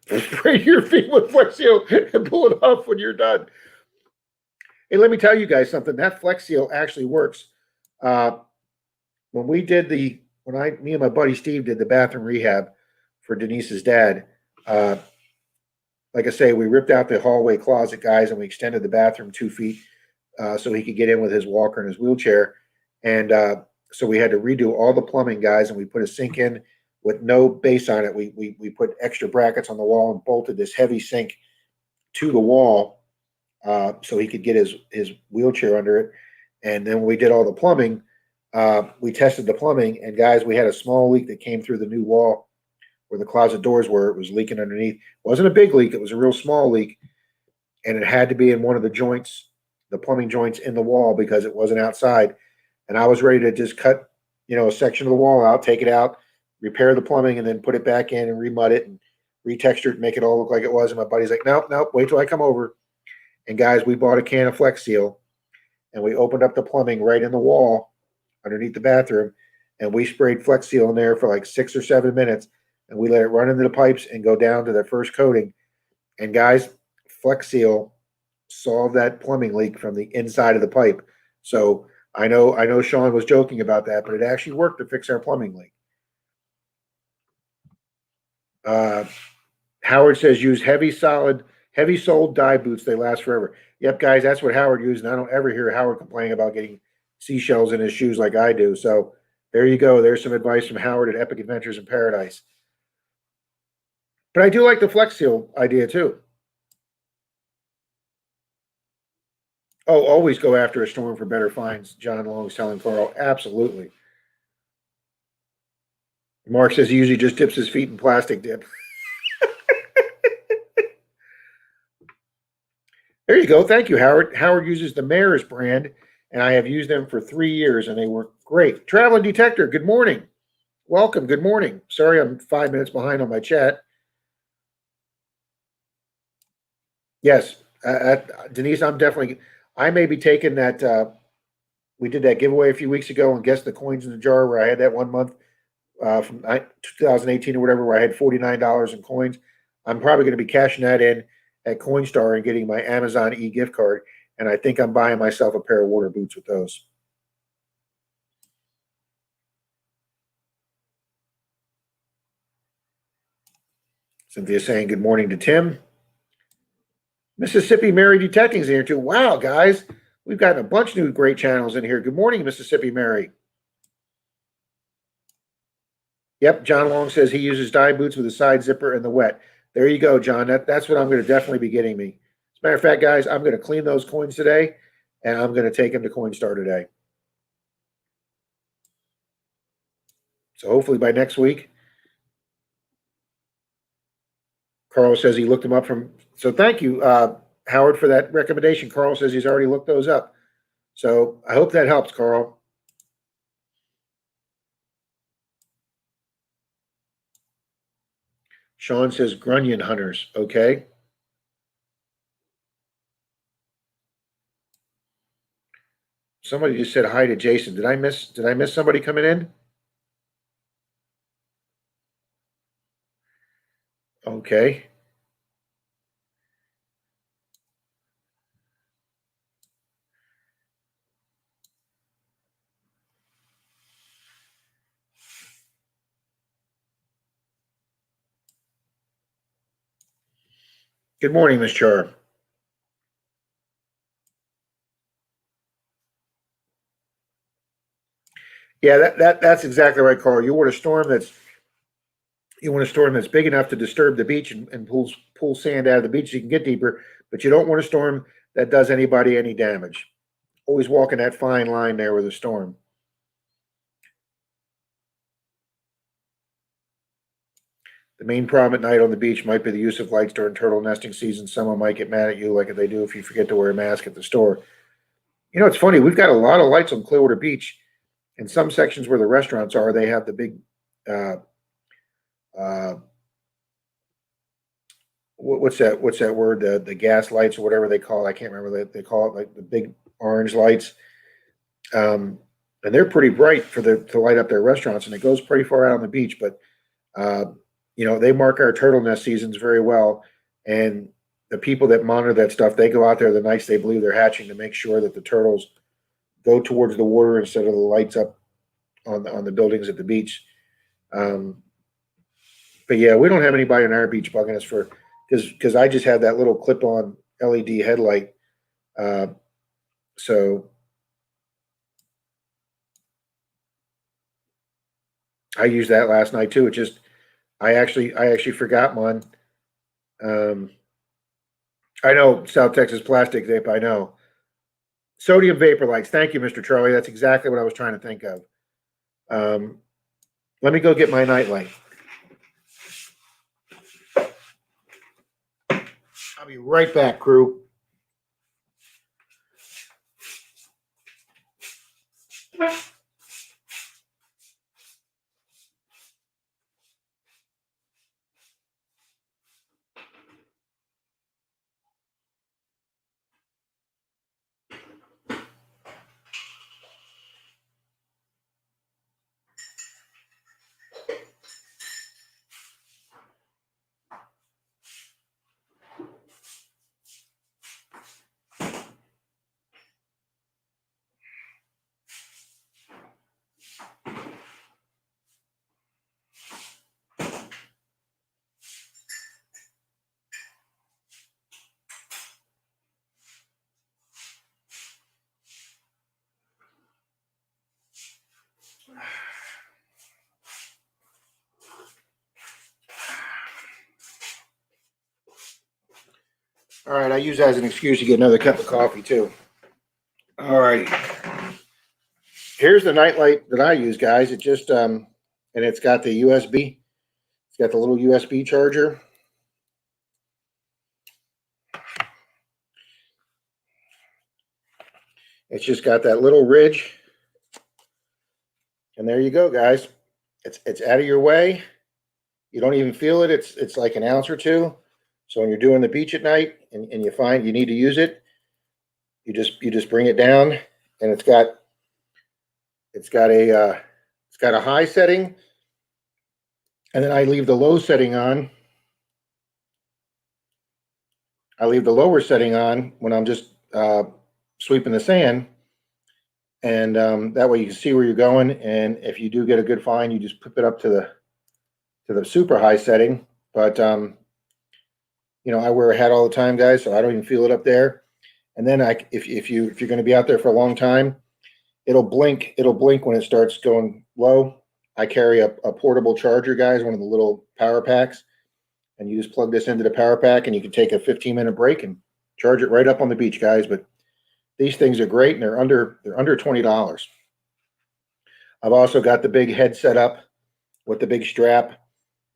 Spray your feet with Flex Seal and pull it off when you're done. Hey, let me tell you guys something. That Flex Seal actually works. Uh, when we did me and my buddy Steve did the bathroom rehab for Denise's dad. Uh, like I say, we ripped out the hallway closet, guys, and we extended the bathroom 2 feet so he could get in with his walker and his wheelchair. And so we had to redo all the plumbing, guys, and we put a sink in with no base on it. We put extra brackets on the wall and bolted this heavy sink to the wall so he could get his wheelchair under it. And then when we did all the plumbing, we tested the plumbing, and guys, we had a small leak that came through the new wall where the closet doors were. It was leaking underneath. It wasn't a big leak; it was a real small leak, and it had to be in one of the joints, the plumbing joints in the wall because it wasn't outside. And I was ready to just cut, a section of the wall out, take it out, repair the plumbing, and then put it back in and remud it and retexture it, and make it all look like it was. And my buddy's like, "Nope, nope, wait till I come over." And guys, we bought a can of Flex Seal, and we opened up the plumbing right in the wall underneath the bathroom, and we sprayed Flex Seal in there for like 6 or 7 minutes, and we let it run into the pipes and go down to the first coating. And guys, Flex Seal solved that plumbing leak from the inside of the pipe. So I know Sean was joking about that, but it actually worked to fix our plumbing leak. Uh, Howard says use heavy soled dye boots. They last forever. Yep, guys, that's what Howard used, and I don't ever hear Howard complaining about getting seashells in his shoes like I do. So there you go. There's some advice from Howard at Epic Adventures in Paradise. But I do like the Flex Seal idea too. Oh, always go after a storm for better finds. John Long's telling Carl. Absolutely. Mark says he usually just dips his feet in plastic dip. There you go. Thank you, Howard. Howard uses the Mayor's brand, and I have used them for 3 years, and they work great. Traveling Detector, good morning. Welcome. Good morning. Sorry, I'm 5 minutes behind on my chat. Yes, Denise, I may be taking that. We did that giveaway a few weeks ago and guessed the coins in the jar where I had that 1 month from 2018 or whatever, where I had $49 in coins. I'm probably going to be cashing that in at Coinstar and getting my Amazon gift card. And I think I'm buying myself a pair of water boots with those. Cynthia saying good morning to Tim. Mississippi Mary Detecting's in here too. Wow, guys, we've got a bunch of new great channels in here. Good morning, Mississippi Mary. Yep, John Long says he uses dye boots with a side zipper and the wet. There you go, John. That's what I'm going to definitely be getting me. As a matter of fact, guys, I'm going to clean those coins today, and I'm going to take them to Coinstar today. So hopefully by next week. Carl says he looked them up from. So thank you, Howard, for that recommendation. Carl says he's already looked those up. So I hope that helps, Carl. Sean says grunion hunters. Okay. Somebody just said hi to Jason. Did I miss somebody coming in? Okay. Good morning, Miss Char. Yeah, that's exactly right, Carl. You want a storm that's big enough to disturb the beach and pull sand out of the beach so you can get deeper, but you don't want a storm that does anybody any damage. Always walking that fine line there with a storm. The main problem at night on the beach might be the use of lights during turtle nesting season. Someone might get mad at you like they do if you forget to wear a mask at the store. You know, it's funny. We've got a lot of lights on Clearwater Beach. In some sections where the restaurants are, they have the big uh, uh, what's that word? The gas lights or whatever they call it. I can't remember. They call it like the big orange lights. And they're pretty bright to light up their restaurants, and it goes pretty far out on the beach. But uh, they mark our turtle nest seasons very well, and the people that monitor that stuff, they go out there the nights they believe they're hatching to make sure that the turtles go towards the water instead of the lights up on the buildings at the beach. Um, but yeah, we don't have anybody on our beach bugging us for because I just had that little clip-on LED headlight. Uh, so I used that last night too. It just I actually forgot mine. Um, I know South Texas plastic vape. I know sodium vapor lights. Thank you, Mr. Charlie. That's exactly what I was trying to think of. Um, Let me go get my nightlight. I'll be right back, crew. All right, I use that as an excuse to get another cup of coffee too. All right. Here's the nightlight that I use, guys. It just and it's got the USB. It's got the little USB charger. It's just got that little ridge. And there you go, guys. It's out of your way. You don't even feel it. It's like an ounce or two. So when you're doing the beach at night and you find you need to use it, you just bring it down, and it's got a high setting, and then I leave the low setting on. I leave the lower setting on when I'm just sweeping the sand, and that way you can see where you're going. And if you do get a good find, you just put it up to the super high setting. But I wear a hat all the time, guys, so I don't even feel it up there. And then if you're going to be out there for a long time, it'll blink. It'll blink when it starts going low. I carry a portable charger, guys, one of the little power packs, and you just plug this into the power pack, and you can take a 15-minute break and charge it right up on the beach, guys. But these things are great, and they're under $20. I've also got the big head set up with the big strap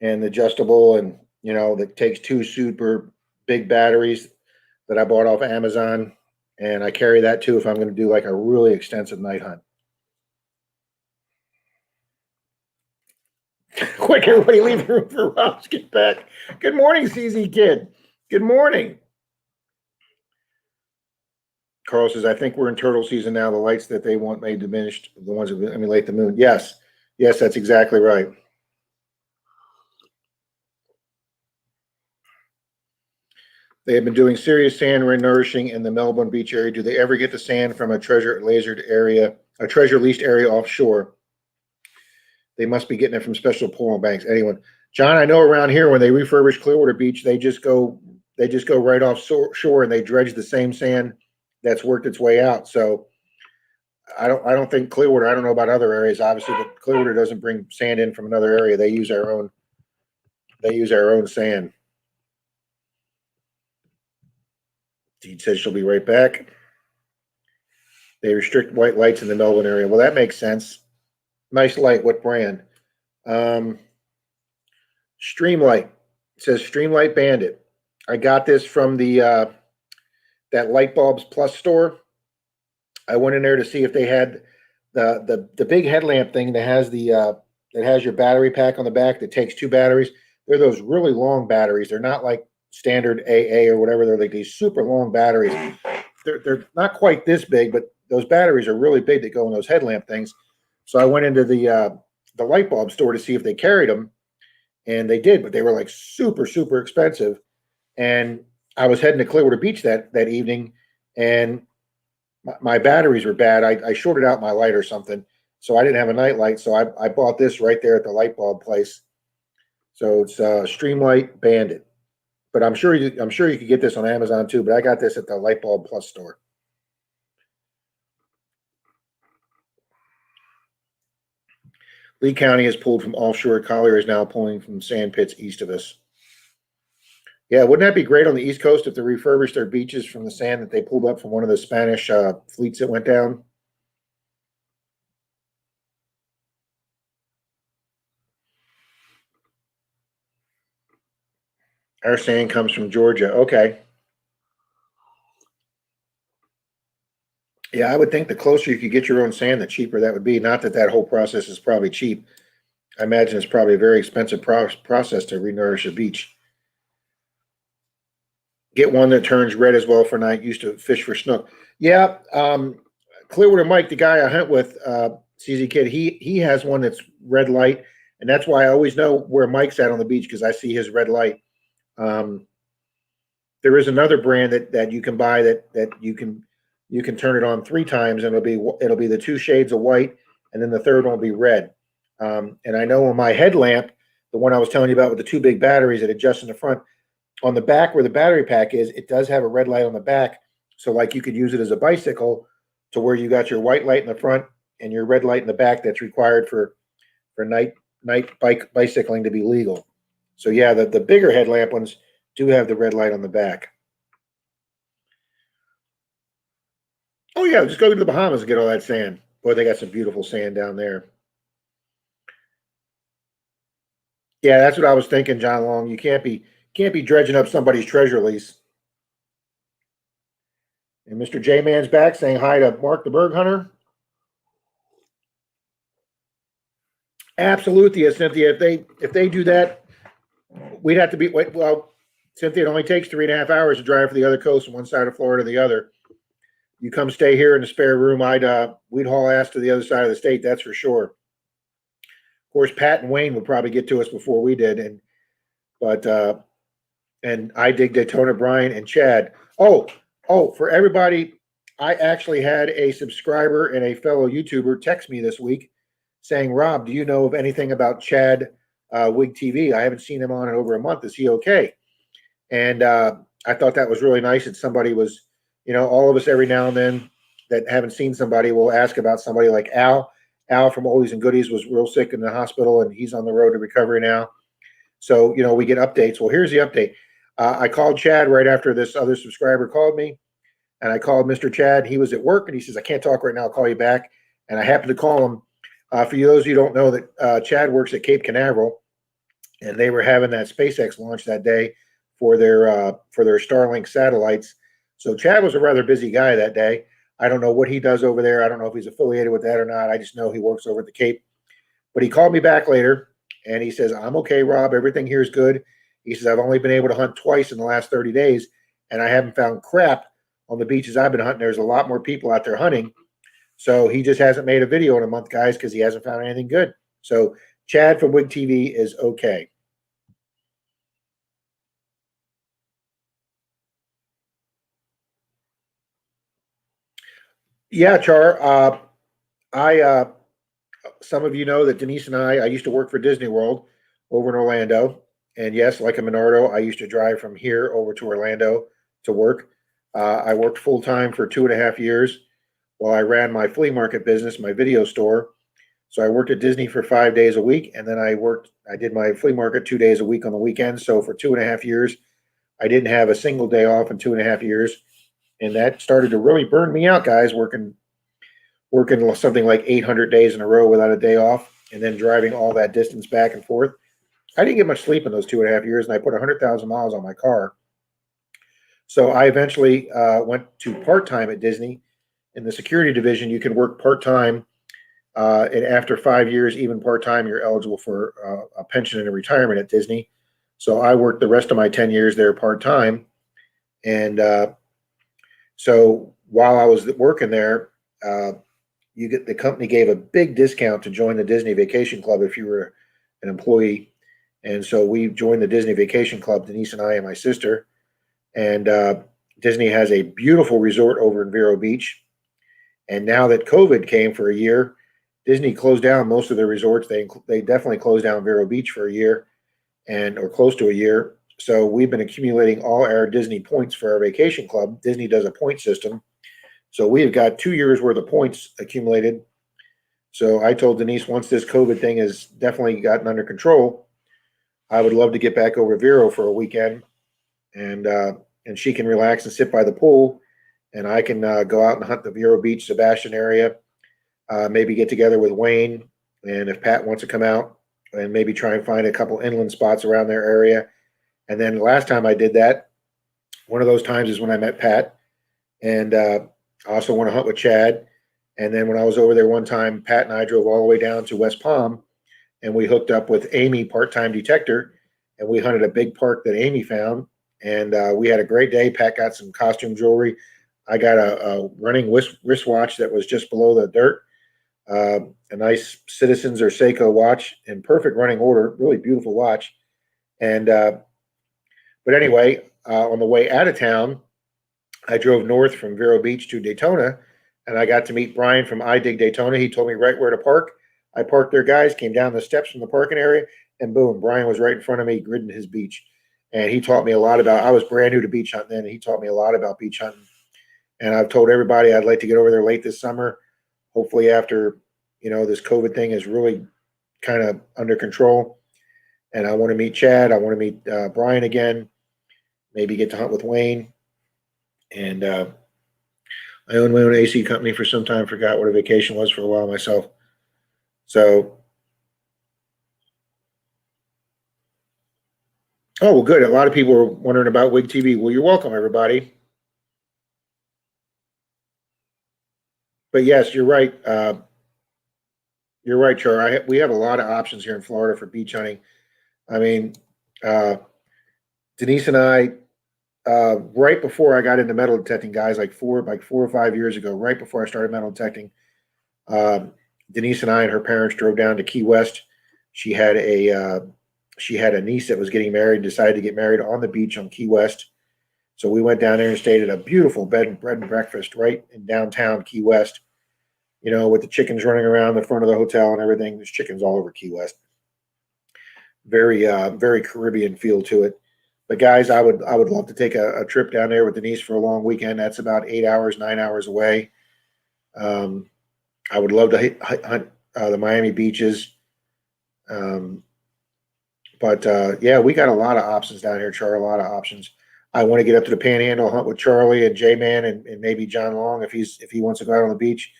and the adjustable, and that takes two super big batteries that I bought off Amazon, and I carry that too if I'm going to do like a really extensive night hunt. Quick, everybody leave room for Rob to get back. Good morning, CZ Kid. Good morning. Carl says, I think we're in turtle season now. The lights that they want may diminish. The ones that emulate the moon. Yes, that's exactly right. They have been doing serious sand renourishing in the Melbourne beach area. Do they ever get the sand from a treasure leased area offshore? They must be getting it from special pooling banks. Anyone? John, I know around here when they refurbish Clearwater Beach, they just go right off shore and they dredge the same sand that's worked its way out. So I don't think Clearwater. I don't know about other areas, obviously, but Clearwater doesn't bring sand in from another area. They use our own. They use our own sand. Deed says she'll be right back. They restrict white lights in the Melbourne area. Well, that makes sense. Nice light. What brand? Streamlight. It says Streamlight Bandit. I got this from the that Light Bulbs Plus store. I went in there to see if they had the big headlamp thing that has that has your battery pack on the back that takes two batteries. They're those really long batteries. They're not like standard AA or whatever. They're like these super long batteries. They're not quite this big, but those batteries are really big that go in those headlamp things. So I went into the light bulb store to see if they carried them, and they did, but they were like super expensive. And I was heading to Clearwater Beach that evening, and my batteries were bad. I shorted out my light or something, so I didn't have a night light. So I bought this right there at the light bulb place. So it's Streamlight Bandit, but I'm sure you could get this on Amazon too. But I got this at the Light Bulb Plus store. Lee County is pulled from offshore. Collier is now pulling from sand pits east of us. Yeah, wouldn't that be great on the East Coast if they refurbished their beaches from the sand that they pulled up from one of the Spanish fleets that went down? Our sand comes from Georgia. Okay. Yeah, I would think the closer you could get your own sand, the cheaper that would be. Not that that whole process is probably cheap. I imagine it's probably a very expensive process to renourish a beach. Get one that turns red as well for night. Used to fish for snook. Yeah, Clearwater Mike, the guy I hunt with, CZ Kid, he has one that's red light, and that's why I always know where Mike's at on the beach because I see his red light. Um, there is another brand that you can buy that you can turn it on three times, and it'll be the two shades of white, and then the third one will be red. And I know on my headlamp, the one I was telling you about with the two big batteries that adjust in the front, on the back where the battery pack is, it does have a red light on the back. So like you could use it as a bicycle to where you got your white light in the front and your red light in the back that's required for night bicycling to be legal. So yeah, the bigger headlamp ones do have the red light on the back. Oh yeah, just go to the Bahamas and get all that sand. Boy, they got some beautiful sand down there. Yeah, that's what I was thinking, John Long. You can't be dredging up somebody's treasure lease. And Mr. J Man's back saying hi to Mark the Berg Hunter. Absolutely, Cynthia. If they do that, we'd have to be wait. Well, Cynthia, it only takes 3.5 hours to drive from the other coast from one side of Florida to the other. You come stay here in the spare room, we'd haul ass to the other side of the state. That's for sure. Of course, Pat and Wayne would probably get to us before we did, but and I dig Daytona, Brian and Chad. Oh, for everybody, I actually had a subscriber and a fellow YouTuber text me this week saying, "Rob, do you know of anything about Chad Wig TV? I haven't seen him on in over a month. Is he okay?" And I thought that was really nice that somebody was, all of us every now and then that haven't seen somebody will ask about somebody like Al. Al from Oldies and Goodies was real sick in the hospital and he's on the road to recovery now. So, we get updates. Well, here's the update. I called Chad right after this other subscriber called me, and I called Mr. Chad. He was at work, and he says, "I can't talk right now. I'll call you back." And I happened to call him. For you, those of you who don't know, that Chad works at Cape Canaveral, and they were having that SpaceX launch that day for their Starlink satellites. So Chad was a rather busy guy that day. I don't know what he does over there. I don't know if he's affiliated with that or not. I just know he works over at the Cape. But he called me back later and he says, "I'm okay, Rob. Everything here is good." He says, "I've only been able to hunt twice in the last 30 days and I haven't found crap on the beaches I've been hunting. There's a lot more people out there hunting. So he just hasn't made a video in a month, guys, because he hasn't found anything good." So Chad from Wig TV is okay. Yeah, Char. I Some of you know that Denise and I used to work for Disney World over in Orlando. And yes, like a Menardo, I used to drive from here over to Orlando to work. I worked full time for 2.5 years while I ran my flea market business, my video store. So I worked at Disney for 5 days a week, and then I did my flea market 2 days a week on the weekends. So for 2.5 years, I didn't have a single day off in 2.5 years, and that started to really burn me out, guys. Working something like 800 days in a row without a day off, and then driving all that distance back and forth. I didn't get much sleep in those 2.5 years, and I put 100,000 miles on my car. So I eventually went to part time at Disney. In the security division, you can work part time, and after 5 years, even part time, you're eligible for a pension and a retirement at Disney. So I worked the rest of my 10 years there part time, and so while I was working there, uh, the company gave a big discount to join the Disney Vacation Club if you were an employee, and so we joined the Disney Vacation Club. Denise and I and my sister, and Disney has a beautiful resort over in Vero Beach. And now that COVID came for a year, Disney closed down most of their resorts. They definitely closed down Vero Beach for a year, and or close to a year. So we've been accumulating all our Disney points for our vacation club. Disney does a point system, so we've got 2 years worth of points accumulated. So I told Denise, once this COVID thing has definitely gotten under control, I would love to get back over Vero for a weekend, and she can relax and sit by the pool, and I can go out and hunt the Vero Beach, Sebastian area. Maybe get together with Wayne, and if Pat wants to come out, and maybe try and find a couple inland spots around their area. And then the last time I did that, one of those times is when I met Pat, and I also want to hunt with Chad. And then when I was over there one time, Pat and I drove all the way down to West Palm, and we hooked up with Amy, part-time detector, and we hunted a big park that Amy found. And we had a great day. Pat got some costume jewelry. I got a running wristwatch that was just below the dirt. A nice Citizens or Seiko watch in perfect running order. Really beautiful watch. And but anyway, on the way out of town, I drove north from Vero Beach to Daytona, and I got to meet Brian from I Dig Daytona. He told me right where to park. I parked there, guys, came down the steps from the parking area, and boom, Brian was right in front of me, gridding his beach. And he taught me a lot about, I was brand new to beach hunting then, and he taught me a lot about beach hunting. And I've told everybody I'd like to get over there late this summer, hopefully after, this COVID thing is really kind of under control. And I want to meet Chad. I want to meet Brian again, maybe get to hunt with Wayne. And I owned my own AC company for some time. Forgot what a vacation was for a while myself. So, oh well, good. A lot of people are wondering about Wig TV. Well, you're welcome, everybody. But yes, you're right. You're right, Char. We have a lot of options here in Florida for beach hunting. I mean, uh, Denise and I, right before I got into metal detecting, guys, like 4 or 5 years ago, right before I started metal detecting, um, Denise and I and her parents drove down to Key West. She had a she had a niece that was getting married, decided to get married on the beach on Key West. So we went down there and stayed at a beautiful bread and breakfast right in downtown Key West. You know, with the chickens running around the front of the hotel and everything. There's chickens all over Key West. Very Caribbean feel to it. But guys, I would love to take a trip down there with Denise for a long weekend. That's about 8 hours, 9 hours away. Um, I would love to hunt the Miami beaches. Um, but yeah, we got a lot of options down here, Charlie. A lot of options. I want to get up to the Panhandle, hunt with Charlie and J Man and maybe John Long if he wants to go out on the beach.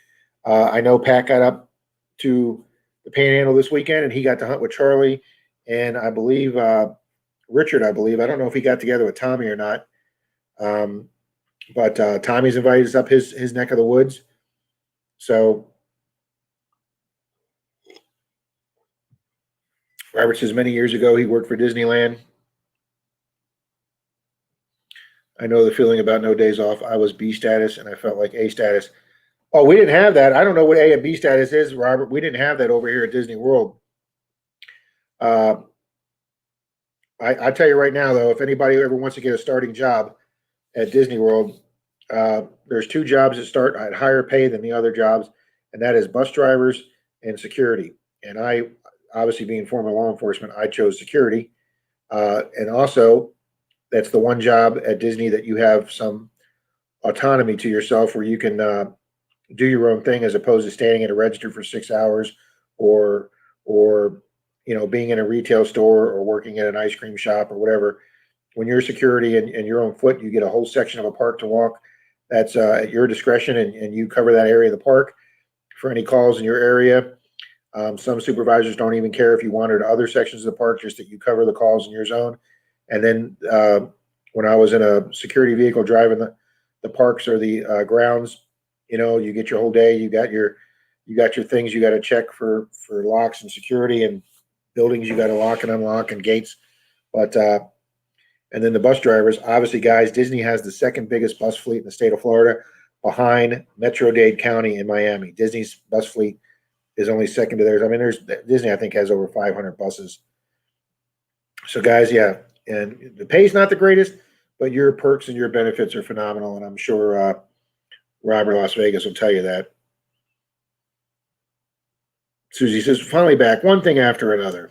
I know Pat got up to the Panhandle this weekend and he got to hunt with Charlie and I believe Richard. I believe I don't know if he got together with Tommy or not. Um, but Tommy's invited us up his neck of the woods. So Robert says many years ago he worked for Disneyland. I know the feeling about no days off. I was B status and I felt like A status. Oh, we didn't have that. I don't know what A and B status is, Robert. We didn't have that over here at Disney World. Uh, I tell you right now, though, if anybody ever wants to get a starting job at Disney World, there's two jobs that start at higher pay than the other jobs, and that is bus drivers and security. And I, obviously being former law enforcement, I chose security. And also, that's the one job at Disney that you have some autonomy to yourself where you can do your own thing as opposed to standing at a register for 6 hours or or being in a retail store or working at an ice cream shop or whatever. When you're security and you're on foot, you get a whole section of a park to walk. That's at your discretion, and you cover that area of the park for any calls in your area. Some supervisors don't even care if you wander to other sections of the park, just that you cover the calls in your zone. And then when I was in a security vehicle driving the parks or the grounds, you get your whole day. You got your things you got to check for locks and security and buildings you got to lock and unlock and gates. But and then the bus drivers, obviously, guys, Disney has the second biggest bus fleet in the state of Florida, behind Metro-Dade County in Miami. Disney's bus fleet is only second to theirs. I mean, there's Disney, I think, has over 500 buses. So, guys, yeah, and the pay's not the greatest, but your perks and your benefits are phenomenal, and I'm sure Robert Las Vegas will tell you that. Susie says, finally back, one thing after another.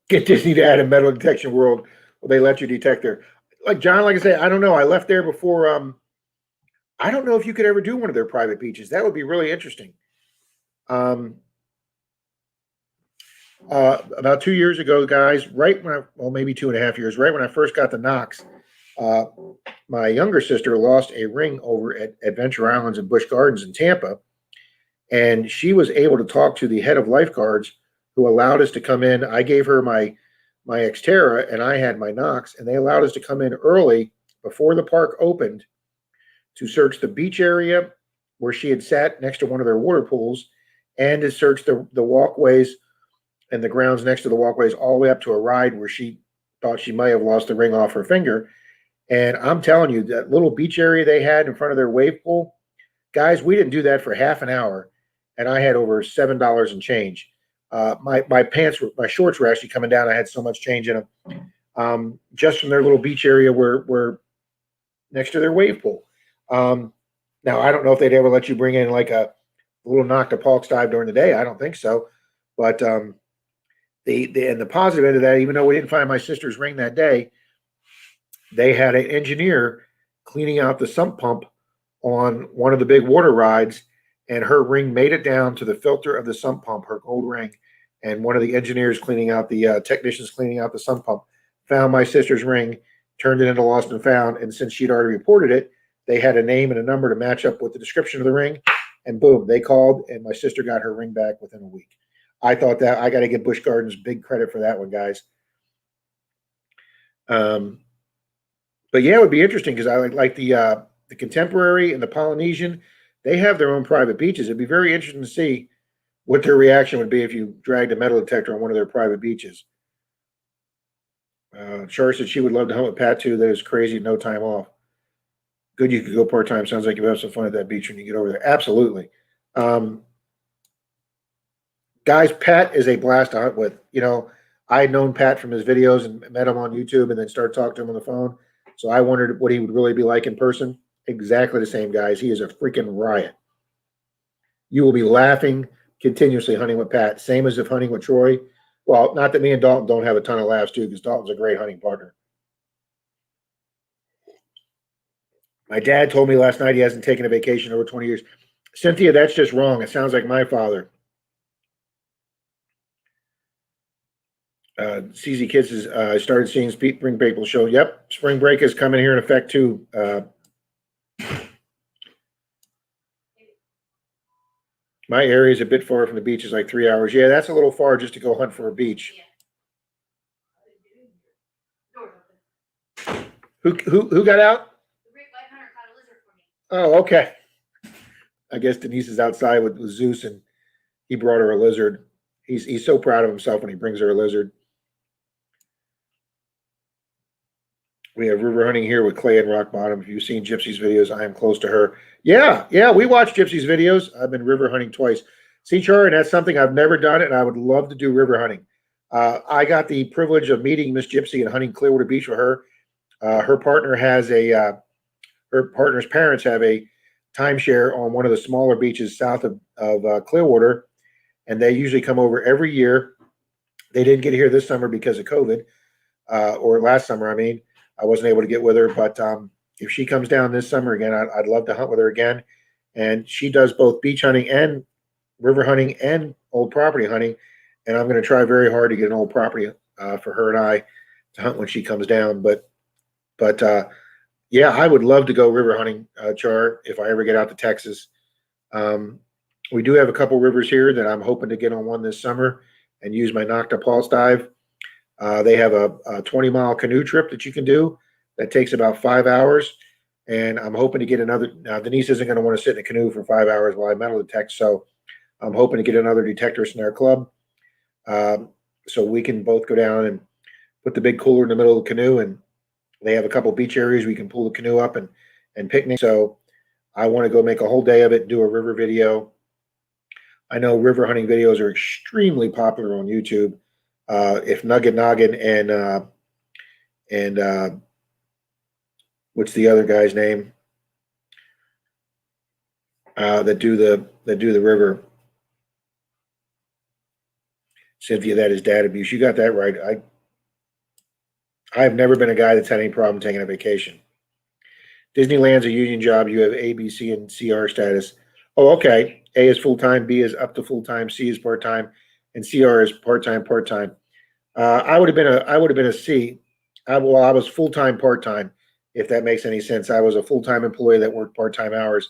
Get Disney to add a metal detection world. Will they let you detect there? Like John, like I say, I don't know. I left there before. I don't know if you could ever do one of their private beaches. That would be really interesting. Um, about 2 years ago, guys, right when well, maybe 2.5 years, right when I first got the Knox, uh, my younger sister lost a ring over at Adventure Islands and Busch Gardens in Tampa, and she was able to talk to the head of lifeguards who allowed us to come in. I gave her my Xterra and I had my Knox, and they allowed us to come in early before the park opened to search the beach area where she had sat next to one of their water pools and to search the walkways and the grounds next to the walkways all the way up to a ride where she thought she might have lost the ring off her finger. And I'm telling you, that little beach area they had in front of their wave pool, guys, we didn't do that for half an hour, and I had over $7 in change. My pants, my shorts were actually coming down. I had so much change in them, just from their little beach area where next to their wave pool. Now I don't know if they'd ever let you bring in like a little knock to Palks dive during the day. I don't think so, but the positive end of that, even though we didn't find my sister's ring that day, they had an engineer cleaning out the sump pump on one of the big water rides, and her ring made it down to the filter of the sump pump, her gold ring. and one of the engineers cleaning out the technicians cleaning out the sump pump found my sister's ring, turned it into lost and found, and since she'd already reported it, they had a name and a number to match up with the description of the ring, and boom, they called, and my sister got her ring back within a week. I thought that I got to give Busch Gardens big credit for that one, guys. But yeah, it would be interesting because I like the Contemporary and the Polynesian. They have their own private beaches. It'd be very interesting to see what their reaction would be if you dragged a metal detector on one of their private beaches. Char said she would love to hunt with Pat too. That is crazy. No time off. Good, you could go part time. Sounds like you have some fun at that beach when you get over there. Absolutely. Um, Guys, Pat is a blast to hunt with. I had known Pat from his videos and met him on YouTube and then started talking to him on the phone. So I wondered what he would really be like in person. Exactly the same, guys. He is a freaking riot. You will be laughing continuously hunting with Pat. Same as if hunting with Troy. Well, not that me and Dalton don't have a ton of laughs too, because Dalton's a great hunting partner. My dad told me last night he hasn't taken a vacation over 20 years. Cynthia, that's just wrong. It sounds like my father. CZ Kids is started seeing spring break will show. Yep, spring break is coming here in effect too. My area is a bit far from the beach. It's like 3 hours. Yeah, that's a little far just to go hunt for a beach. Who got out? Oh, okay. I guess Denise is outside with Zeus, and he brought her a lizard. He's so proud of himself when he brings her a lizard. We have river hunting here with Clay and Rock Bottom. If you've seen Gypsy's videos, I am close to her. Yeah, we watch Gypsy's videos. I've been river hunting twice. See, Char, and that's something I've never done, and I would love to do river hunting. I got the privilege of meeting Miss Gypsy and hunting Clearwater Beach with her. Her partner's parents have a timeshare on one of the smaller beaches south of Clearwater, and they usually come over every year. They didn't get here this summer because of COVID, or last summer, I mean. I wasn't able to get with her, but if she comes down this summer again, I'd love to hunt with her again. And she does both beach hunting and river hunting and old property hunting. And I'm going to try very hard to get an old property for her and I to hunt when she comes down. But yeah, I would love to go river hunting, Char, if I ever get out to Texas. We do have a couple rivers here that I'm hoping to get on one this summer and use my Nocta Pulse dive. They have a 20-mile canoe trip that you can do that takes about 5 hours. And I'm hoping to get another. Now, Denise isn't going to want to sit in a canoe for 5 hours while I metal detect. So I'm hoping to get another detectorist in our club, so we can both go down and put the big cooler in the middle of the canoe. And they have a couple beach areas we can pull the canoe up and picnic. So I want to go make a whole day of it and do a river video. I know river hunting videos are extremely popular on YouTube. If Nugget Noggin and what's the other guy's name that do the river? Cynthia, that is dad abuse. You got that right. I've never been a guy that's had any problem taking a vacation. Disneyland's a union job. You have A, B, C, and CR status. Oh, okay. A is full time, B is up to full time, C is part time, and CR is part time. I would have been a C. I was full time, part time. If that makes any sense, I was a full time employee that worked part time hours.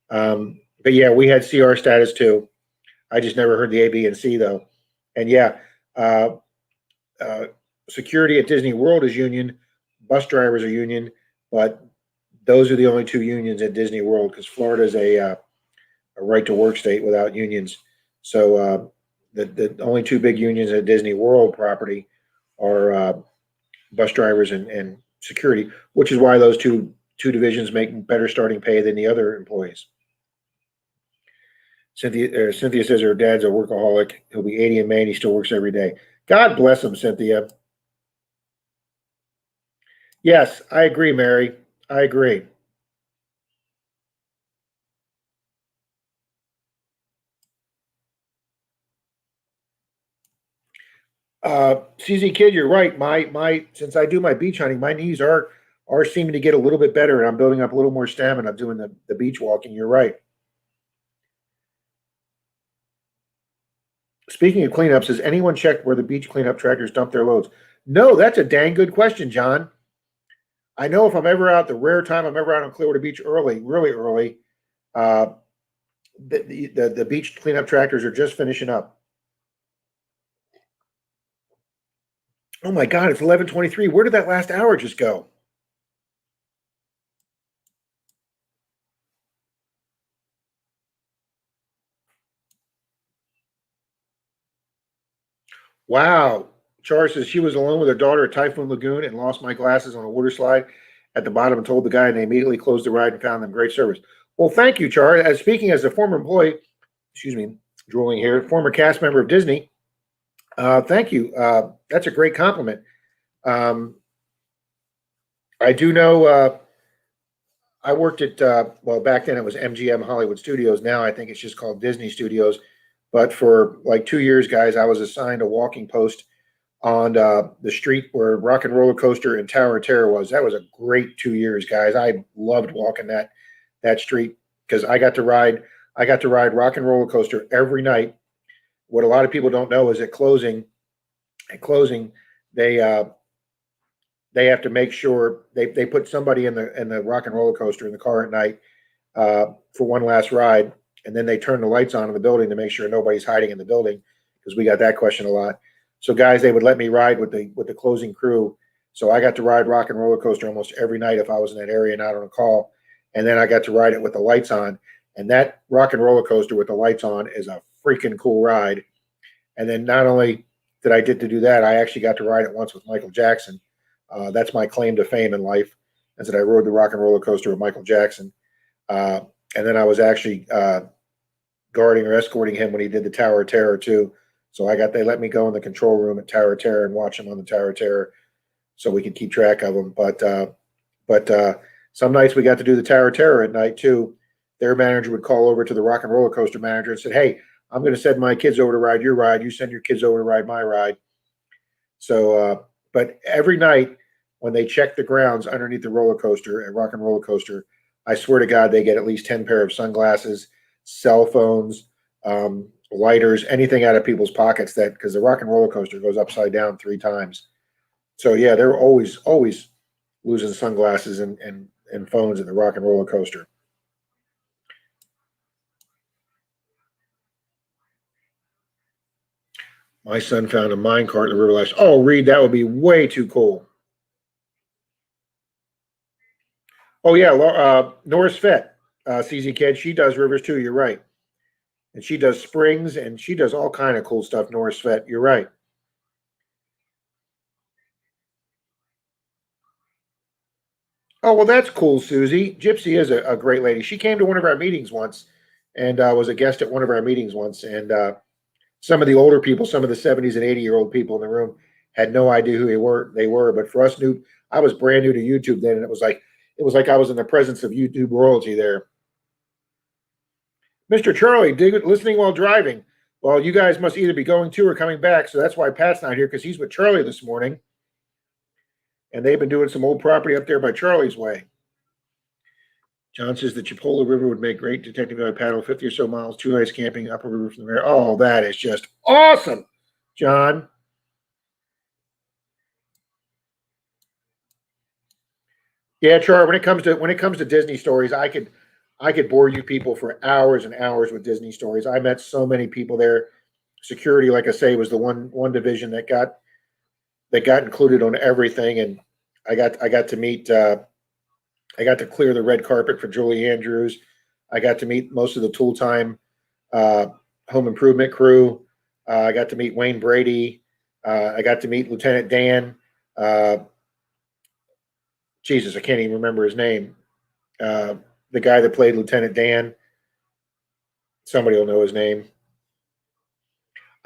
But yeah, we had CR status too. I just never heard the A, B, and C though. And yeah, security at Disney World is union. Bus drivers are union, but those are the only two unions at Disney World because Florida is a right to work state without unions. So the only two big unions at Disney World property are bus drivers and security, which is why those two divisions make better starting pay than the other employees. Cynthia says her dad's a workaholic. He'll be 80 in May and he still works every day. God bless him, Cynthia. Yes, I agree, Mary. I agree. CZ Kid, you're right. My since I do my beach hunting, my knees are seeming to get a little bit better, and I'm building up a little more stamina doing the beach walking. You're right. Speaking of cleanups, has anyone checked where the beach cleanup tractors dump their loads? No, that's a dang good question, John. I know if I'm ever out, the rare time I'm ever out on Clearwater Beach early, really early, uh, the beach cleanup tractors are just finishing up. Oh my God, it's 11:23. Where did that last hour just go? Wow. Char says she was alone with her daughter at Typhoon Lagoon and lost my glasses on a water slide at the bottom and told the guy, and they immediately closed the ride and found them. Great service. Well, thank you, Char. As speaking as a former employee, excuse me, drooling here, former cast member of Disney, thank you. That's a great compliment. Um, I do know I worked at, well, back then it was MGM Hollywood Studios. Now I think it's just called Disney Studios. But for like 2 years, guys, I was assigned a walking post on the street where Rock and Roller Coaster and Tower of Terror was. That was a great 2 years, guys. I loved walking that street because I got to ride Rock and Roller Coaster every night. What a lot of people don't know is at closing, they they have to make sure they put somebody in the Rock and Roller Coaster in the car at night for one last ride, and then they turn the lights on in the building to make sure nobody's hiding in the building because we got that question a lot. So guys, they would let me ride with the closing crew. So I got to ride Rock and Roller Coaster almost every night if I was in that area and out on a call. And then I got to ride it with the lights on. And that Rock and Roller Coaster with the lights on is a freaking cool ride. And then not only did I get to do that, I actually got to ride it once with Michael Jackson. That's my claim to fame in life, is that I rode the Rock and Roller Coaster with Michael Jackson. Uh, and then I was actually guarding or escorting him when he did the Tower of Terror too. So they let me go in the control room at Tower of Terror and watch him on the Tower of Terror, so we could keep track of him. But some nights we got to do the Tower of Terror at night too. Their manager would call over to the Rock and Roller Coaster manager and said, "Hey, I'm going to send my kids over to ride your ride. You send your kids over to ride my ride." So, but every night when they check the grounds underneath the roller coaster at Rock and Roller Coaster, I swear to God, they get at least 10 pair of sunglasses, cell phones, lighters, anything out of people's pockets, that because the Rock and Roller Coaster goes upside down 3 times. So yeah, they're always losing sunglasses and phones at the Rock and Roller Coaster. My son found a mine cart in the river last. Oh, Reed, that would be way too cool. Oh yeah, Norris Fett, CZ Kid, she does rivers too. You're right, and she does springs and she does all kind of cool stuff. Norris Fett, you're right. Oh well, that's cool, Susie. Gypsy is a great lady. She came to one of our meetings once, and was a guest at one of our meetings once. And some of the older people, some of the 70s and 80-year-old people in the room, had no idea who they were. But for us new, I was brand new to YouTube then, and it was like I was in the presence of YouTube royalty there. Mr. Charlie, listening while driving. Well, you guys must either be going to or coming back, so that's why Pat's not here because he's with Charlie this morning, and they've been doing some old property up there by Charlie's Way. John says the Chipola River would make great detective yard paddle 50 or so miles, 2 nights camping, upper river from there. Oh, that is just awesome, John. Yeah, Char. When it comes to Disney stories, I could bore you people for hours and hours with Disney stories. I met so many people there. Security, like I say, was the one division that got included on everything, and I got to meet. I got to clear the red carpet for Julie Andrews. I got to meet most of the Tool Time uh, Home Improvement crew. I got to meet Wayne Brady. I got to meet Lieutenant Dan. Uh, Jesus, I can't even remember his name. Uh, the guy that played Lieutenant Dan. Somebody will know his name.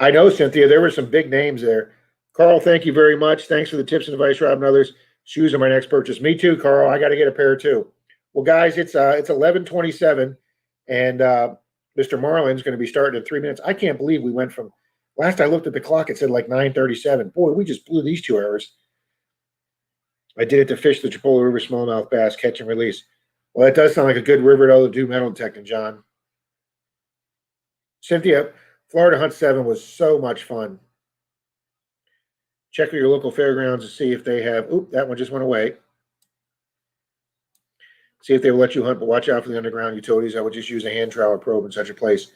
I know, Cynthia. There were some big names there. Carl, thank you very much. Thanks for the tips and advice, Rob and others. Shoes are my next purchase. Me too, Carl. I got to get a pair too. Well, guys, it's 11:27, and Mr. Marlin's going to be starting in 3 minutes. I can't believe we went from last I looked at the clock. It said like 9:37. Boy, we just blew these 2 hours. I did it to fish the Chipola River smallmouth bass, catch and release. Well, that does sound like a good river to do metal detecting, John. Cynthia, Florida Hunt 7 was so much fun. Check with your local fairgrounds to see if they have. Oop, that one just went away. See if they will let you hunt, but watch out for the underground utilities. I would just use a hand trowel or probe in such a place.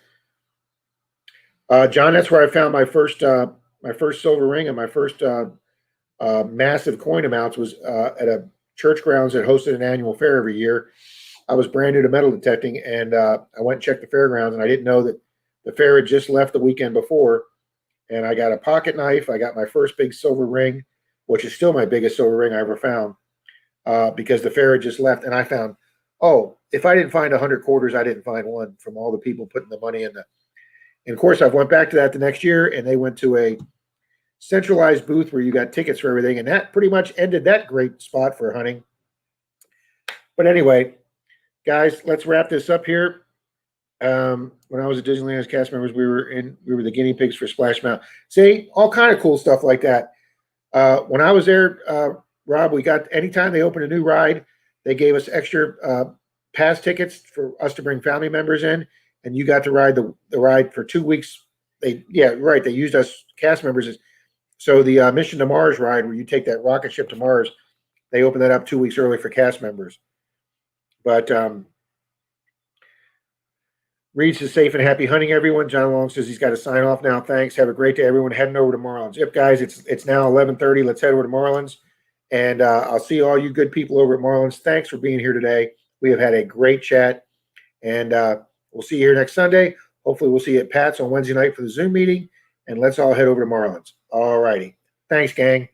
John, that's where I found my first silver ring and my first massive coin amounts was at a church grounds that hosted an annual fair every year. I was brand new to metal detecting, and I went and checked the fairgrounds, and I didn't know that the fair had just left the weekend before. And I got a pocket knife. I got my first big silver ring, which is still my biggest silver ring I ever found, because the fair had just left. And I found, oh, if I didn't find 100 quarters, I didn't find one from all the people putting the money in the. And of course, I went back to that the next year, and they went to a centralized booth where you got tickets for everything, and that pretty much ended that great spot for hunting. But anyway, guys, let's wrap this up here. When I was at Disneyland as cast members, we were the guinea pigs for Splash Mountain. See, all kind of cool stuff like that. When I was there, Rob, we got anytime they opened a new ride, they gave us extra pass tickets for us to bring family members in, and you got to ride the ride for 2 weeks. They used us cast members as. So the Mission to Mars ride, where you take that rocket ship to Mars, they opened that up 2 weeks early for cast members. But Reed says safe and happy hunting, everyone. John Long says he's got to sign off now. Thanks. Have a great day, everyone. Heading over to Marlins. Yep, guys, it's now 11:30. Let's head over to Marlins, and I'll see all you good people over at Marlins. Thanks for being here today. We have had a great chat, and we'll see you here next Sunday. Hopefully, we'll see you at Pat's on Wednesday night for the Zoom meeting, and let's all head over to Marlins. All righty. Thanks, gang.